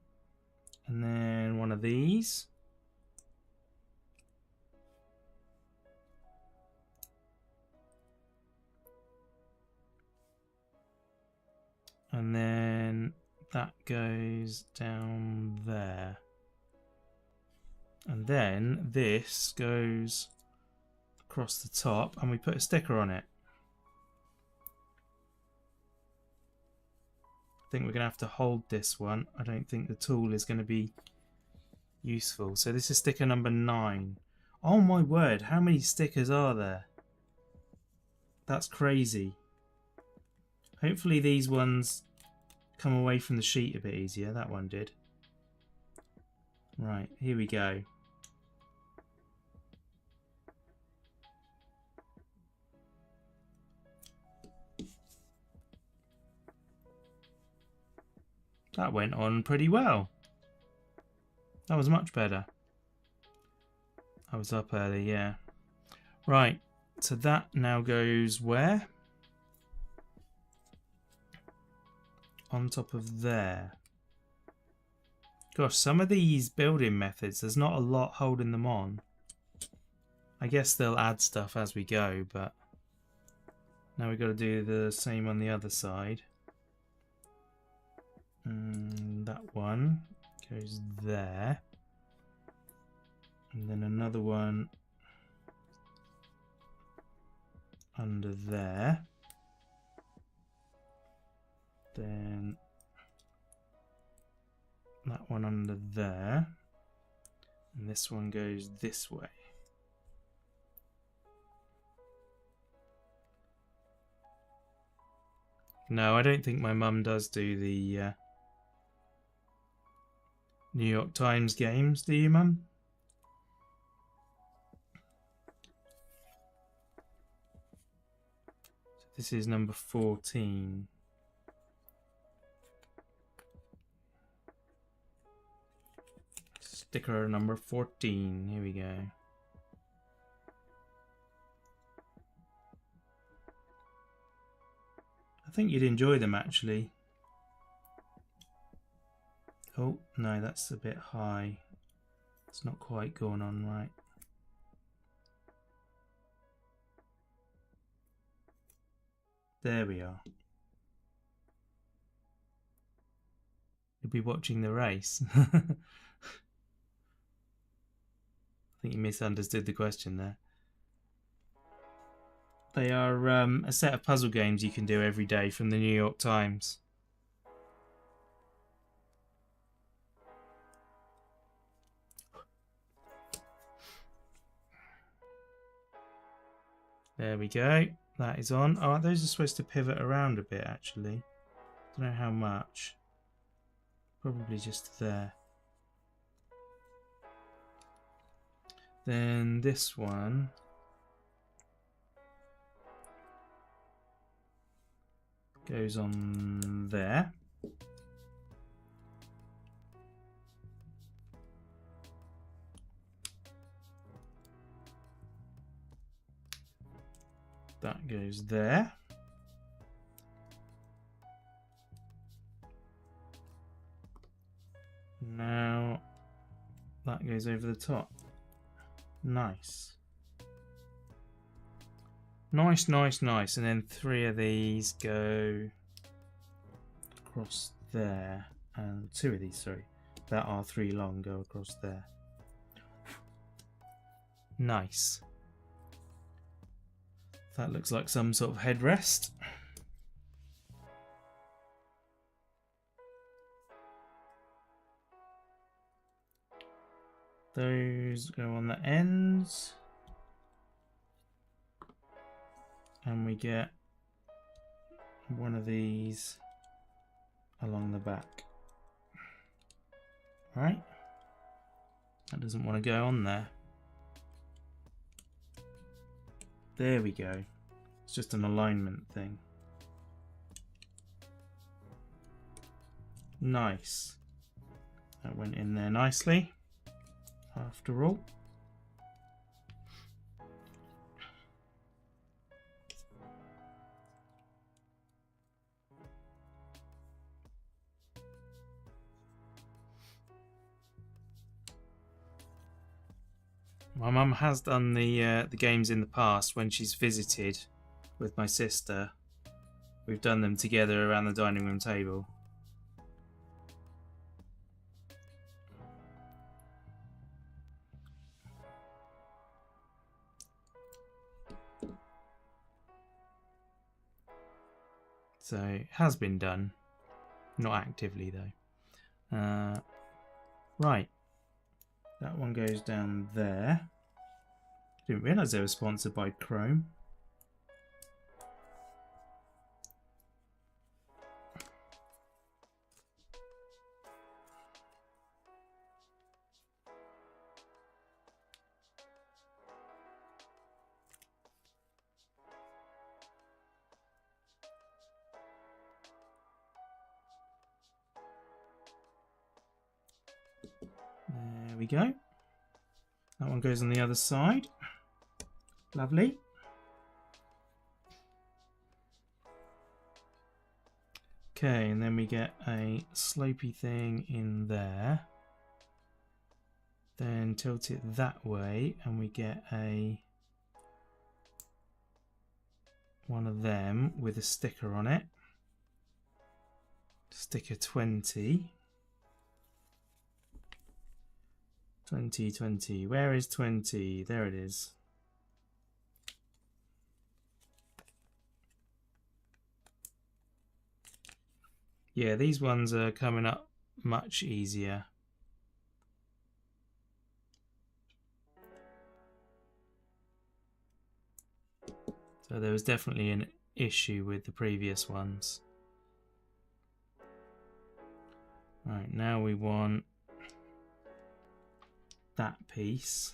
And then one of these. And then that goes down there. And then this goes across the top and we put a sticker on it. I think we're going to have to hold this one. I don't think the tool is going to be useful. So this is sticker number 9. Oh my word, how many stickers are there? That's crazy. Hopefully these ones come away from the sheet a bit easier. That one did. Right, here we go. That went on pretty well. That was much better. I was up early, yeah. Right, so that now goes where? On top of there. Gosh, some of these building methods, there's not a lot holding them on. I guess they'll add stuff as we go, but now we've got to do the same on the other side. That one goes there. And then another one under there. Then that one under there. And this one goes this way. No, I don't think my mum does do the New York Times games, do you, Mum? So this is number 14. Sticker number 14. Here we go. I think you'd enjoy them actually. Oh, no, that's a bit high. It's not quite going on right. There we are. You'll be watching the race. I think you misunderstood the question there. They are a set of puzzle games you can do every day from the New York Times. There we go. That is on. Oh, those are supposed to pivot around a bit, actually. Don't know how much. Probably just there. Then this one goes on there. That goes there. Now that goes over the top. Nice. Nice, nice, nice. And then 3 of these go across there. And 2 of these, sorry, that are 3 long go across there. Nice. That looks like some sort of headrest. Those go on the ends. And we get one of these along the back. Right? That doesn't want to go on there. There we go. It's just an alignment thing. Nice. That went in there nicely. After all. My mum has done the games in the past when she's visited with my sister. We've done them together around the dining room table. So it has been done, not actively though. Right. That one goes down there. Didn't realise they were sponsored by Chrome. we go. That one goes on the other side. Lovely. Okay, and then we get a slopey thing in there. Then tilt it that way and we get a one of them with a sticker on it. Sticker 20. 20. Where is 20? There it is. Yeah, these ones are coming up much easier. So there was definitely an issue with the previous ones. Right, now we want that piece.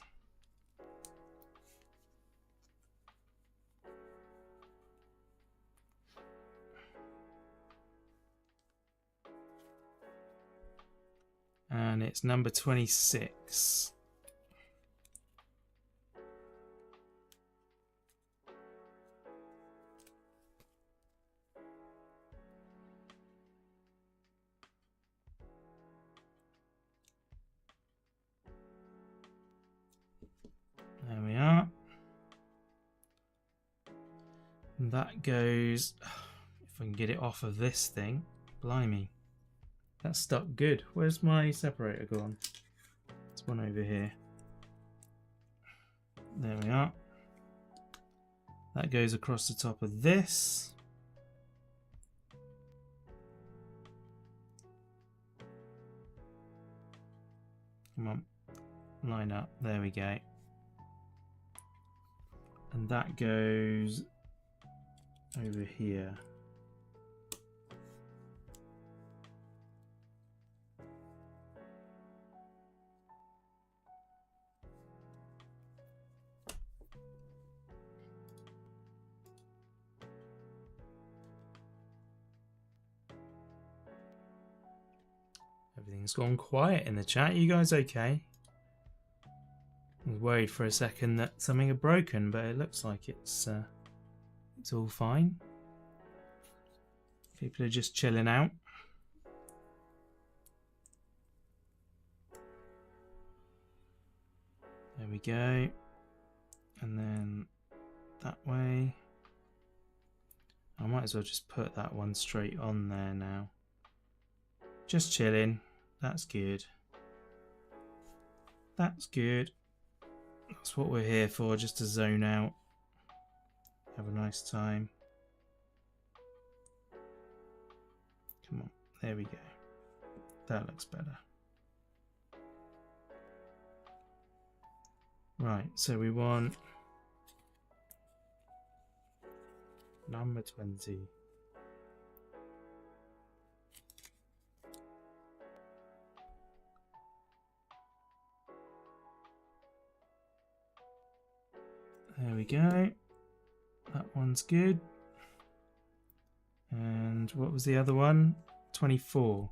And it's number 26. There we are. And that goes, if I can get it off of this thing, blimey. That's stuck good. Where's my separator gone? There's one over here. There we are. That goes across the top of this. Come on, line up. There we go. And that goes over here. Everything's gone quiet in the chat. You guys okay? I was worried for a second that something had broken, but it looks like it's all fine. People are just chilling out. There we go. And then that way. I might as well just put that one straight on there now. Just chilling. That's good. That's good. That's what we're here for, just to zone out. Have a nice time. Come on, there we go. That looks better. Right, so we want number 20. There we go. That one's good. And what was the other one? 24.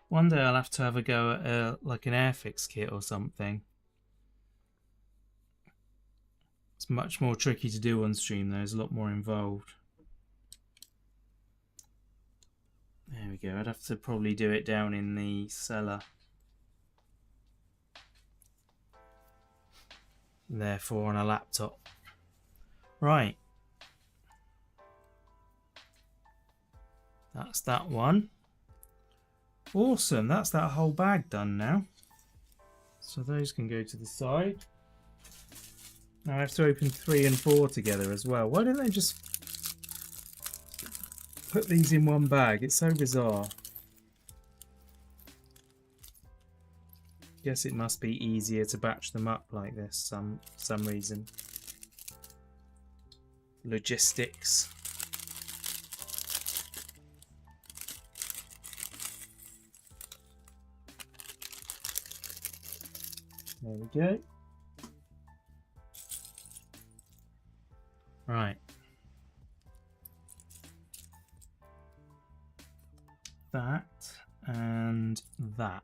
One day I'll have to have a go at like an airfix kit or something. It's much more tricky to do on stream. There's a lot more involved. There we go. I'd have to probably do it down in the cellar. Therefore on a laptop. Right. That's that one. Awesome. That's that whole bag done now. So those can go to the side. Now I have to open 3 and 4 together as well. Why don't they just put these in one bag? It's so bizarre. Guess it must be easier to batch them up like this some reason. Logistics. There we go. Right. That and that.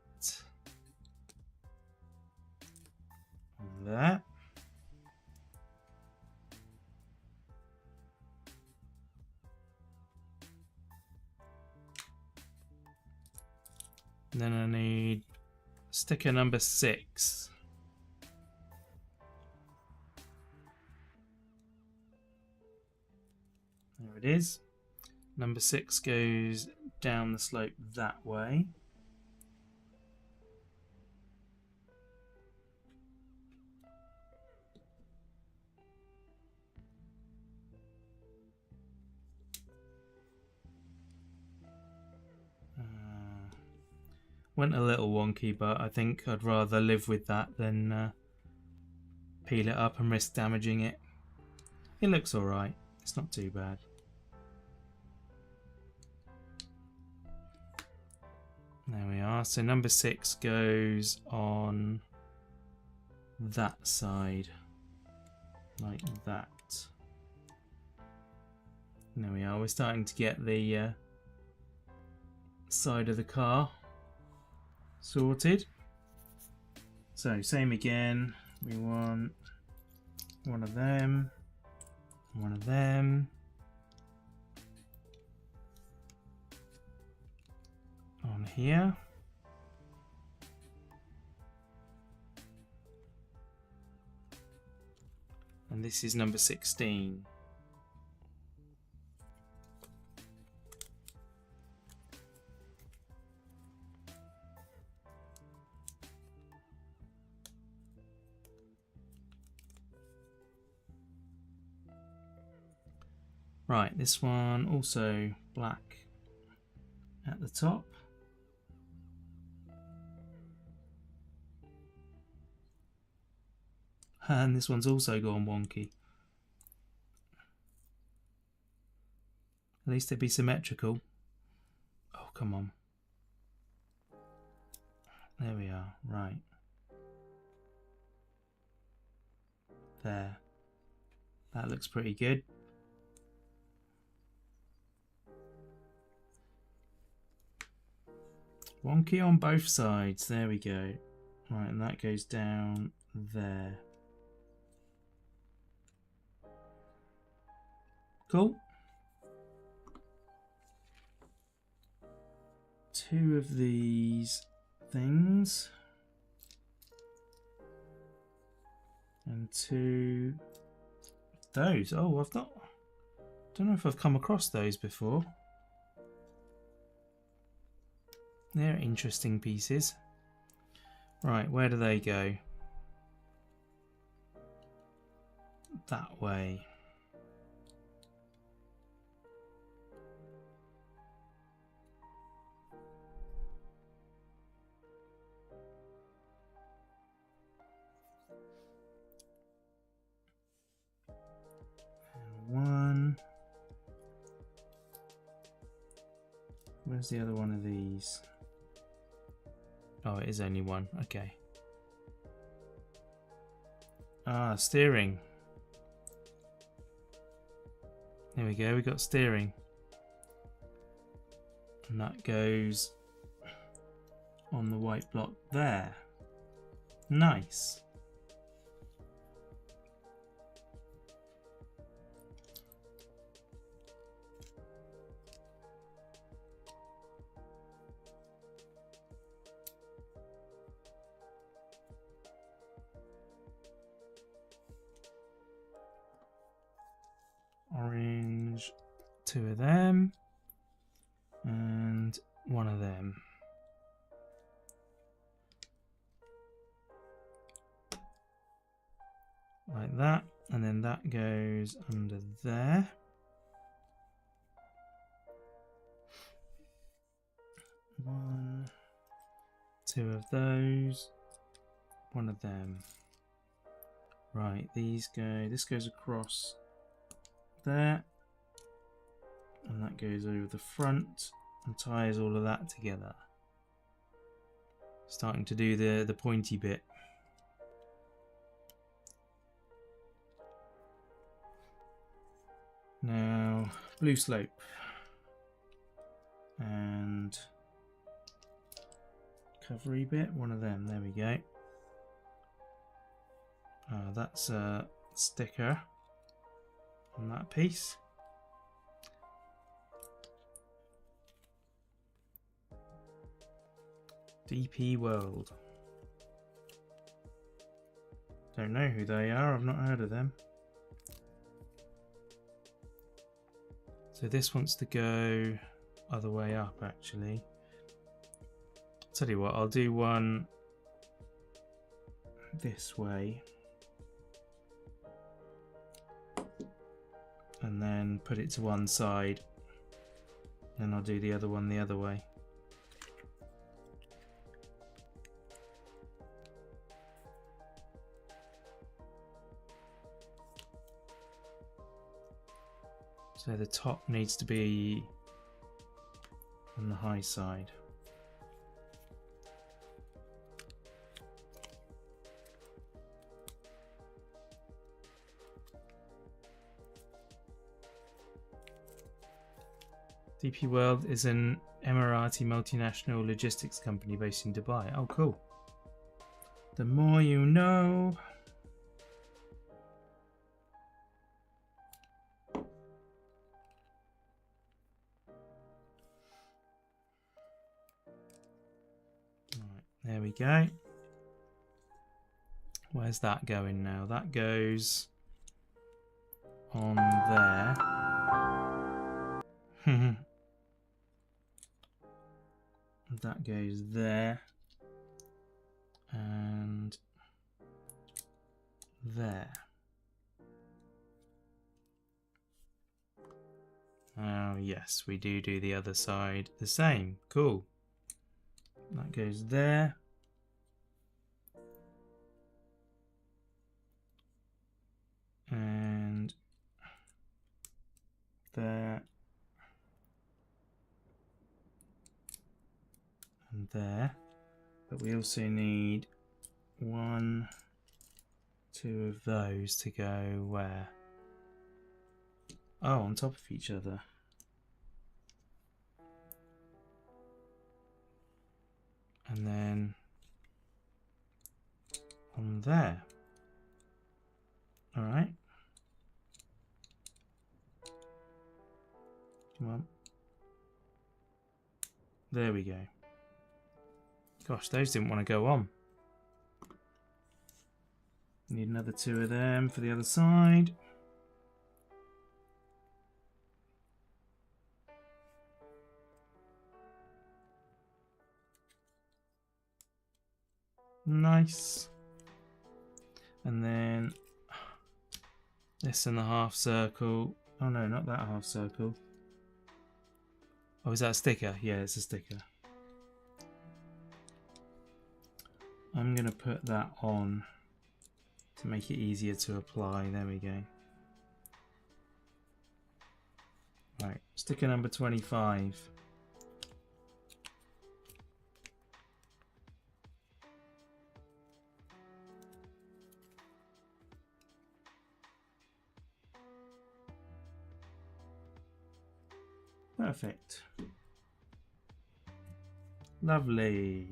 There. Then I need sticker number 6. There it is. Number 6 goes down the slope that way. Went a little wonky, but I think I'd rather live with that than peel it up and risk damaging it. It looks alright. It's not too bad. There we are. So number 6 goes on that side. Like that. There we are. We're starting to get the side of the car sorted. So same again. We want one of them. One of them. On here. And this is number 16. Right, this one also black at the top. And this one's also gone wonky. At least it'd be symmetrical. Oh, come on. There we are, right. There. That looks pretty good. Wonky on both sides. There we go. Right, and that goes down there. Cool. 2 of these things. And 2 of those. Oh, I've not... don't know if I've come across those before. They're interesting pieces. Right, where do they go? That way. And 1. Where's the other one of these? Oh, it is only 1. Okay. Ah, steering. There we go. We got steering. And that goes on the white block there. Nice. Orange, 2 of them, and 1 of them. Like that, and then that goes under there. One, 2 of those, 1 of them. Right, these go, this goes across there, and that goes over the front and ties all of that together. Starting to do the pointy bit. Now, blue slope. And covery bit, one of them, there we go. That's a sticker on that piece. DP World. Don't know who they are, I've not heard of them. So this wants to go other way up actually. Tell you what, I'll do one this way. And then put it to one side. Then I'll do the other one the other way. So the top needs to be on the high side. DP World is an Emirati multinational logistics company based in Dubai. Oh, cool. The more you know. Right, there we go. Where's that going now? That goes on there. That goes there and there. Oh yes, we do the other side the same. Cool. That goes there. And there. And there, but we also need 1, 2 of those to go where? Oh, on top of each other. And then on there. All right. Come on. There we go. Gosh, those didn't want to go on. Need another 2 of them for the other side. Nice. And then this in the half circle. Oh no, not that half circle. Oh, is that a sticker? Yeah, it's a sticker. I'm going to put that on to make it easier to apply. There we go. Right, sticker number 25. Perfect. Lovely.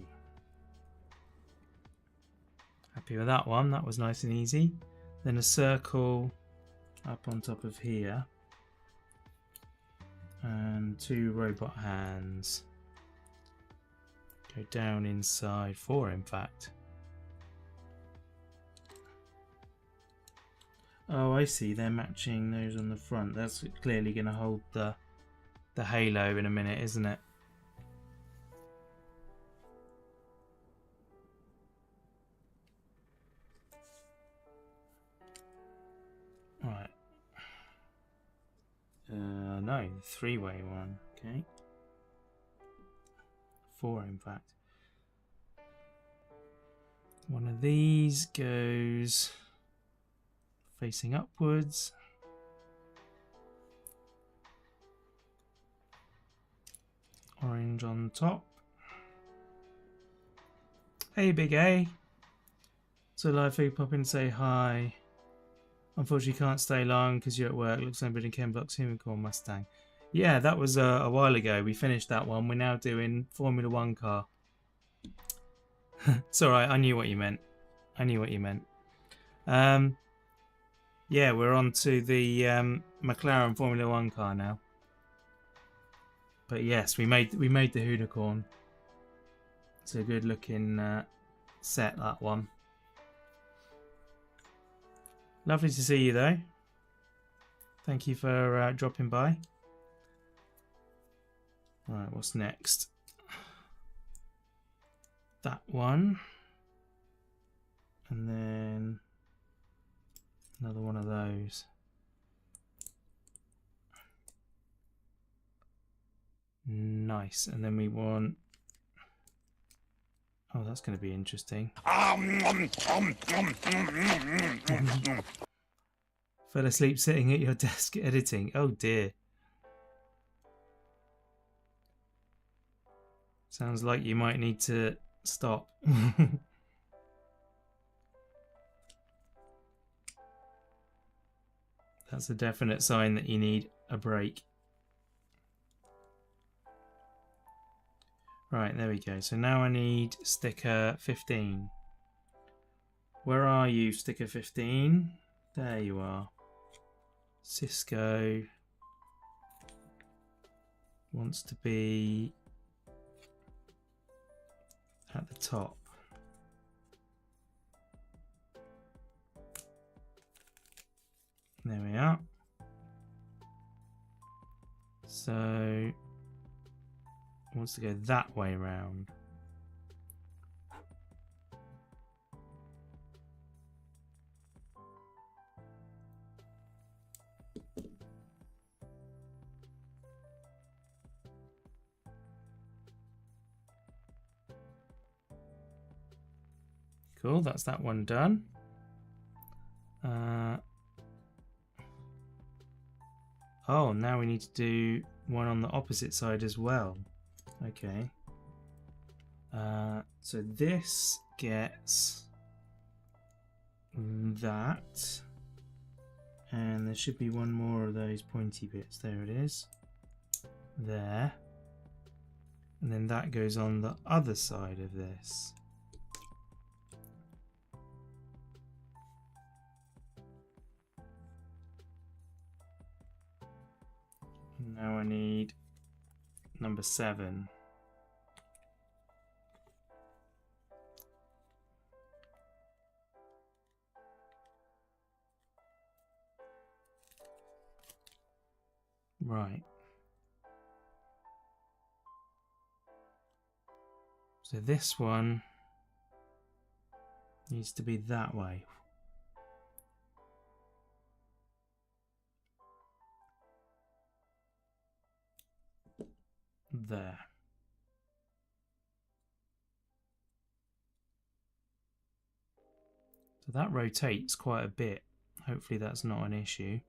Happy with that one. That was nice and easy. Then a circle up on top of here. And 2 robot hands. Go down inside. 4 in fact. Oh, I see. They're matching those on the front. That's clearly going to hold the halo in a minute, isn't it? Right. No, 3-way one. Okay. 4 in fact. One of these goes facing upwards. Orange on top. Hey, Big A. So live food pop in, say hi. Unfortunately, can't stay long because you're at work. Looks like been in Ken Block's Hoonicorn Mustang. Yeah, that was a while ago. We finished that one. We're now doing Formula 1 car. It's alright, I knew what you meant. I knew what you meant. Yeah, we're on to the McLaren Formula 1 car now. But yes, we made the Hoonicorn. It's a good looking set, that one. Lovely to see you though. Thank you for dropping by. Alright, what's next? That one. And then another one of those. Nice. And then we want... Oh, that's going to be interesting. Fell asleep sitting at your desk editing. Oh dear. Sounds like you might need to stop. That's a definite sign that you need a break. Right, there we go. So now I need sticker 15. Where are you, sticker 15? There you are. Cisco wants to be at the top. There we are. So wants to go that way round. Cool, that's that one done. Oh, now we need to do one on the opposite side as well. Okay. So this gets that. And there should be one more of those pointy bits. There it is. There. And then that goes on the other side of this. Now I need number 7. Right. So this one needs to be that way. There. So that rotates quite a bit. Hopefully that's not an issue.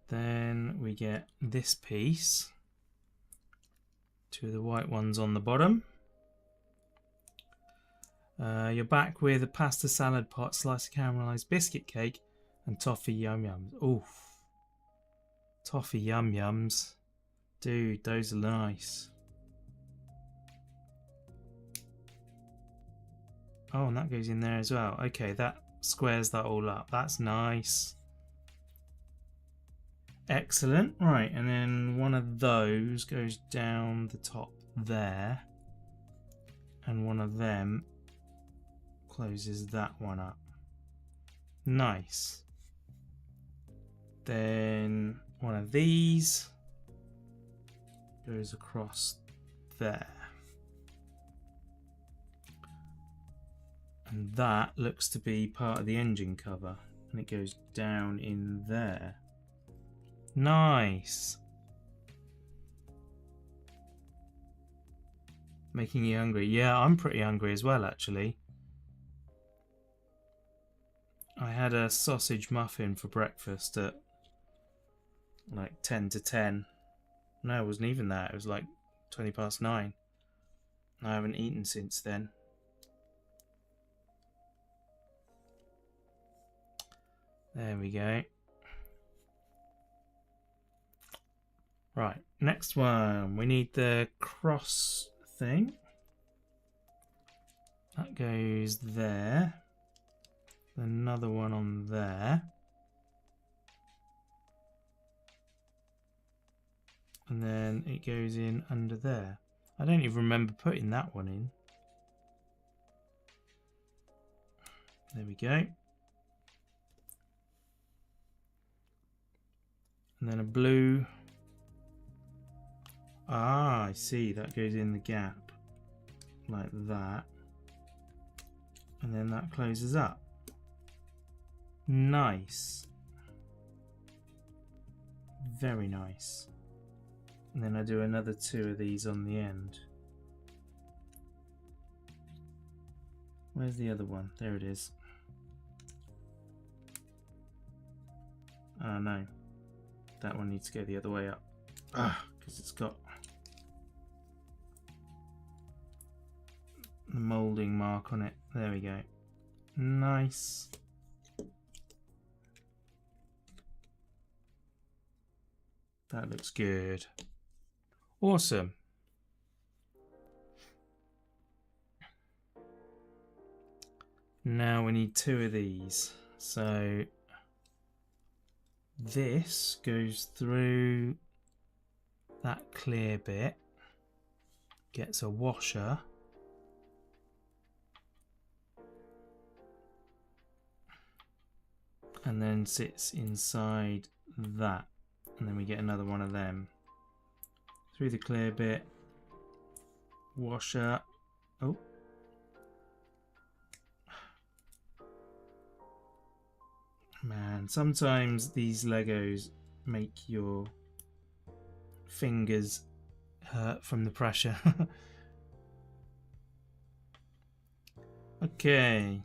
Then we get this piece. 2 of the white ones on the bottom. You're back with a pasta salad pot, slice of caramelized biscuit cake, and toffee yum yums. Oof. Toffee yum yums. Dude, those are nice. Oh, and that goes in there as well. Okay, that squares that all up. That's nice. Excellent. Right, and then one of those goes down the top there. And one of them closes that one up. Nice. Then one of these goes across there. And that looks to be part of the engine cover. And it goes down in there. Nice. Making you hungry. Yeah, I'm pretty hungry as well, actually. I had a sausage muffin for breakfast at like 10 to 10. No, it wasn't even that. It was like 20 past 9. I haven't eaten since then. There we go. Right, next one. We need the cross thing. That goes there. Another one on there. And then it goes in under there. I don't even remember putting that one in. There we go. And then a blue. Ah, I see. That goes in the gap. Like that. And then that closes up. Nice. Very nice. And then I do another 2 of these on the end. Where's the other one? There it is. Oh no. That one needs to go the other way up. Ah, because it's got the moulding mark on it. There we go. Nice. That looks good. Awesome. Now we need 2 of these. So this goes through that clear bit, gets a washer, and then sits inside that, and then we get another one of them through the clear bit, washer. Oh, man, sometimes these Legos make your fingers hurt from the pressure. Okay.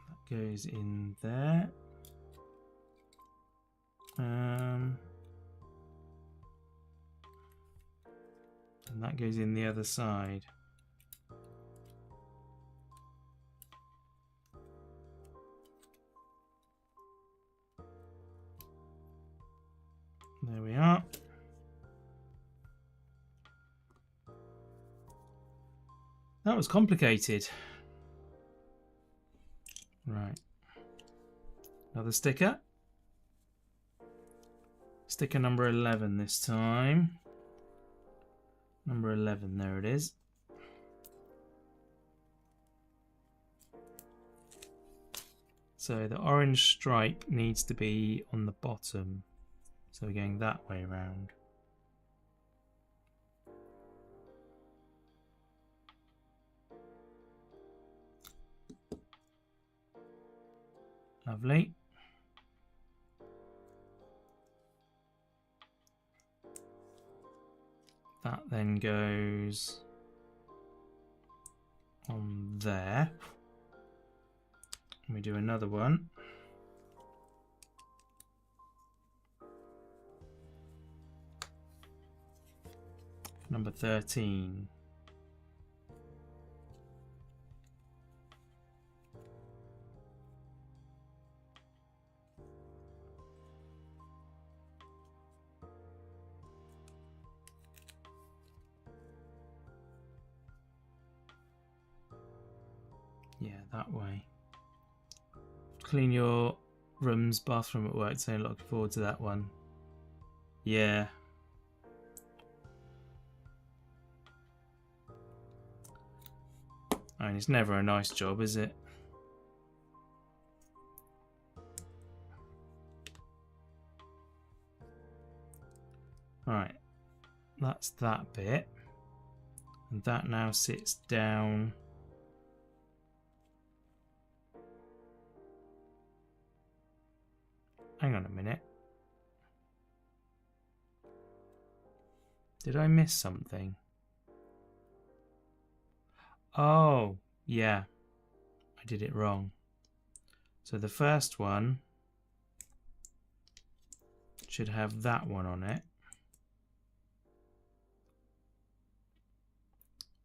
That goes in there. And that goes in the other side. There we are. That was complicated. Right. Another sticker. Sticker number 11 this time. Number 11, there it is. So the orange stripe needs to be on the bottom. So we're going that way around. Lovely. That then goes on there. And we do another one. Number 13. Yeah, that way. Clean your room's bathroom at work, so looking forward to that one. Yeah. I mean, it's never a nice job, is it? Right, that's that bit. And that now sits down. Hang on a minute. Did I miss something? Oh, yeah. I did it wrong. So the first one should have that one on it.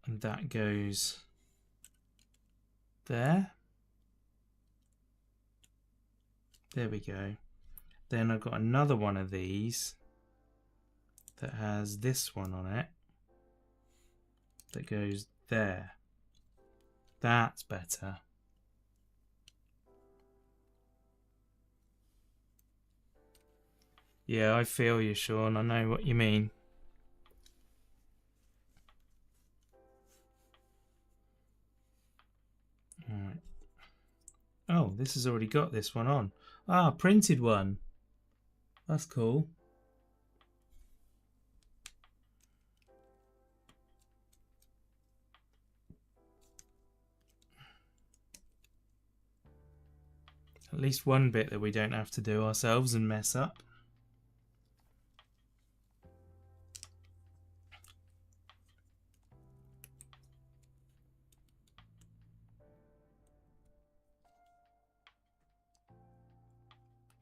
And that goes there. There we go. Then I've got another one of these that has this one on it that goes there. That's better. Yeah, I feel you, Sean. I know what you mean. Alright. Oh, this has already got this one on. Ah, printed one. That's cool. At least one bit that we don't have to do ourselves and mess up.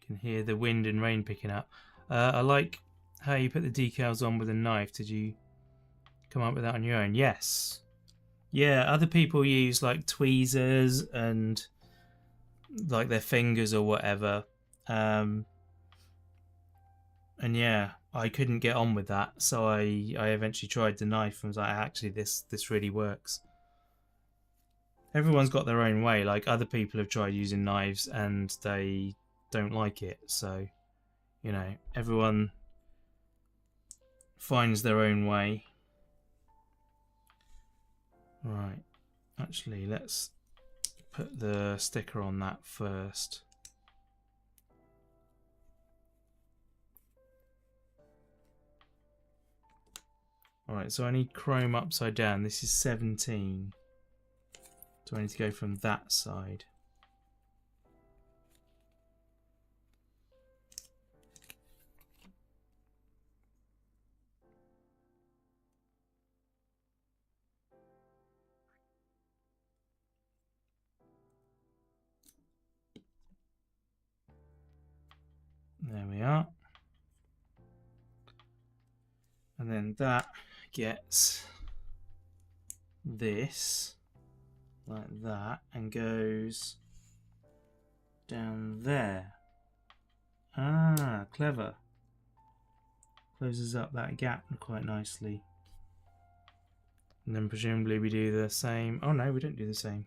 You can hear the wind and rain picking up. I like how you put the decals on with a knife. Did you come up with that on your own? Yes. Yeah, other people use like tweezers and like their fingers or whatever. And yeah, I couldn't get on with that, so I eventually tried the knife and was like, actually this really works. Everyone's got their own way. Like other people have tried using knives and they don't like it, so you know, everyone finds their own way. Right, actually let's put the sticker on that first. Alright, so I need chrome upside down. This is 17. So I need to go from that side. There we are. And then that gets this like that and goes down there. Ah, clever. Closes up that gap quite nicely. And then presumably we do the same. Oh no, we don't do the same.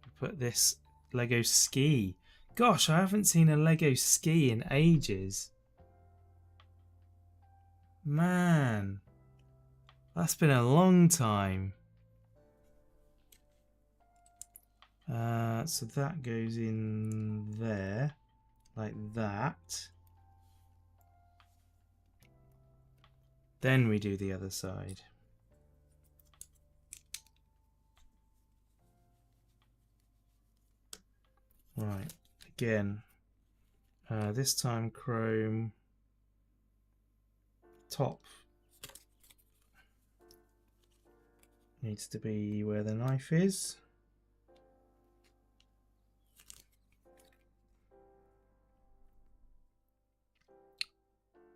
We put this Lego ski. Gosh, I haven't seen a Lego ski in ages. Man, that's been a long time. So that goes in there, like that. Then we do the other side. Right, again, this time chrome top needs to be where the knife is.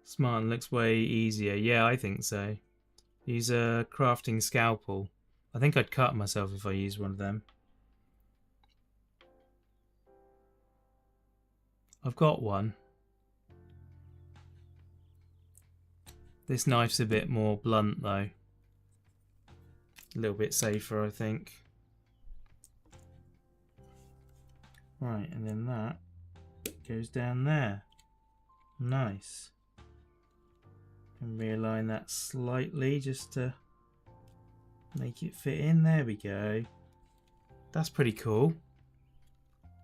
Smart looks way easier. Yeah, I think so. Use a crafting scalpel. I think I'd cut myself if I used one of them. I've got one. This knife's a bit more blunt though. A little bit safer, I think. Right, and then that goes down there. Nice. And realign that slightly just to make it fit in. There we go. That's pretty cool.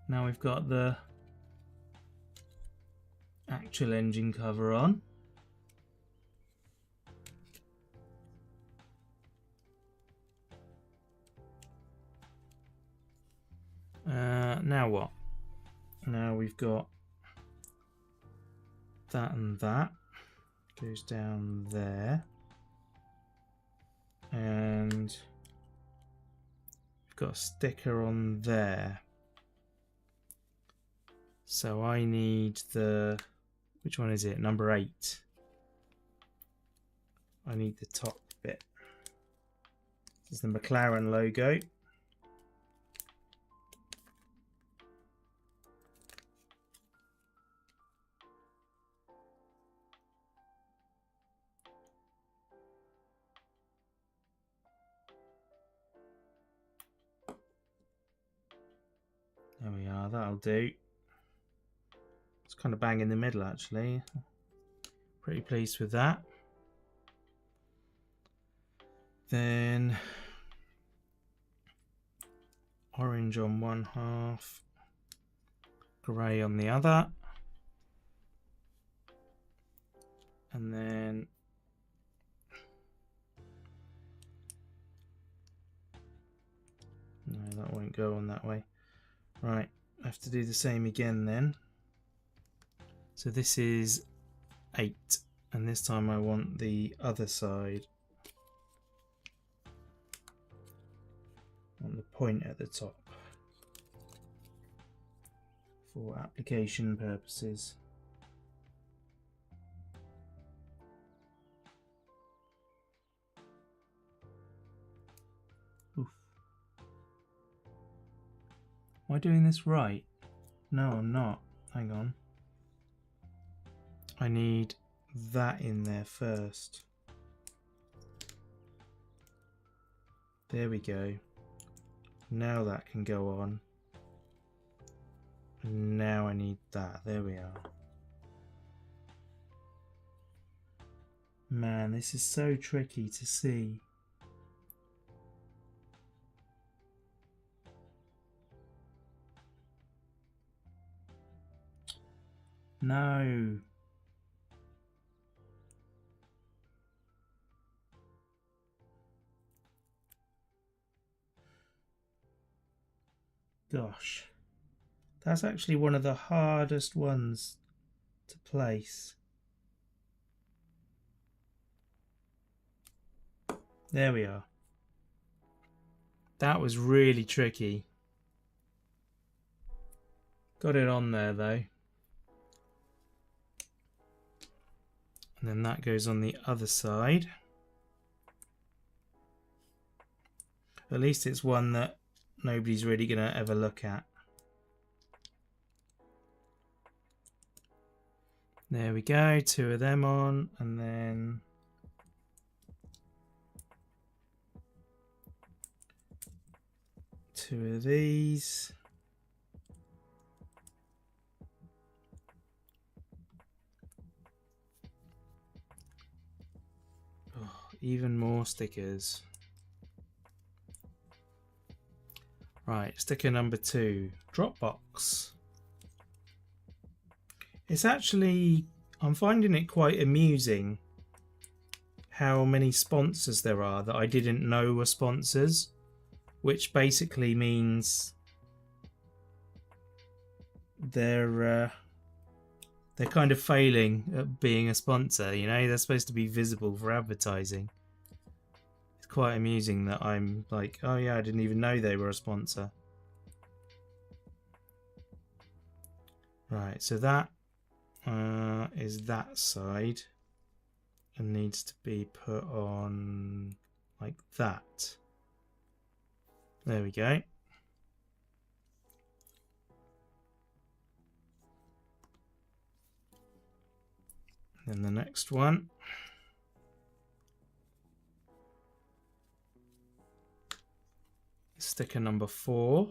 Now we've got the actual engine cover on. Now what? Now we've got that and that. Goes down there. And we've got a sticker on there. So I need the Which one is it? Number 8. I need the top bit. This is the McLaren logo. There we are, that'll do. It's kind of bang in the middle actually. Pretty pleased with that. Then orange on one half, grey on the other. And then no, that won't go on that way. Right, I have to do the same again then. So this is 8, and this time I want the other side. On the point at the top for application purposes. Oof. Am I doing this right? No, I'm not. Hang on. I need that in there first. There we go. Now that can go on. And now I need that. There we are. Man, this is so tricky to see. No. Gosh, that's actually one of the hardest ones to place. There we are. That was really tricky. Got it on there though. And then that goes on the other side. At least it's one that nobody's really going to ever look at. There we go, 2 of them on, and then two of these. Oh, even more stickers. Right, sticker number 2, Dropbox. It's actually, I'm finding it quite amusing how many sponsors there are that I didn't know were sponsors, which basically means they're kind of failing at being a sponsor, you know, they're supposed to be visible for advertising. Quite amusing that I'm like, oh yeah, I didn't even know they were a sponsor. Right, so that is that side and needs to be put on like that. There we go. And then the next one. Sticker number 4.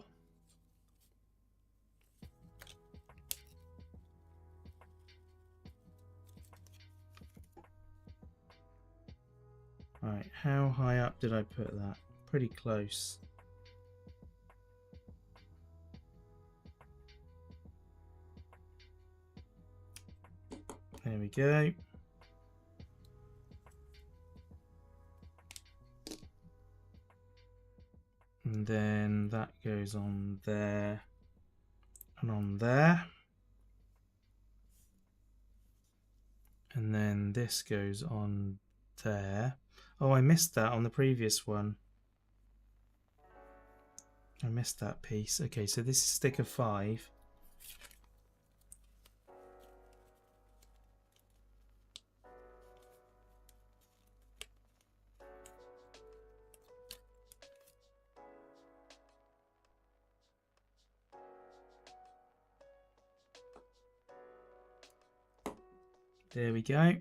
Right, how high up did I put that? Pretty close. There we go. And then that goes on there and on there. And then this goes on there. Oh, I missed that on the previous one. I missed that piece. Okay, so this is sticker 5. There we go.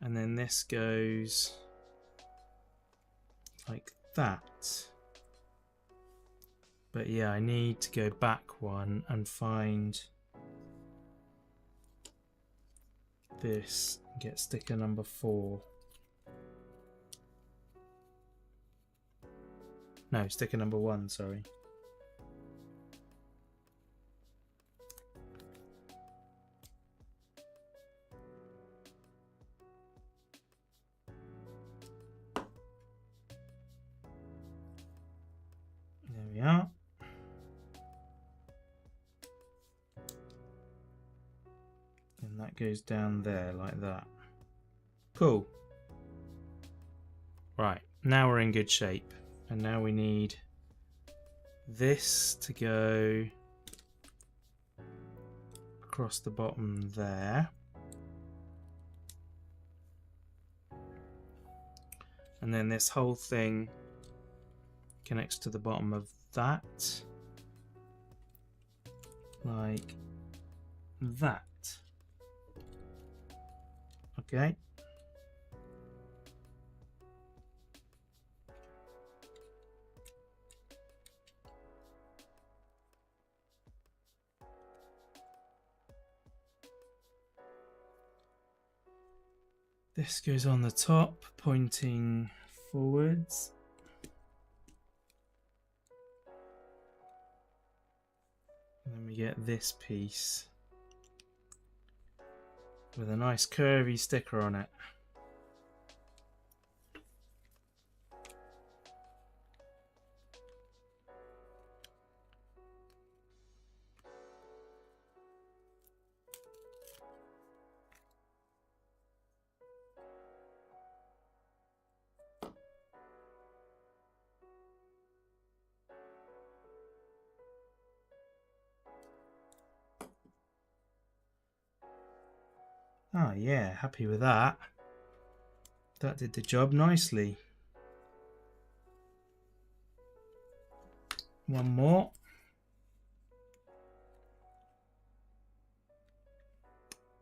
And then this goes like that. But yeah, I need to go back one and find this and get sticker number 4. No, sticker number 1, sorry. There we are. And that goes down there like that. Cool. Right, now we're in good shape. And now we need this to go across the bottom there. And then this whole thing connects to the bottom of that. Like that. Okay. This goes on the top, pointing forwards. And then we get this piece with a nice curvy sticker on it. Oh yeah, happy with that. That did the job nicely. One more.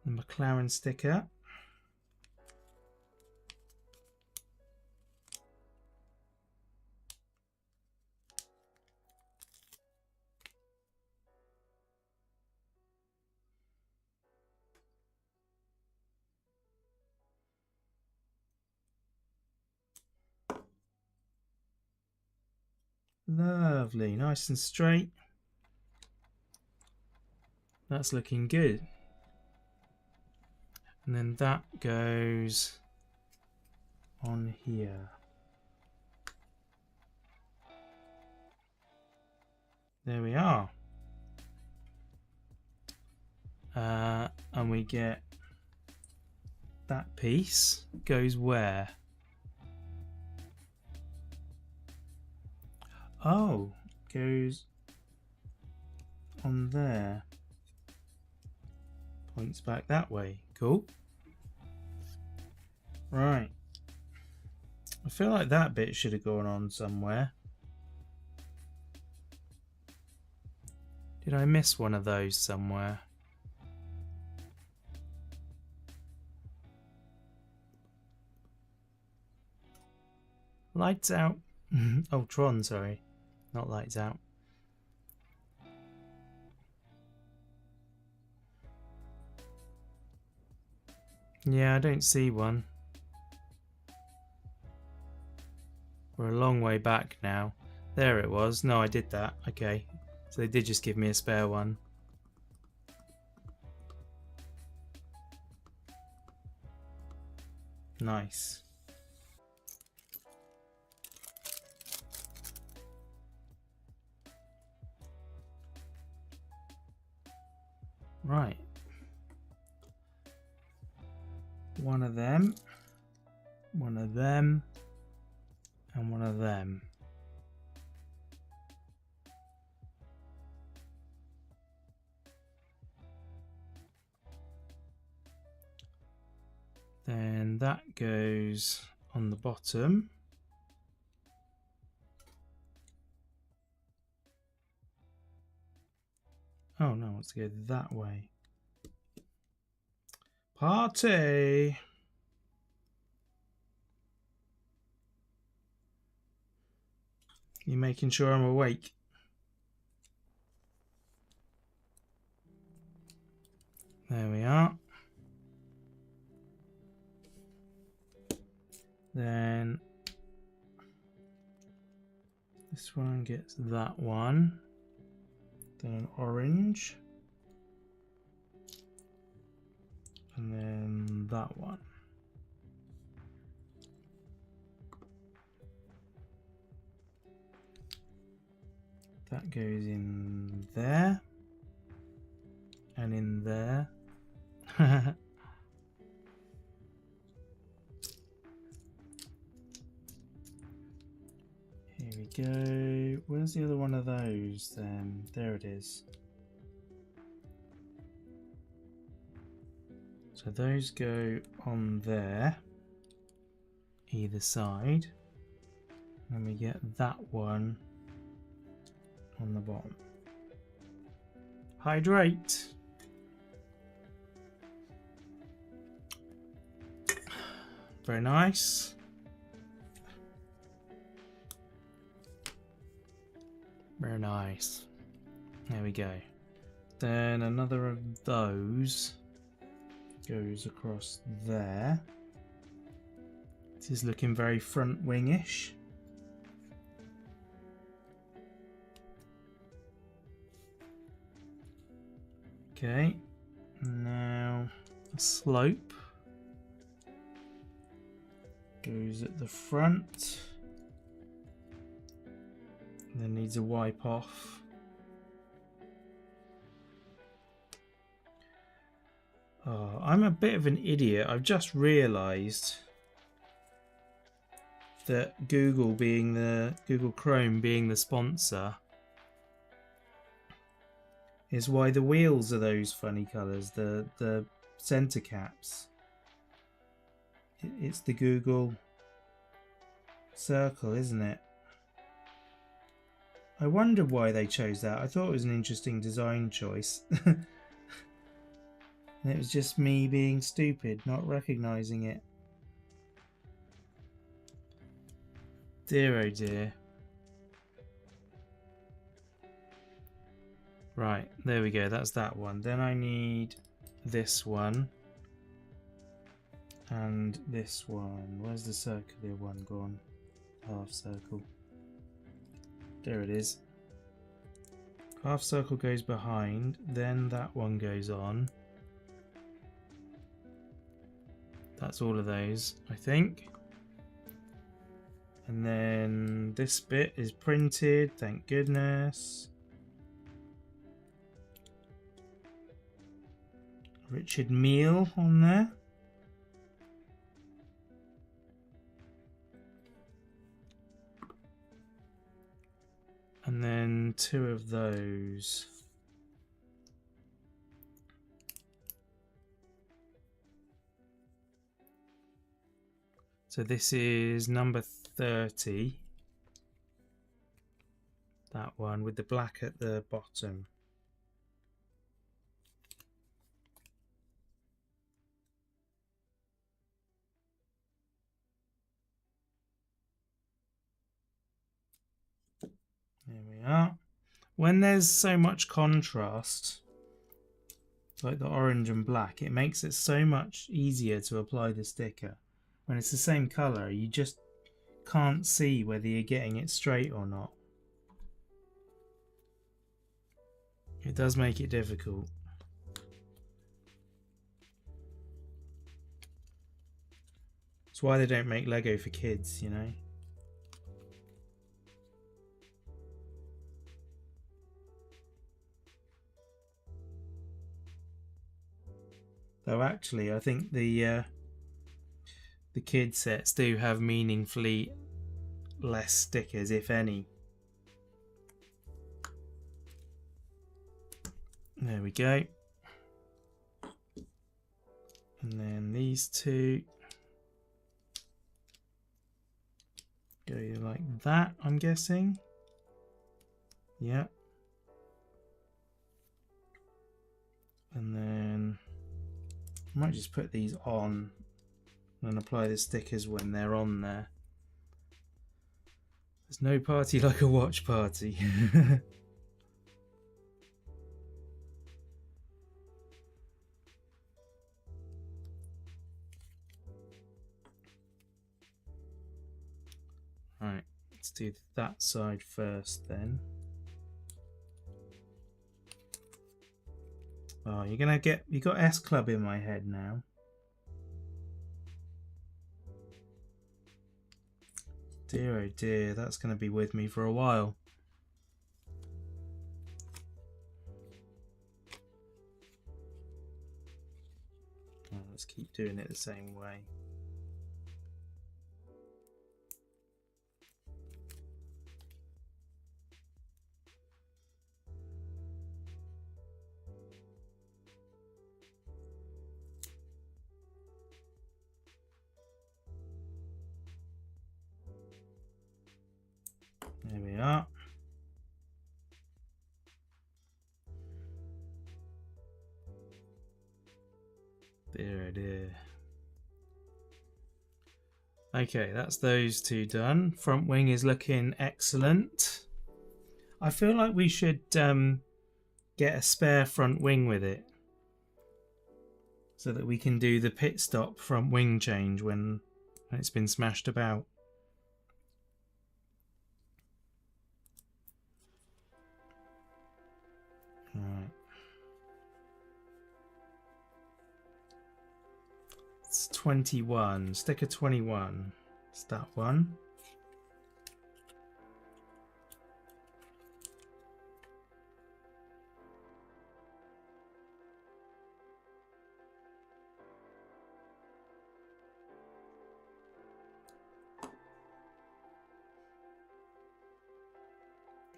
The McLaren sticker. Lovely, nice and straight. That's looking good. And then that goes on here. There we are. And we get that piece goes where? Oh, goes on there. Points back that way. Cool. Right. I feel like that bit should have gone on somewhere. Did I miss one of those somewhere? Lights out. Oh, Tron, sorry. Not lights out. Yeah, I don't see one. We're a long way back now. There it was. No, I did that. Okay. So they did just give me a spare one. Nice. Right. One of them. One of them. And one of them. Then that goes on the bottom. Oh no, let's go that way. Party! You making sure I'm awake? There we are. Then this one gets that one. Then an orange. And then that one. That goes in there. And in there. Here we go. Where's the other one of those then? There it is. So those go on there, either side. And we get that one on the bottom. Hydrate. Very nice. Very nice. There we go. Then another of those goes across there. This is looking very front wing-ish. Okay, now a slope goes at the front. Then needs a wipe off. Oh, I'm a bit of an idiot. I've just realised that Google Chrome being the sponsor is why the wheels are those funny colours, the centre caps. It's the Google circle, isn't it? I wondered why they chose that. I thought it was an interesting design choice. And it was just me being stupid, not recognising it. Dear oh dear. Right, there we go, that's that one. Then I need this one. And this one. Where's the circular one gone? Half circle. There it is. Half circle goes behind, then that one goes on. That's all of those, I think. And then this bit is printed, thank goodness. Richard Meal on there. And then two of those. So this is number 30. That one with the black at the bottom. There we are. When there's so much contrast, like the orange and black, it makes it so much easier to apply the sticker. When it's the same colour, you just can't see whether you're getting it straight or not. It does make it difficult. That's why they don't make Lego for kids, you know. Though actually, I think the kid sets do have meaningfully less stickers, if any. There we go. And then these two go like that, I'm guessing. Yeah. And then I might just put these on and apply the stickers when they're on there. There's no party like a watch party. Right, let's do that side first then. Oh, you got S Club in my head now. Dear oh dear, that's going to be with me for a while. Oh, let's keep doing it the same way. There we are. There it is. Okay, that's those two done. Front wing is looking excellent. I feel like we should get a spare front wing with it, so that we can do the pit stop front wing change when it's been smashed about. Right. It's 21. Sticker 21. It's that one.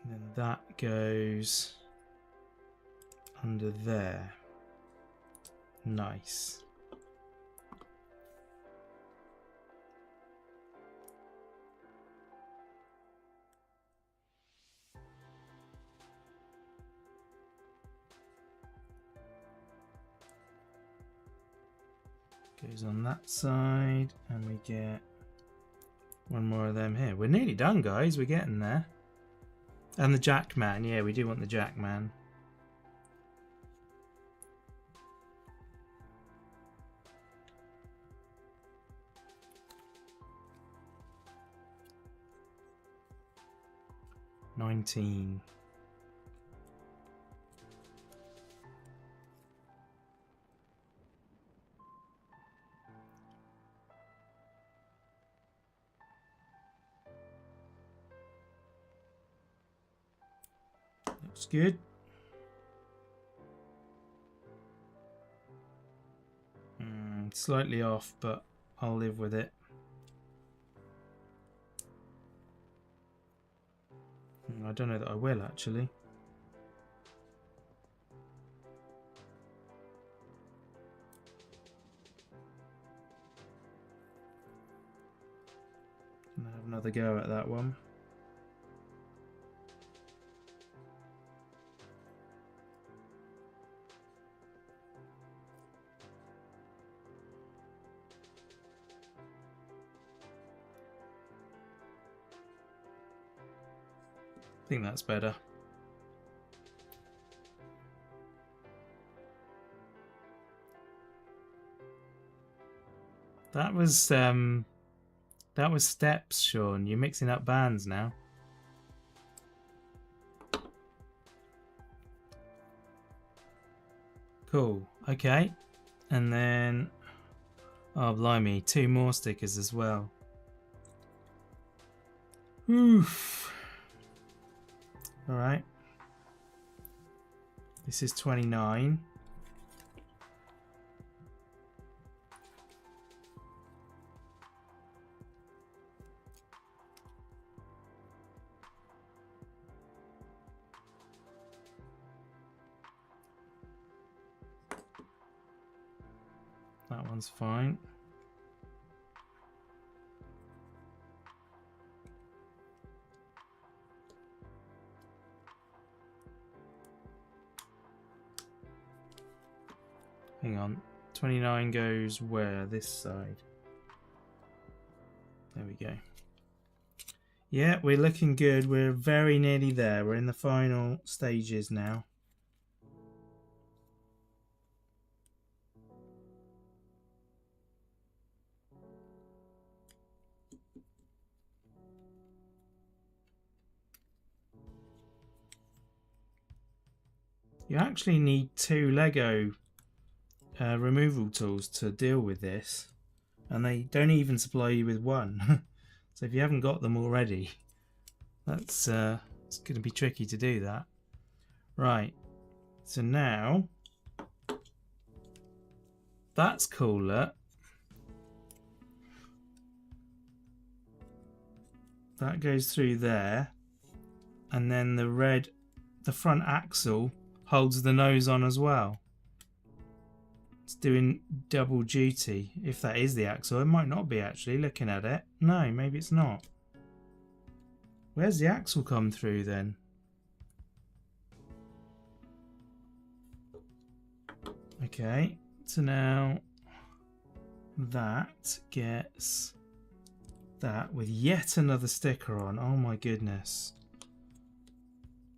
And then that goes under there. Nice. Goes on that side, and we get one more of them here. We're nearly done, guys. We're getting there. And the Jackman. Yeah, we do want the Jackman. $19. Looks good. Slightly off, but I'll live with it. I don't know that I will, actually. Gonna have another go at that one. I think that's better. That was steps, Sean. You're mixing up bands now. Cool. Okay. And then, oh blimey, 2 more stickers as well. Oof. All right. This is 29. That one's fine. Hang on. 29 goes where? This side. There we go. Yeah, we're looking good. We're very nearly there. We're in the final stages now. You actually need 2 Lego removal tools to deal with this, and they don't even supply you with 1. So if you haven't got them already, that's it's going to be tricky to do that. Right, so now that's cooler. That goes through there, and then the front axle holds the nose on as well. It's doing double duty. If that is the axle, it might not be actually, looking at it. No, maybe it's not. Where's the axle come through then? Okay, so now that gets that with yet another sticker on. Oh my goodness.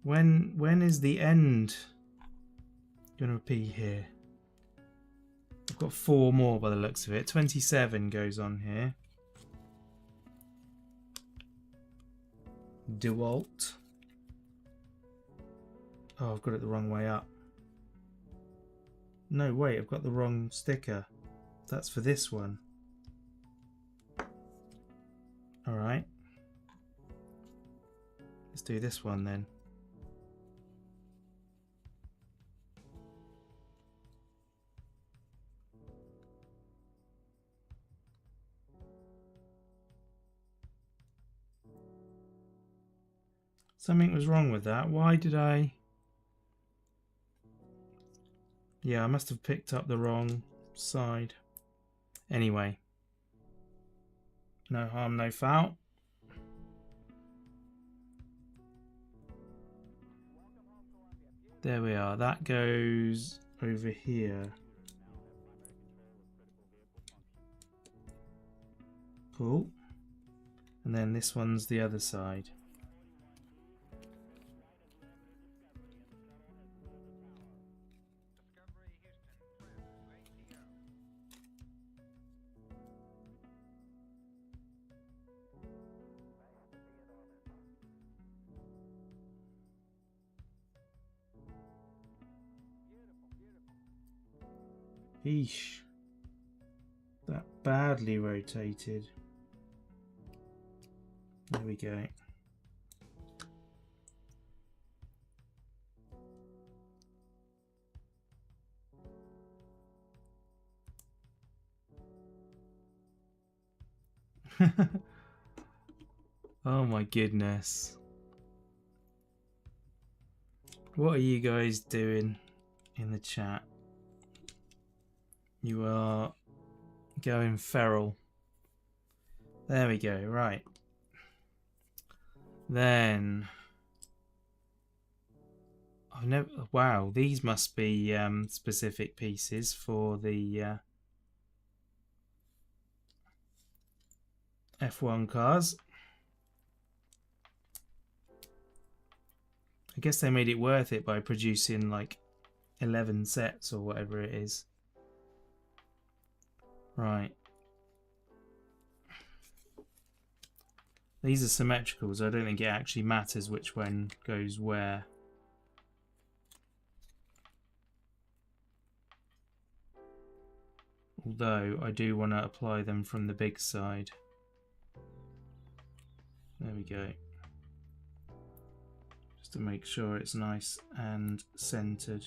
When is the end going to be here? I've got 4 more by the looks of it. 27 goes on here. DeWalt. Oh, I've got it the wrong way up. No, wait, I've got the wrong sticker. That's for this one. Alright. Let's do this one then. Something was wrong with that. Why did I... Yeah, I must have picked up the wrong side. Anyway. No harm, no foul. There we are. That goes over here. Cool. And then this one's the other side. Eesh. That badly rotated. There we go. Oh my goodness. What are you guys doing in the chat? You are going feral. There we go, right. Then I've never... Wow, these must be specific pieces for the F1 cars. I guess they made it worth it by producing like 11 sets or whatever it is. Right. These are symmetrical, so I don't think it actually matters which one goes where. Although I do want to apply them from the big side. There we go. Just to make sure it's nice and centered.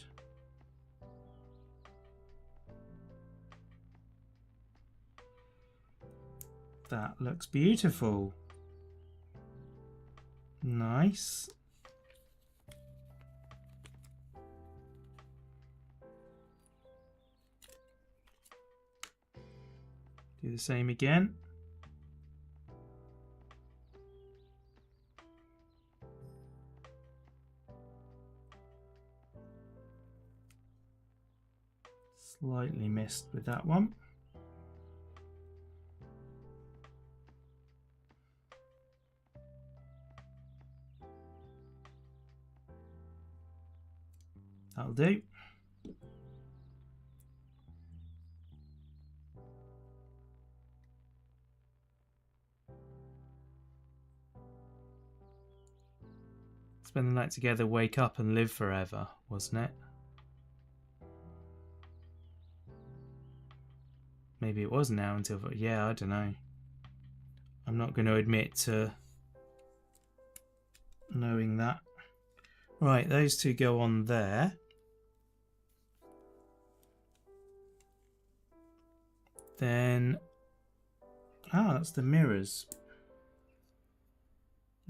That looks beautiful. Nice. Do the same again. Slightly missed with that one. That'll do. Spend the night together, wake up and live forever, wasn't it? Maybe it was now until... Yeah, I don't know. I'm not going to admit to knowing that. Right, those two go on there. Then... Ah, that's the mirrors.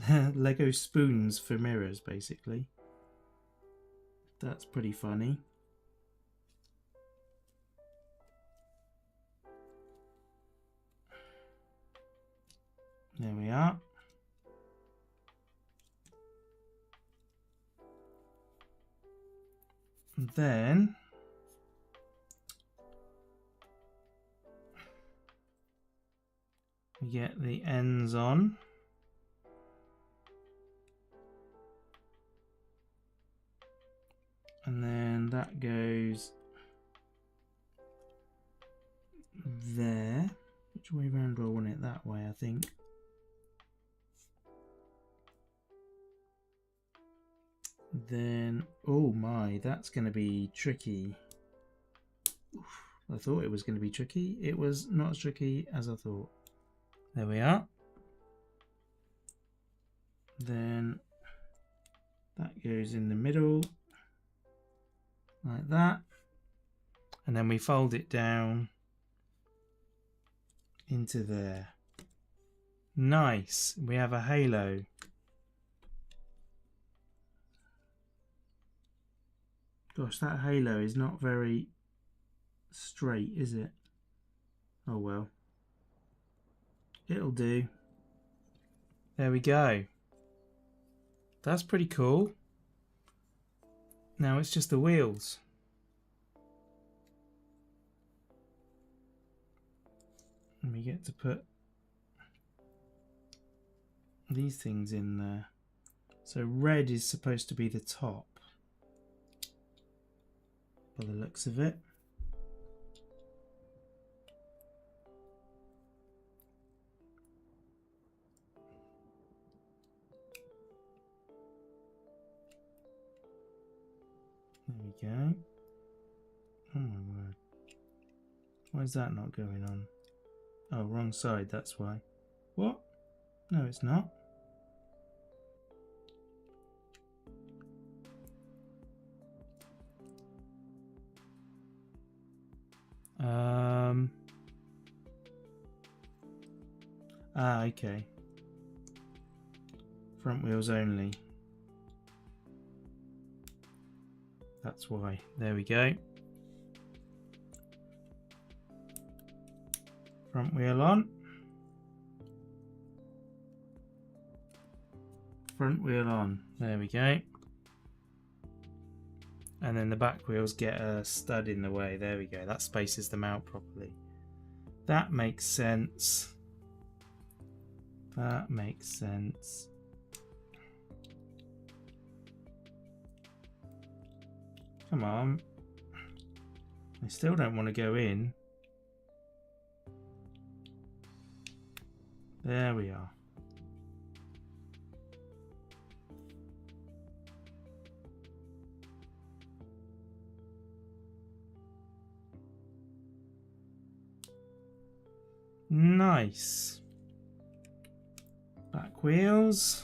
Lego spoons for mirrors, basically. That's pretty funny. There we are. And then we get the ends on. And then that goes there. Which way round do I want it? That way, I think. Then, oh my, that's going to be tricky. Oof, I thought it was going to be tricky. It was not as tricky as I thought. There we are. Then that goes in the middle like that, and then we fold it down into there. Nice, we have a halo. Gosh, that halo is not very straight, is it? Oh well, it'll do. There we go. That's pretty cool. Now it's just the wheels. And we get to put these things in there. So red is supposed to be the top, by the looks of it. There we go. Oh my word. Why is that not going on? Oh, wrong side, that's why. What? No, it's not. Okay. Front wheels only. That's why. There we go. Front wheel on. Front wheel on. There we go. And then the back wheels get a stud in the way. There we go. That spaces them out properly. That makes sense. That makes sense. Come on. I still don't want to go in. There we are. Nice. Back wheels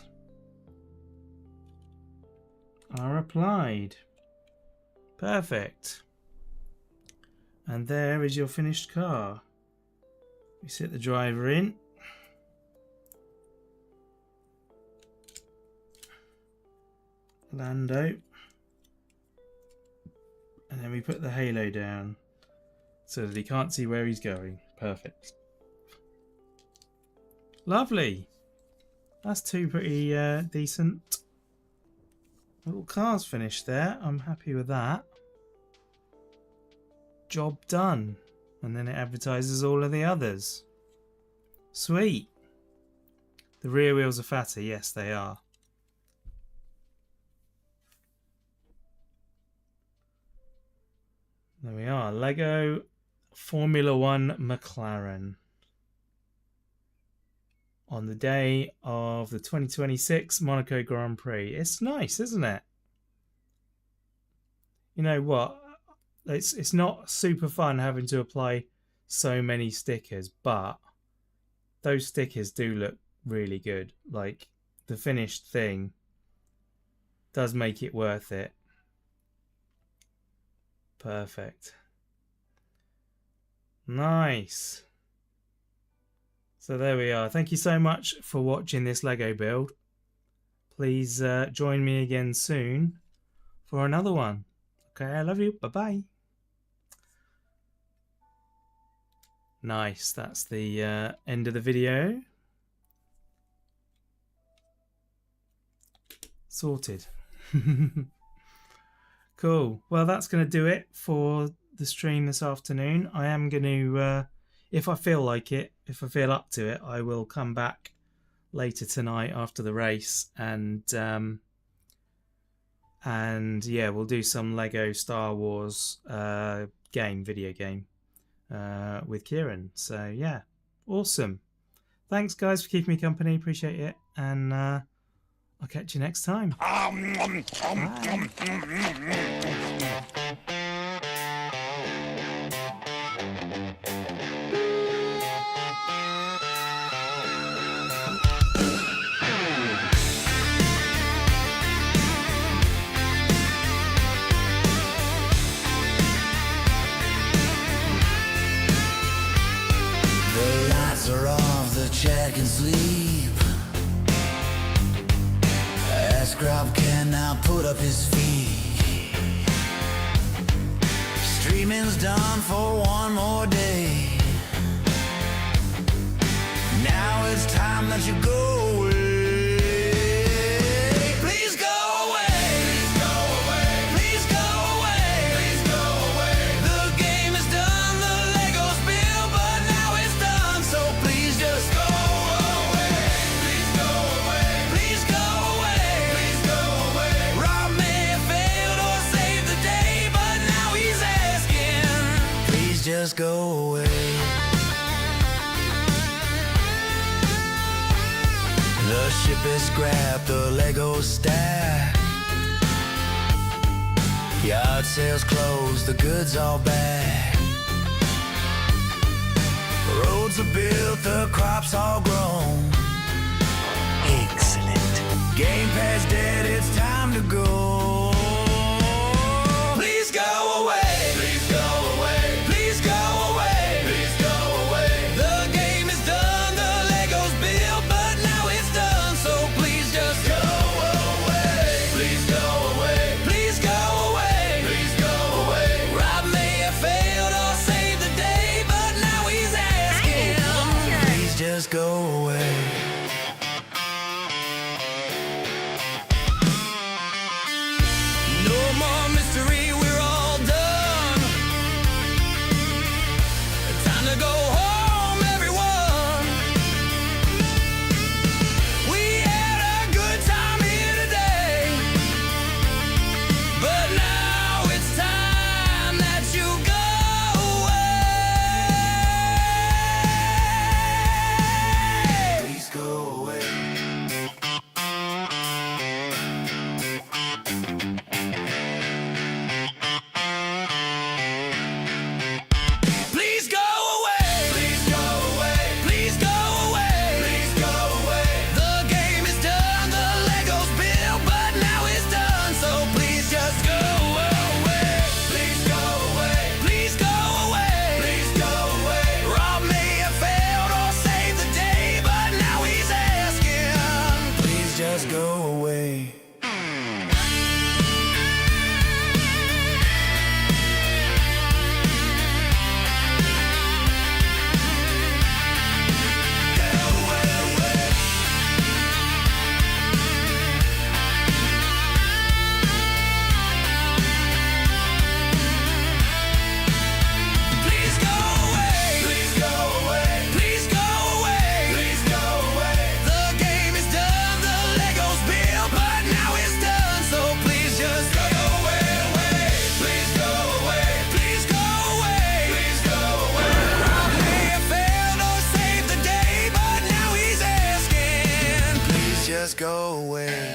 are applied. Perfect. And there is your finished car. We sit the driver in. Lando. And then we put the halo down so that he can't see where he's going. Perfect. Lovely. That's two pretty decent little cars finished there. I'm happy with that. job done. And then it advertises all of the others. Sweet. The rear wheels are fatter. Yes, they are. There we are. Lego Formula One McLaren. On the day of the 2026 Monaco Grand Prix. It's nice, isn't it? You know what? It's not super fun having to apply so many stickers, but those stickers do look really good. Like, the finished thing does make it worth it. Perfect. Nice. So there we are. Thank you so much for watching this Lego build. Please join me again soon for another one. Okay, I love you. Bye-bye. Nice. That's the end of the video. Sorted. Cool. Well, that's going to do it for the stream this afternoon. I am going to, if I feel like it, if I feel up to it, I will come back later tonight after the race and yeah, we'll do some Lego Star Wars video game with Kieran. So yeah, awesome. Thanks guys for keeping me company. Appreciate it, and I'll catch you next time. Bye. The lights are off, the chat can sleep. Scrub can now put up his feet. Streaming's done for one more day. Now it's time that you go away. Please go away. Please go away. Please go away. Please go away. The game is done, the Lego's built, but now it's done. So please just go away. Please go away. Please go away. Please go away. Rob may have failed or saved the day, but now he's asking. Please just go away. The ship is scrapped, the Lego stack. Yard sales closed, the goods all back. Roads are built, the crops all grown. Excellent. Game Pass dead, it's time to go. Please go away. Please go away. Please go away. Please go away. The game is done, the Lego's built, but now it's done. So please just go away. Please go away. Please go away. Please go away. Rob may have failed or saved the day, but now he's asking. Please just go away. No more mystery, we're all done. Time to go home, everyone. We had a good time here today, but now it's time that you go away. Please go away. Please go away. Please go away. Please go away. Please go away. The game is done, the Lego's built, but now it's done. So please just go away. Please go away. Please go away. Please go away. Rob may have failed or saved the day, but now he's asking. Please just go away. go away.